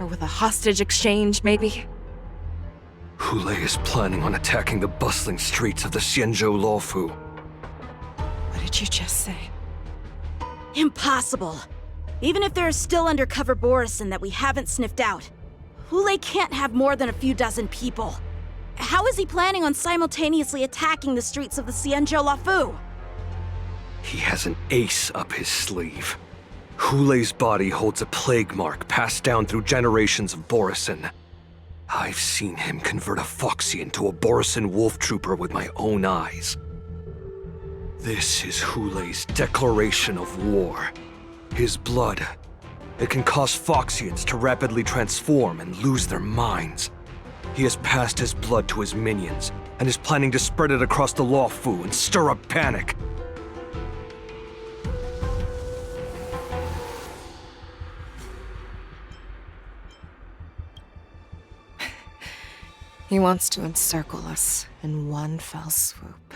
Or with a hostage exchange, maybe? Hule is planning on attacking the bustling streets of the Xianzhou Luofu. What did you just say? Impossible. Even if there are still undercover Borisin that we haven't sniffed out, Hule can't have more than a few dozen people. How is he planning on simultaneously attacking the streets of the Xianzhou Luofu? He has an ace up his sleeve. Hule's body holds a plague mark passed down through generations of Borisin. I've seen him convert a Foxian to a Borisin wolf trooper with my own eyes. This is Hule's declaration of war. His blood. It can cause Foxians to rapidly transform and lose their minds. He has passed his blood to his minions, and is planning to spread it across the Luofu and stir up panic. He wants to encircle us in one fell swoop.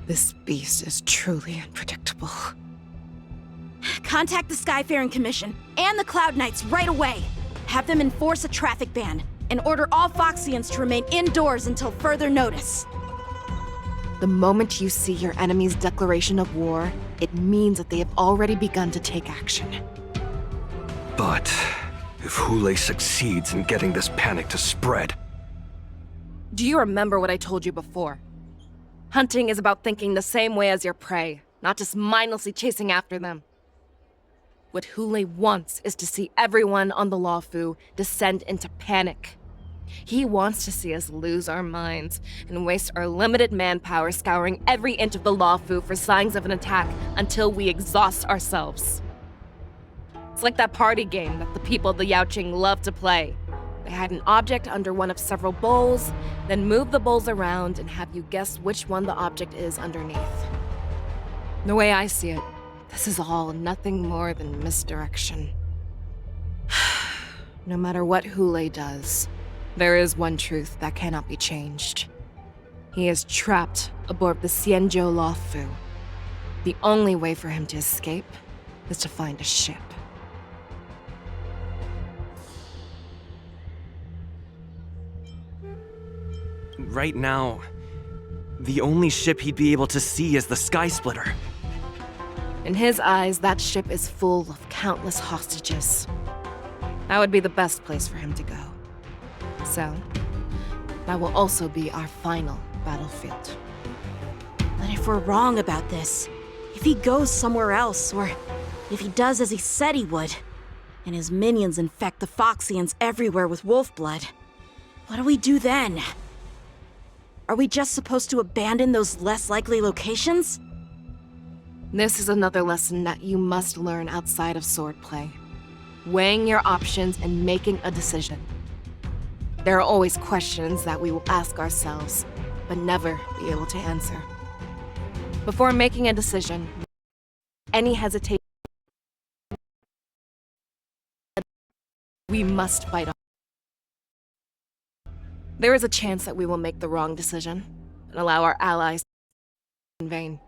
This beast is truly unpredictable. Contact the Skyfaring Commission and the Cloud Knights right away. Have them enforce a traffic ban and order all Foxians to remain indoors until further notice. The moment you see your enemy's declaration of war, it means that they have already begun to take action. But if Hule succeeds in getting this panic to spread... Do you remember what I told you before? Hunting is about thinking the same way as your prey, not just mindlessly chasing after them. What Hule wants is to see everyone on the Luofu descend into panic. He wants to see us lose our minds and waste our limited manpower scouring every inch of the Luofu for signs of an attack until we exhaust ourselves. It's like that party game that the people of the Yaoqing love to play. They hide an object under one of several bowls, then move the bowls around and have you guess which one the object is underneath. The way I see it, this is all nothing more than misdirection. No matter what Hule does, there is one truth that cannot be changed. He is trapped aboard the Xianzhou Luofu. The only way for him to escape is to find a ship. Right now, the only ship he'd be able to see is the Sky Splitter. In his eyes, that ship is full of countless hostages. That would be the best place for him to go. So, that will also be our final battlefield. But if we're wrong about this, if he goes somewhere else, or if he does as he said he would, and his minions infect the Foxians everywhere with wolf blood, what do we do then? Are we just supposed to abandon those less likely locations? This is another lesson that you must learn outside of swordplay. Weighing your options and making a decision. There are always questions that we will ask ourselves, but never be able to answer. Before making a decision, any hesitation, we must fight on. There is a chance that we will make the wrong decision and allow our allies in vain.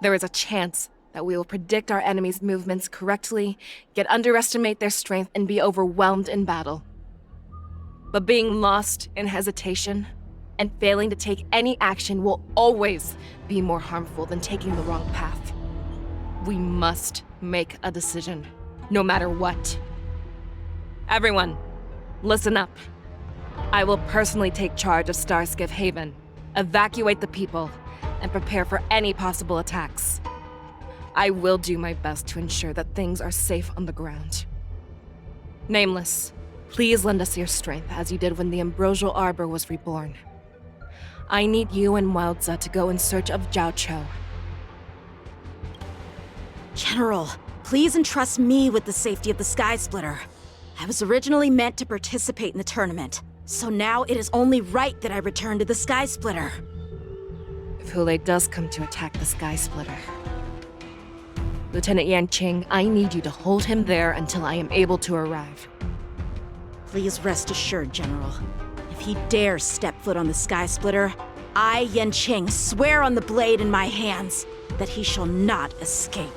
There is a chance that we will predict our enemies' movements correctly, yet underestimate their strength and be overwhelmed in battle. But being lost in hesitation and failing to take any action will always be more harmful than taking the wrong path. We must make a decision, no matter what. Everyone, listen up. I will personally take charge of Starskiff Haven, evacuate the people, and prepare for any possible attacks. I will do my best to ensure that things are safe on the ground. Nameless, please lend us your strength as you did when the Ambrosial Arbor was reborn. I need you and Wildza to go in search of Zhao Cho. General, please entrust me with the safety of the Sky Splitter. I was originally meant to participate in the tournament, so now it is only right that I return to the Sky Splitter. If Hule does come to attack the Sky Splitter, Lieutenant Yanqing, I need you to hold him there until I am able to arrive. Please rest assured, General. If he dares step foot on the Sky Splitter, I, Yanqing, swear on the blade in my hands that he shall not escape.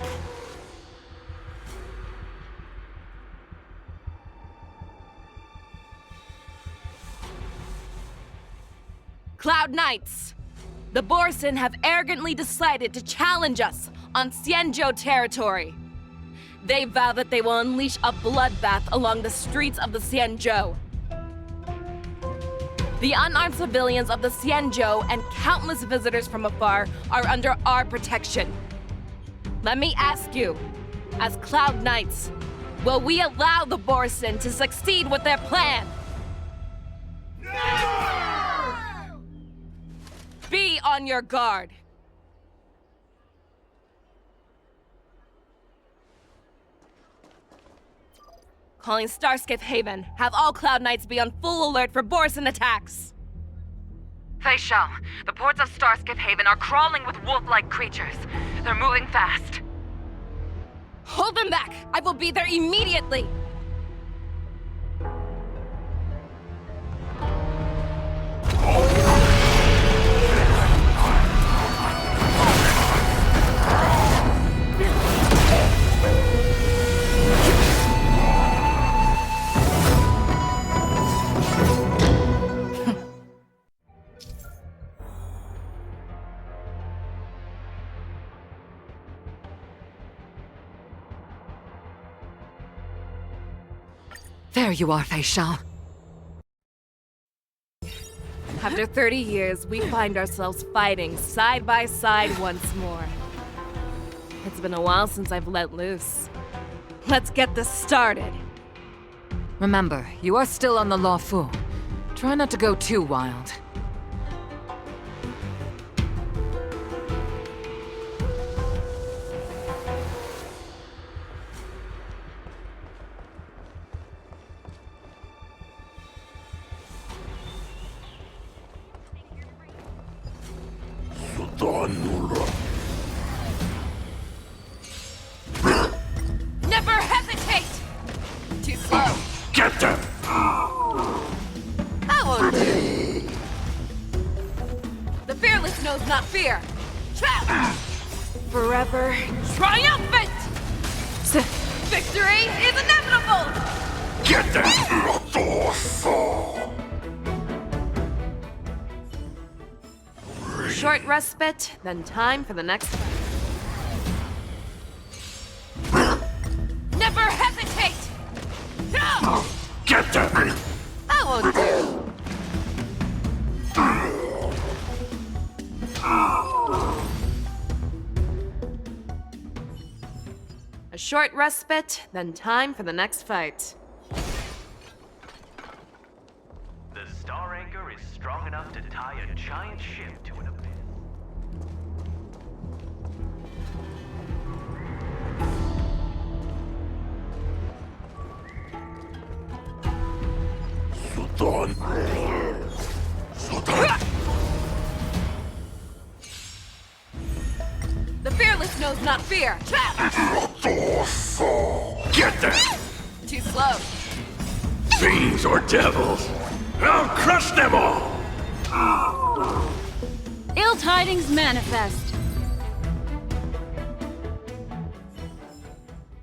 Cloud Knights! The Borsin have arrogantly decided to challenge us on Xianzhou territory. They vow that they will unleash a bloodbath along the streets of the Xianzhou. The unarmed civilians of the Xianzhou and countless visitors from afar are under our protection. Let me ask you, as Cloud Knights, will we allow the Borsin to succeed with their plan? Be on your guard. Calling Starskiff Haven. Have all Cloud Knights be on full alert for Borsin attacks. Fei Shao, the ports of Starskiff Haven are crawling with wolf-like creatures. They're moving fast. Hold them back! I will be there immediately! There you are, Fei Shao. After 30 years, we find ourselves fighting side by side once more. It's been a while since I've let loose. Let's get this started. Remember, you are still on the Luofu. Try not to go too wild. Never hesitate! Too slow. Get them! That won't do. The fearless knows not fear. Trap! Forever triumphant! Victory is inevitable! Get them! Short respite, then time for the next fight. Never hesitate! No! Get them! That won't do. short respite, then time for the next fight. The Star Anchor is strong enough to tie a giant ship to an abyss. The fearless knows not fear. Get them! Too slow. Fiends or devils! I'll crush them all! Ill tidings manifest.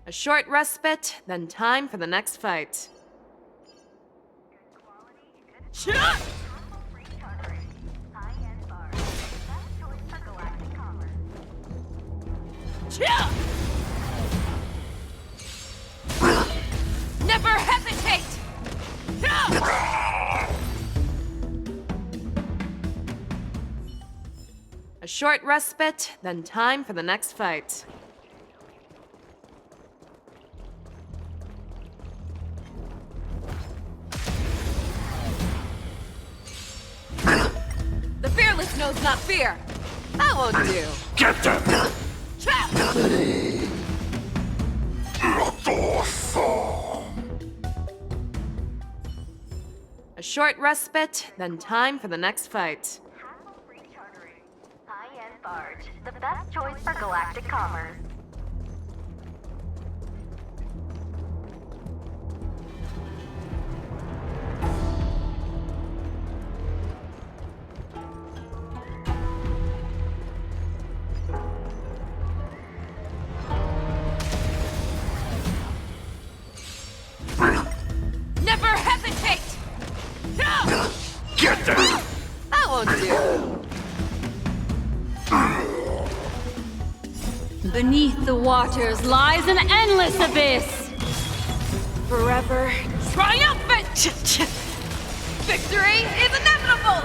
A short respite, then time for the next fight. Never hesitate! A short respite, then time for the next fight. The fearless knows not fear. That won't do. Get them! A short respite, then time for the next fight. High-end barge, the best choice for galactic commerce. Never hesitate! Get them! That won't do. Beneath the waters lies an endless abyss. Forever Triumphant! victory is inevitable!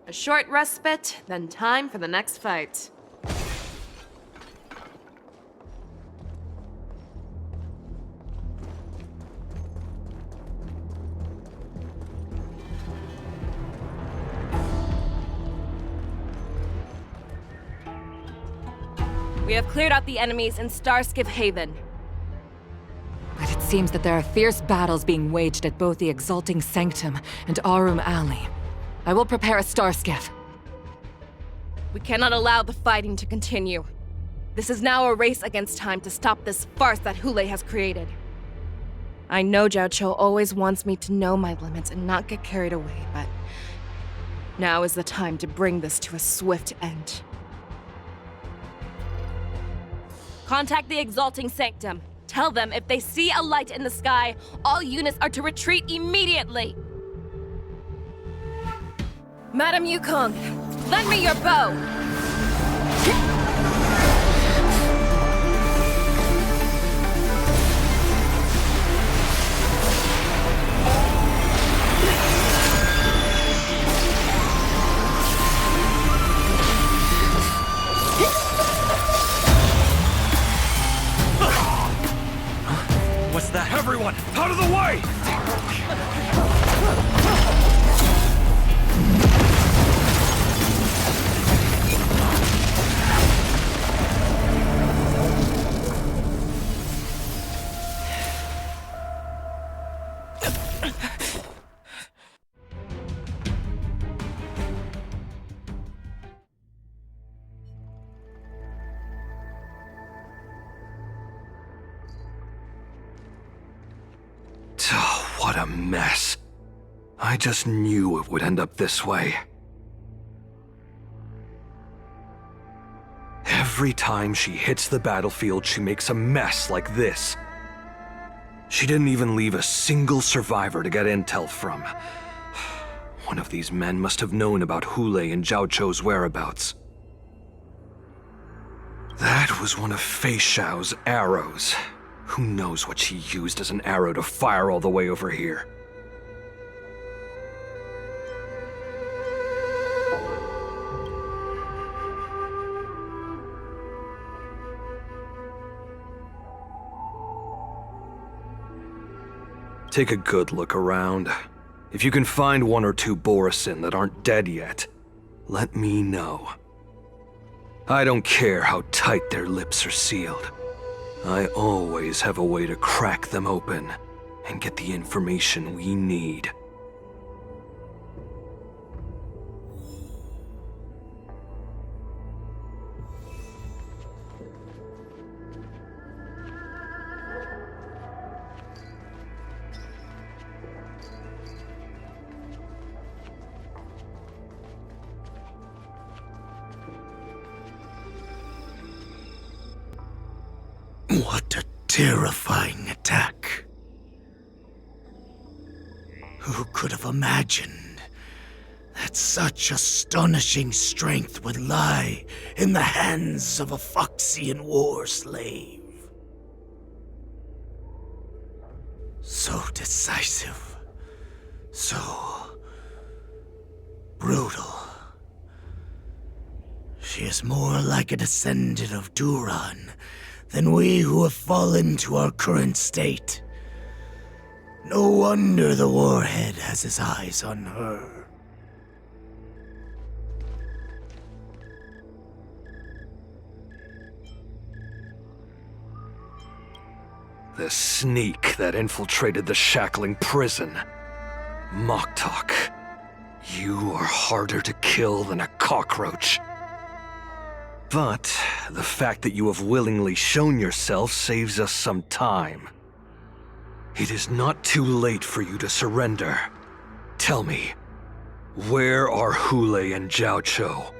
A short respite, then time for the next fight. We have cleared out the enemies in Starskiff Haven. But it seems that there are fierce battles being waged at both the Exalting Sanctum and Aurum Alley. I will prepare a Starskiff. We cannot allow the fighting to continue. This is now a race against time to stop this farce that Hule has created. I know Zhao Cho always wants me to know my limits and not get carried away, but now is the time to bring this to a swift end. Contact the Exalting Sanctum. Tell them if they see a light in the sky, all units are to retreat immediately. Madam Yukong, lend me your bow. What's that? Everyone, out of the way! What a mess. I just knew it would end up this way. Every time she hits the battlefield, she makes a mess like this. She didn't even leave a single survivor to get intel from. One of these men must have known about Hule and Zhao Cho's whereabouts. That was one of Fei Xiao's arrows. Who knows what she used as an arrow to fire all the way over here? Take a good look around. If you can find one or two Borisin that aren't dead yet, let me know. I don't care how tight their lips are sealed. I always have a way to crack them open and get the information we need. What a terrifying attack. Who could have imagined that such astonishing strength would lie in the hands of a Foxian war slave? So decisive, so brutal. She is more like a descendant of Duran than we who have fallen to our current state. No wonder the Warhead has his eyes on her. The sneak that infiltrated the shackling prison. Moktok, you are harder to kill than a cockroach. But the fact that you have willingly shown yourself saves us some time. It is not too late for you to surrender. Tell me, where are Hule and Jiao Cho?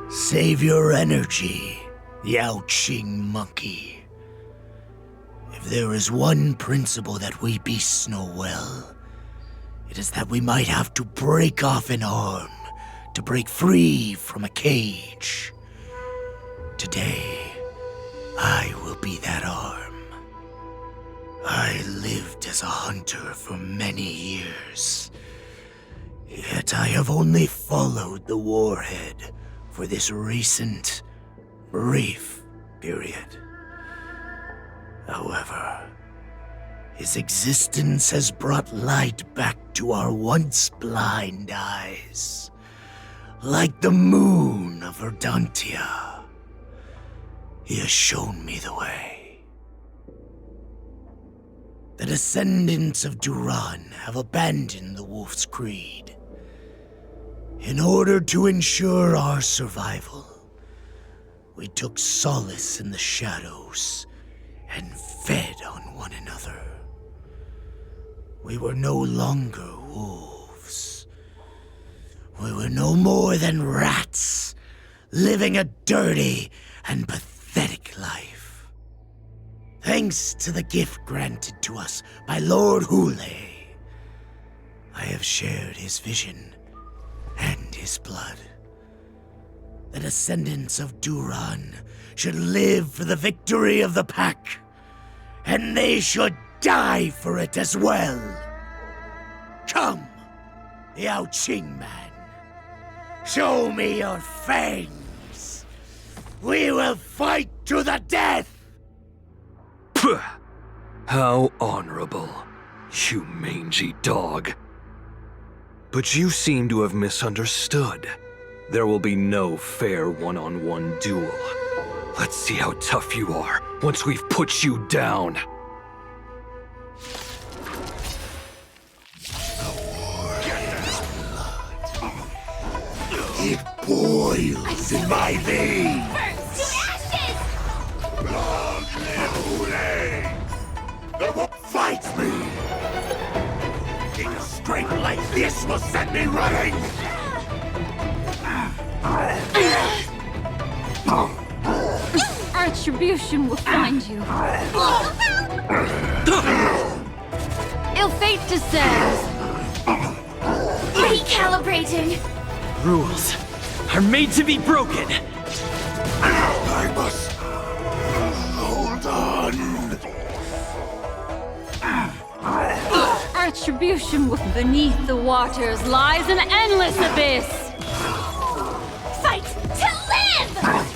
Save your energy, Yao Qing monkey. If there is one principle that we beasts know well, it is that we might have to break off an arm to break free from a cage. Today, I will be that arm. I lived as a hunter for many years, yet I have only followed the Warhead for this recent, brief period. However, his existence has brought light back to our once blind eyes, like the moon of Verdantia. He has shown me the way. The descendants of Duran have abandoned the Wolf's Creed. In order to ensure our survival, we took solace in the shadows and fed on one another. We were no longer wolves. We were no more than rats, living a dirty and pathetic life. Thanks to the gift granted to us by Lord Hule, I have shared his vision and his blood. The descendants of Duran should live for the victory of the pack, and they should die for it as well. Come, Yao Qing man. Show me your fangs. We will fight to the death! Puh! How honorable, you mangy dog. But you seem to have misunderstood. There will be no fair one-on-one duel. Let's see how tough you are once we've put you down. It boils in my veins. Fight me! A strength like this will set me running! Retribution will find you. Ill fate descends. Recalibrating. Rules are made to be broken. I must hold on. Retribution will... Beneath the waters lies an endless abyss. Fight to live!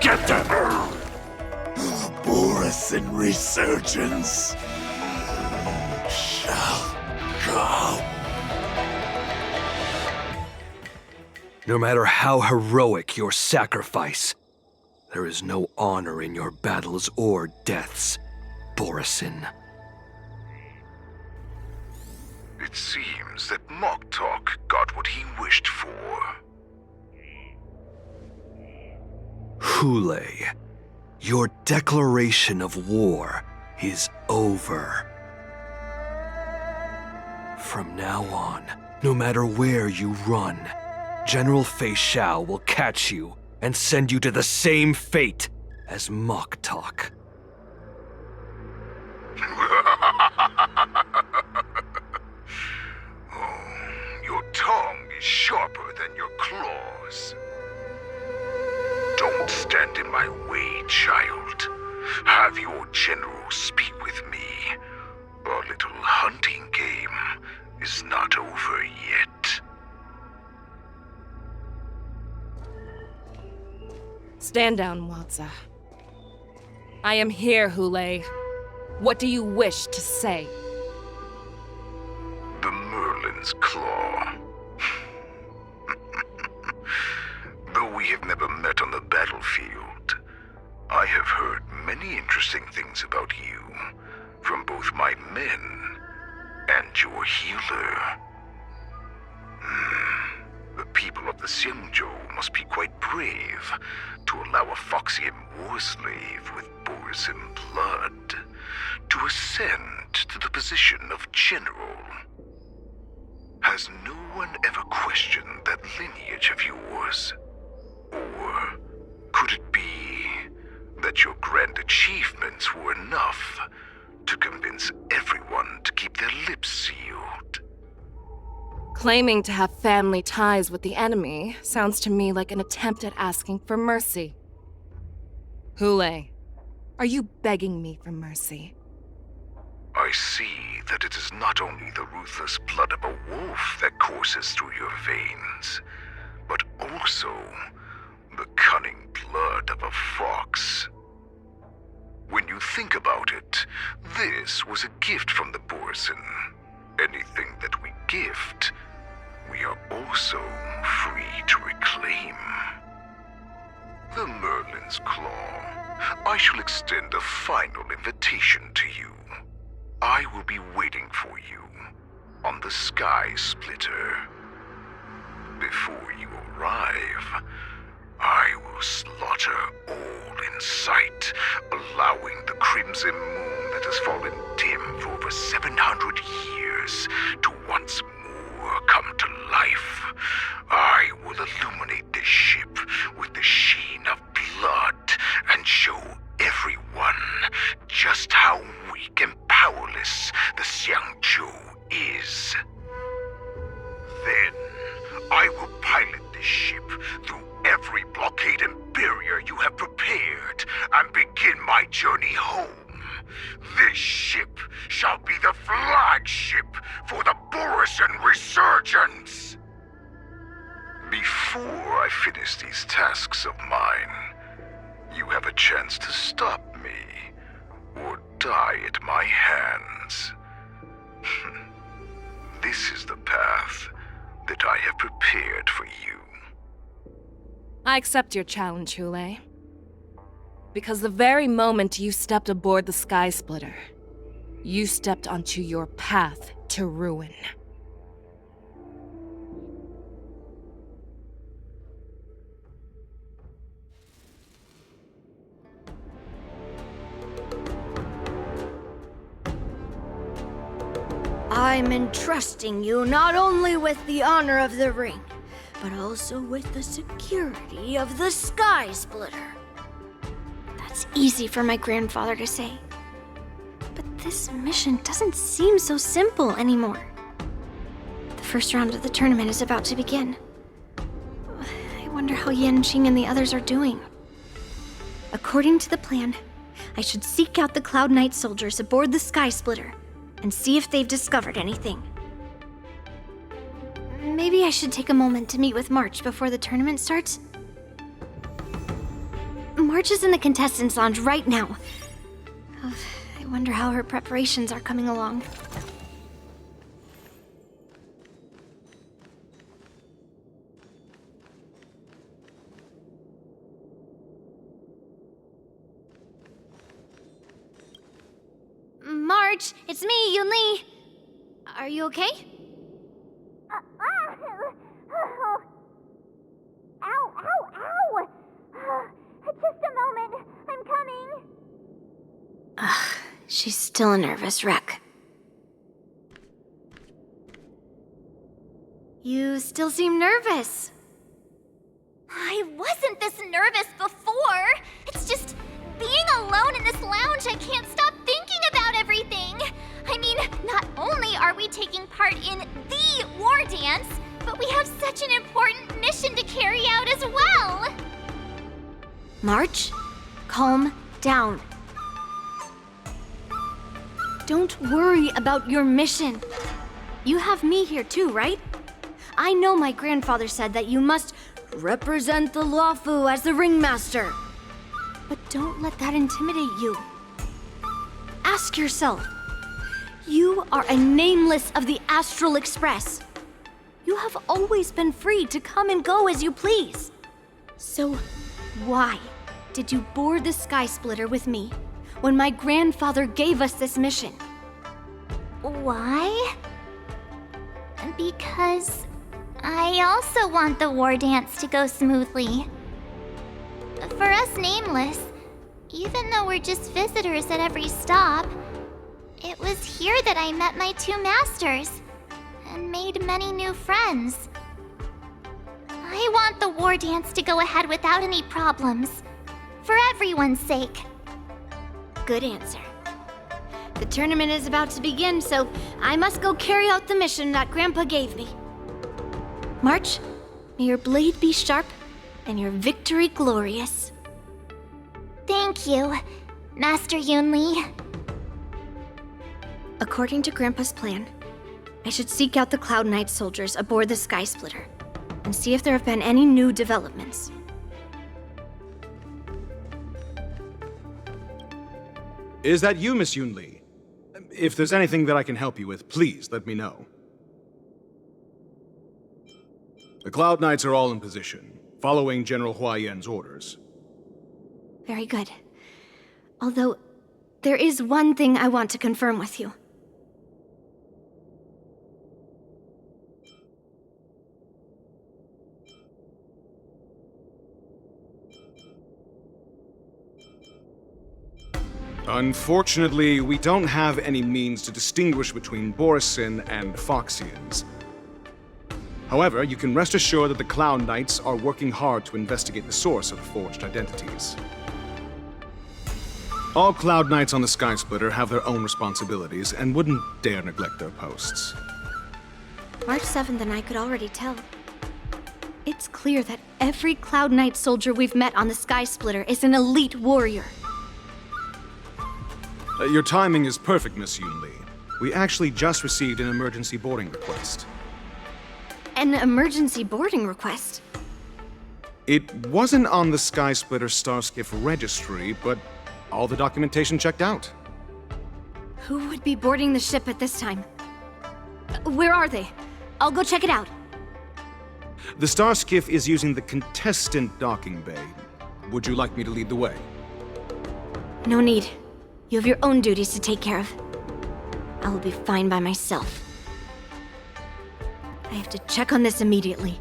get them! Borusan resurgence shall come. No matter how heroic your sacrifice, there is no honor in your battles or deaths, Borusan. It seems that Moktok got what he wished for. Hule, your declaration of war is over. From now on, no matter where you run, General Fei Xiao will catch you and send you to the same fate as Moktok. Your tongue is sharper than your claws. Don't stand in my way, child. Have your general speak with me. Our little hunting game is not over yet. Stand down, Watsa. I am here, Hule. What do you wish to say? The Merlin's Claw. Though we have never met on the battlefield, I have heard many interesting things about you from both my men and your healer. The people of the Xianzhou must be quite brave to allow a Foxian war slave with Borusan blood to ascend to the position of general. Has no one ever questioned that lineage of yours? Or could it be that your grand achievements were enough to convince everyone to keep their lips sealed? Claiming to have family ties with the enemy sounds to me like an attempt at asking for mercy. Hule, are you begging me for mercy? I see that it is not only the ruthless blood of a wolf that courses through your veins, but also the cunning blood of a fox. When you think about it, this was a gift from the Borusan. Anything that we gift, we are also free to reclaim. The Merlin's Claw. I shall extend a final invitation to you. I will be waiting for you on the Sky Splitter. Before you arrive, I will slaughter all in sight, allowing the crimson moon that has fallen dim for over 700 years to once more come to life. I will illuminate this ship with the sheen of blood and show everyone just how weak and powerless the Xianzhou is. Then, I will pilot this ship through every blockade and barrier you have prepared and begin my journey home. This ship shall be the flagship for the Borusan resurgence. Before I finish these tasks of mine, you have a chance to stop me or die at my hands. This is the path that I have prepared for you. I accept your challenge, Hule. Because the very moment you stepped aboard the Sky Splitter, you stepped onto your path to ruin. I'm entrusting you not only with the honor of the ring, but also with the security of the Sky Splitter. That's easy for my grandfather to say. But this mission doesn't seem so simple anymore. The first round of the tournament is about to begin. I wonder how Yanqing and the others are doing. According to the plan, I should seek out the Cloud Knight soldiers aboard the Sky Splitter and see if they've discovered anything. Maybe I should take a moment to meet with March before the tournament starts? March is in the contestants' lounge right now. I wonder how her preparations are coming along. March, it's me, Yunli. Are you okay? Ow, ow, ow! Just a moment, I'm coming. She's still a nervous wreck. You still seem nervous. I wasn't this nervous before. It's just being alone in this lounge, I can't stop thinking about everything. I mean, not only are we taking part in the war dance, but we have such an important mission to carry out as well. March, calm down. Don't worry about your mission. You have me here too, right? I know my grandfather said that you must represent the Luofu as the ringmaster. But don't let that intimidate you. Ask yourself, you are a nameless of the Astral Express. You have always been free to come and go as you please. So why did you board the Sky Splitter with me when my grandfather gave us this mission? Why? Because I also want the war dance to go smoothly. For us Nameless, even though we're just visitors at every stop, it was here that I met my two masters and made many new friends. I want the war dance to go ahead without any problems, for everyone's sake. Good answer. The tournament is about to begin, so I must go carry out the mission that Grandpa gave me. March, may your blade be sharp and your victory glorious. Thank you, Master Yunli. According to Grandpa's plan, I should seek out the Cloud Knight soldiers aboard the Sky Splitter and see if there have been any new developments. Is that you, Miss Yunli? If there's anything that I can help you with, please let me know. The Cloud Knights are all in position, following General Hua Yan's orders. Very good. Although, there is one thing I want to confirm with you. Unfortunately, we don't have any means to distinguish between Borisin and Foxians. However, you can rest assured that the Cloud Knights are working hard to investigate the source of the forged identities. All Cloud Knights on the Sky Splitter have their own responsibilities and wouldn't dare neglect their posts. March 7th and I could already tell. It's clear that every Cloud Knight soldier we've met on the Sky Splitter is an elite warrior. Your timing is perfect, Miss Yunli. We actually just received an emergency boarding request. An emergency boarding request? It wasn't on the Sky Splitter Starskiff registry, but all the documentation checked out. Who would be boarding the ship at this time? Where are they? I'll go check it out. The Starskiff is using the contestant docking bay. Would you like me to lead the way? No need. You have your own duties to take care of. I will be fine by myself. I have to check on this immediately.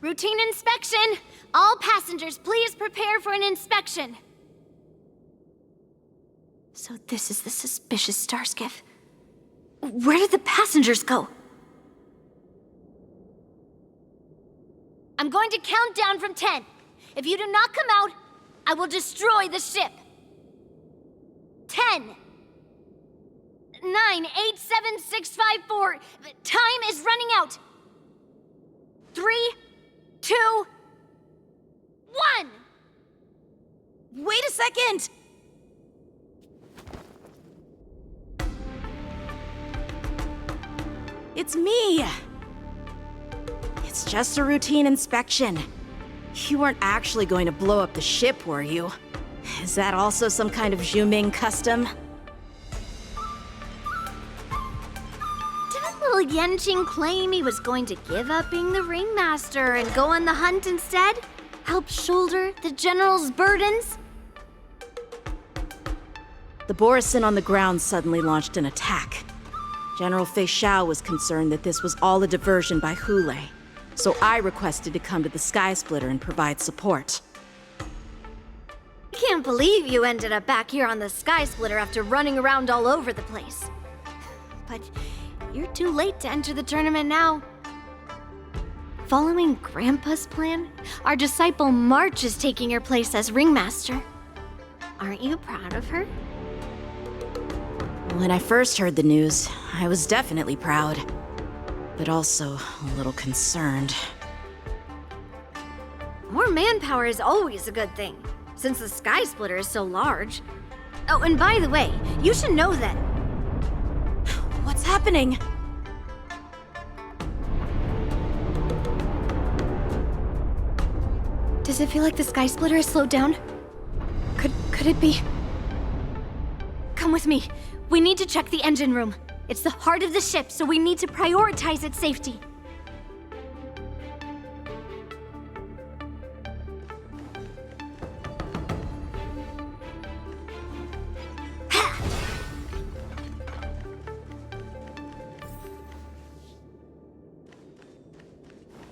Routine inspection! All passengers, please prepare for an inspection. So this is the suspicious Starskiff. Where did the passengers go? I'm going to count down from 10. If you do not come out, I will destroy the ship. 10, 9, 8, 7, 6, 5, 4. Time is running out. 3, 2, 1. Wait a second! It's me! It's just a routine inspection. You weren't actually going to blow up the ship, were you? Is that also some kind of Zhuming custom? Didn't little Yanqing claim he was going to give up being the ringmaster and go on the hunt instead? Help shoulder the general's burdens? The Borisin on the ground suddenly launched an attack. General Fei Xiao was concerned that this was all a diversion by Hule, so I requested to come to the Sky Splitter and provide support. I can't believe you ended up back here on the Sky Splitter after running around all over the place. But you're too late to enter the tournament now. Following Grandpa's plan, our disciple March is taking your place as ringmaster. Aren't you proud of her? When I first heard the news, I was definitely proud, but also a little concerned. More manpower is always a good thing, since the Sky Splitter is so large. Oh, and by the way, you should know that... What's happening? Does it feel like the Sky Splitter has slowed down? Could it be? Come with me. We need to check the engine room. It's the heart of the ship, so we need to prioritize its safety.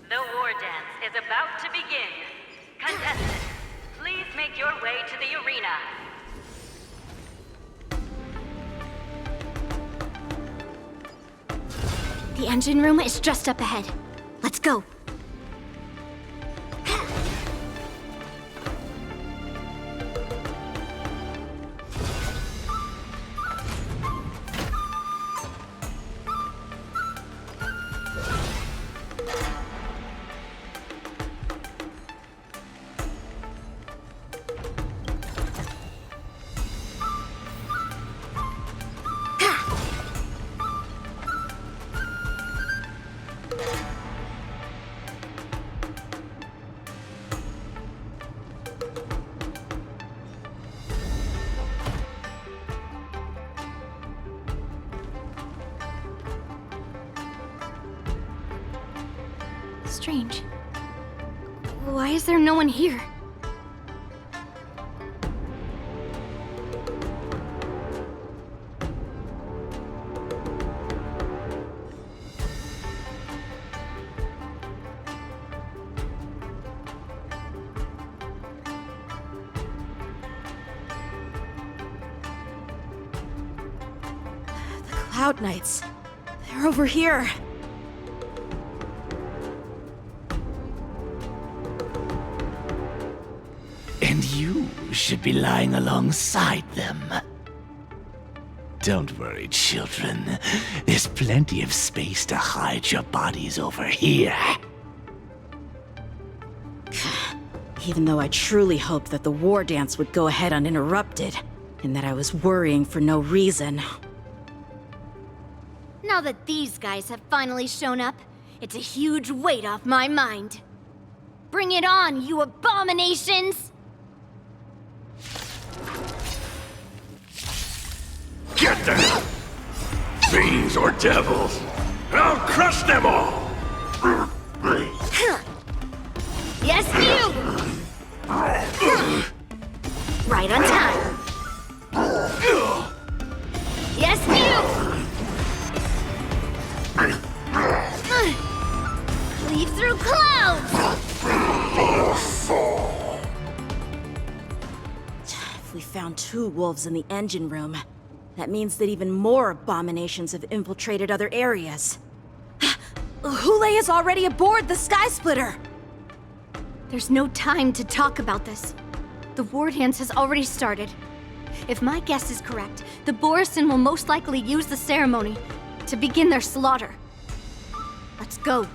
The war dance is about to begin. Contestants, please make your way to the arena. The engine room is just up ahead. Let's go. Strange. Why is there no one here? The Cloud Knights. They're over here. And you should be lying alongside them. Don't worry, children. There's plenty of space to hide your bodies over here. Even though I truly hoped that the war dance would go ahead uninterrupted, and that I was worrying for no reason. Now that these guys have finally shown up, it's a huge weight off my mind. Bring it on, you abominations! Get them! Fiends or devils! I'll crush them all! Yes, you! Right on time. Yes, you! Leave through through clouds! If we found 2 wolves in the engine room, that means that even more abominations have infiltrated other areas. Hule is already aboard the Sky Splitter! There's no time to talk about this. The war dance has already started. If my guess is correct, the Borisin will most likely use the ceremony to begin their slaughter. Let's go.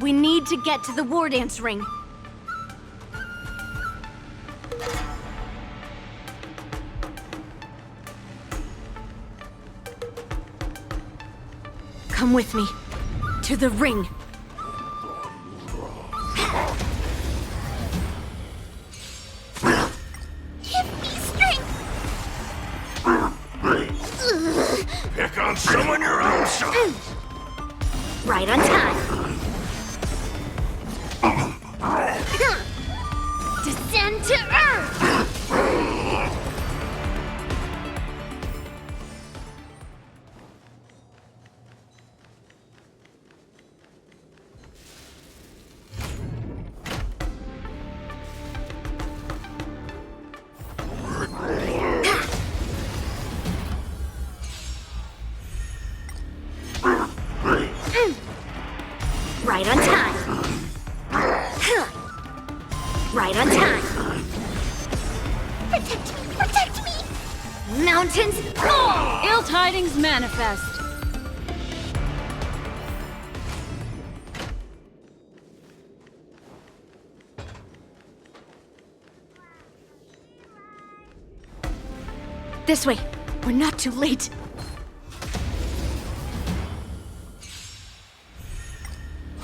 We need to get to the war dance ring. Come with me. To the ring. Give me strength! Pick on someone your own size. Right on time. Descend to Earth! Right on time. Right on time. Protect me! Protect me! Mountains fall! Ill tidings manifest. This way. We're not too late.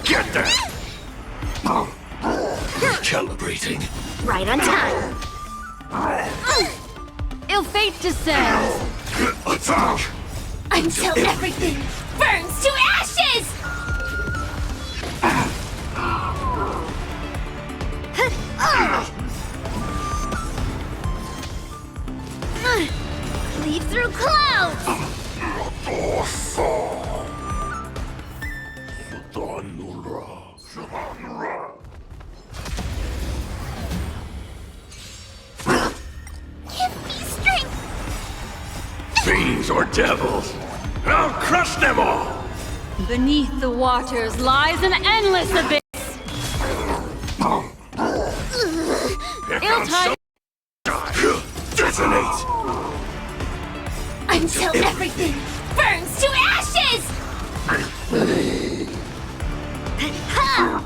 Get there! Calibrating. Right on time. Ill fate descends. Attack! Until everything burns to ashes! Leave through clouds! Give me strength! Fiends or devils! I'll crush them all! Beneath the waters lies an endless abyss. Ill tidings. Detonate! Until everything burns to ashes! Ha!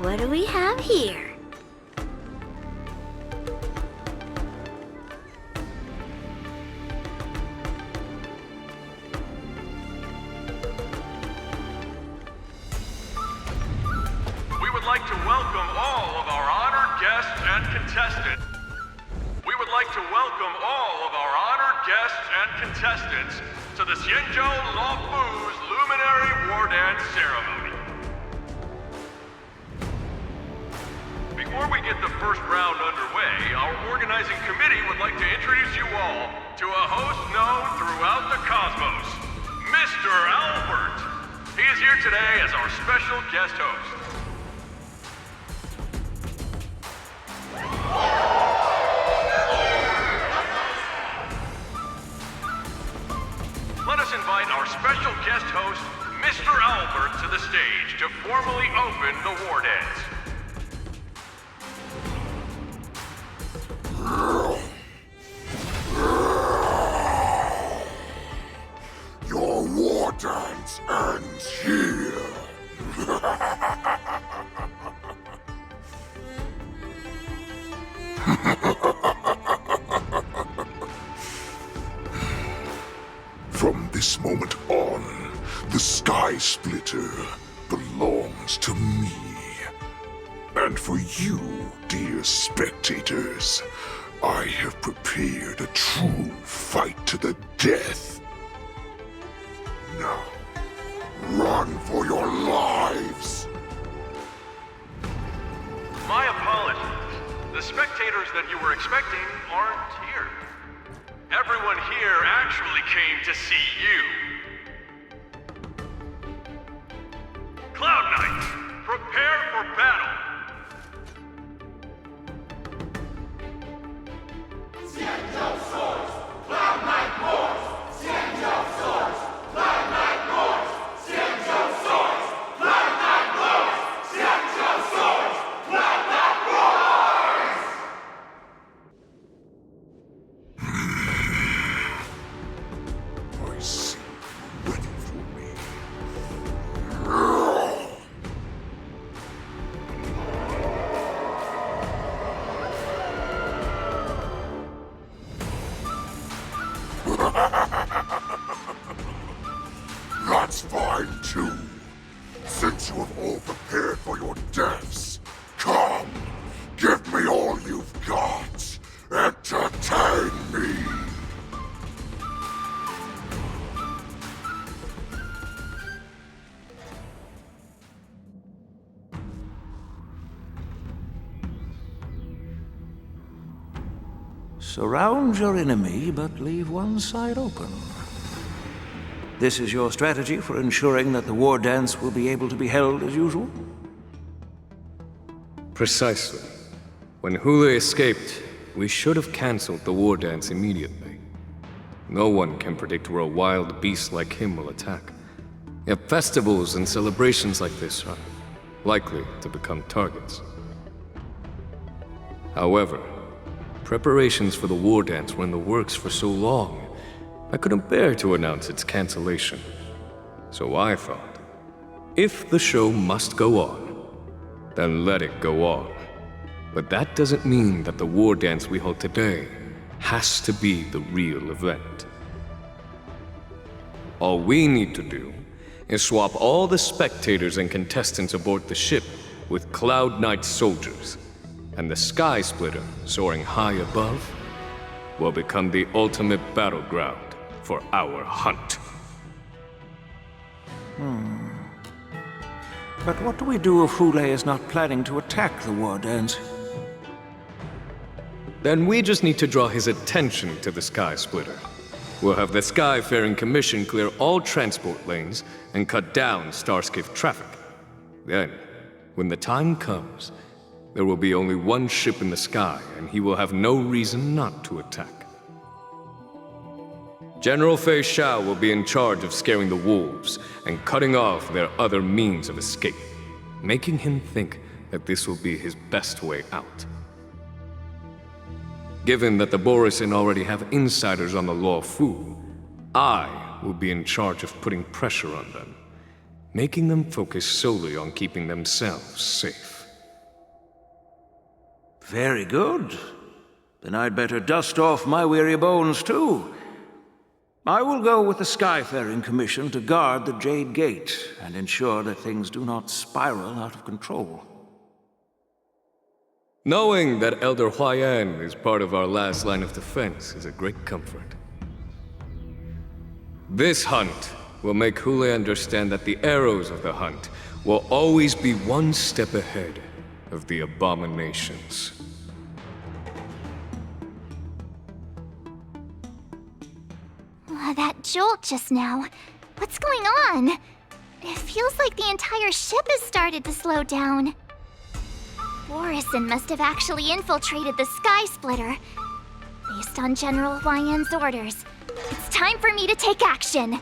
What do we have here? We would like to welcome all of our honored guests and contestants. We would like to welcome all of our honored guests and contestants to the Xianzhou Luofu's Luminary War Dance Ceremony. Before we get the first round underway, our organizing committee would like to introduce you all to a host known throughout the cosmos, Mr. Albert. He is here today as our special guest host. Let us invite our special guest host, Mr. Albert, to the stage to formally open the war dance. Your war dance ends here. From this moment on, the Sky Splitter belongs to me. And for you, dear spectators, I have prepared a true fight to the death. Now, run for your lives! The spectators that you were expecting aren't here. Everyone here actually came to see you. Cloud Knights, prepare for battle! Xianzhou swords, Cloud Knight wars! Xianzhou swords, Cloud Knight wars! Xianzhou swords, Cloud Knight wars! Xianzhou swords, Cloud Knight wars! I see you ready for me. That's fine too. Since you have all prepared for your deaths, come, give me all you've got. Entertain me. Surround your enemy, but leave one side open. This is your strategy for ensuring that the war dance will be able to be held as usual? Precisely. When Hule escaped, we should have cancelled the war dance immediately. No one can predict where a wild beast like him will attack. Yet festivals and celebrations like this are likely to become targets. However, preparations for the war dance were in the works for so long, I couldn't bear to announce its cancellation. So I thought, if the show must go on, then let it go on. But that doesn't mean that the war dance we hold today has to be the real event. All we need to do is swap all the spectators and contestants aboard the ship with Cloud Knight soldiers, and the Sky Splitter, soaring high above, will become the ultimate battleground for our hunt. But what do we do if Hule is not planning to attack the war dance? Then we just need to draw his attention to the Sky Splitter. We'll have the Skyfaring Commission clear all transport lanes and cut down Starskiff traffic. Then, when the time comes, there will be only one ship in the sky, and he will have no reason not to attack. General Fei Xiao will be in charge of scaring the wolves and cutting off their other means of escape, making him think that this will be his best way out. Given that the Borisin already have insiders on the Law Fu, I will be in charge of putting pressure on them, making them focus solely on keeping themselves safe. Very good. Then I'd better dust off my weary bones too. I will go with the Skyfaring Commission to guard the Jade Gate and ensure that things do not spiral out of control. Knowing that Elder Huayan is part of our last line of defense is a great comfort. This hunt will make Hule understand that the arrows of the hunt will always be one step ahead of the abominations. That jolt just now. What's going on? It feels like the entire ship has started to slow down. Borisin must have actually infiltrated the Sky Splitter. Based on General Huayan's orders, it's time for me to take action.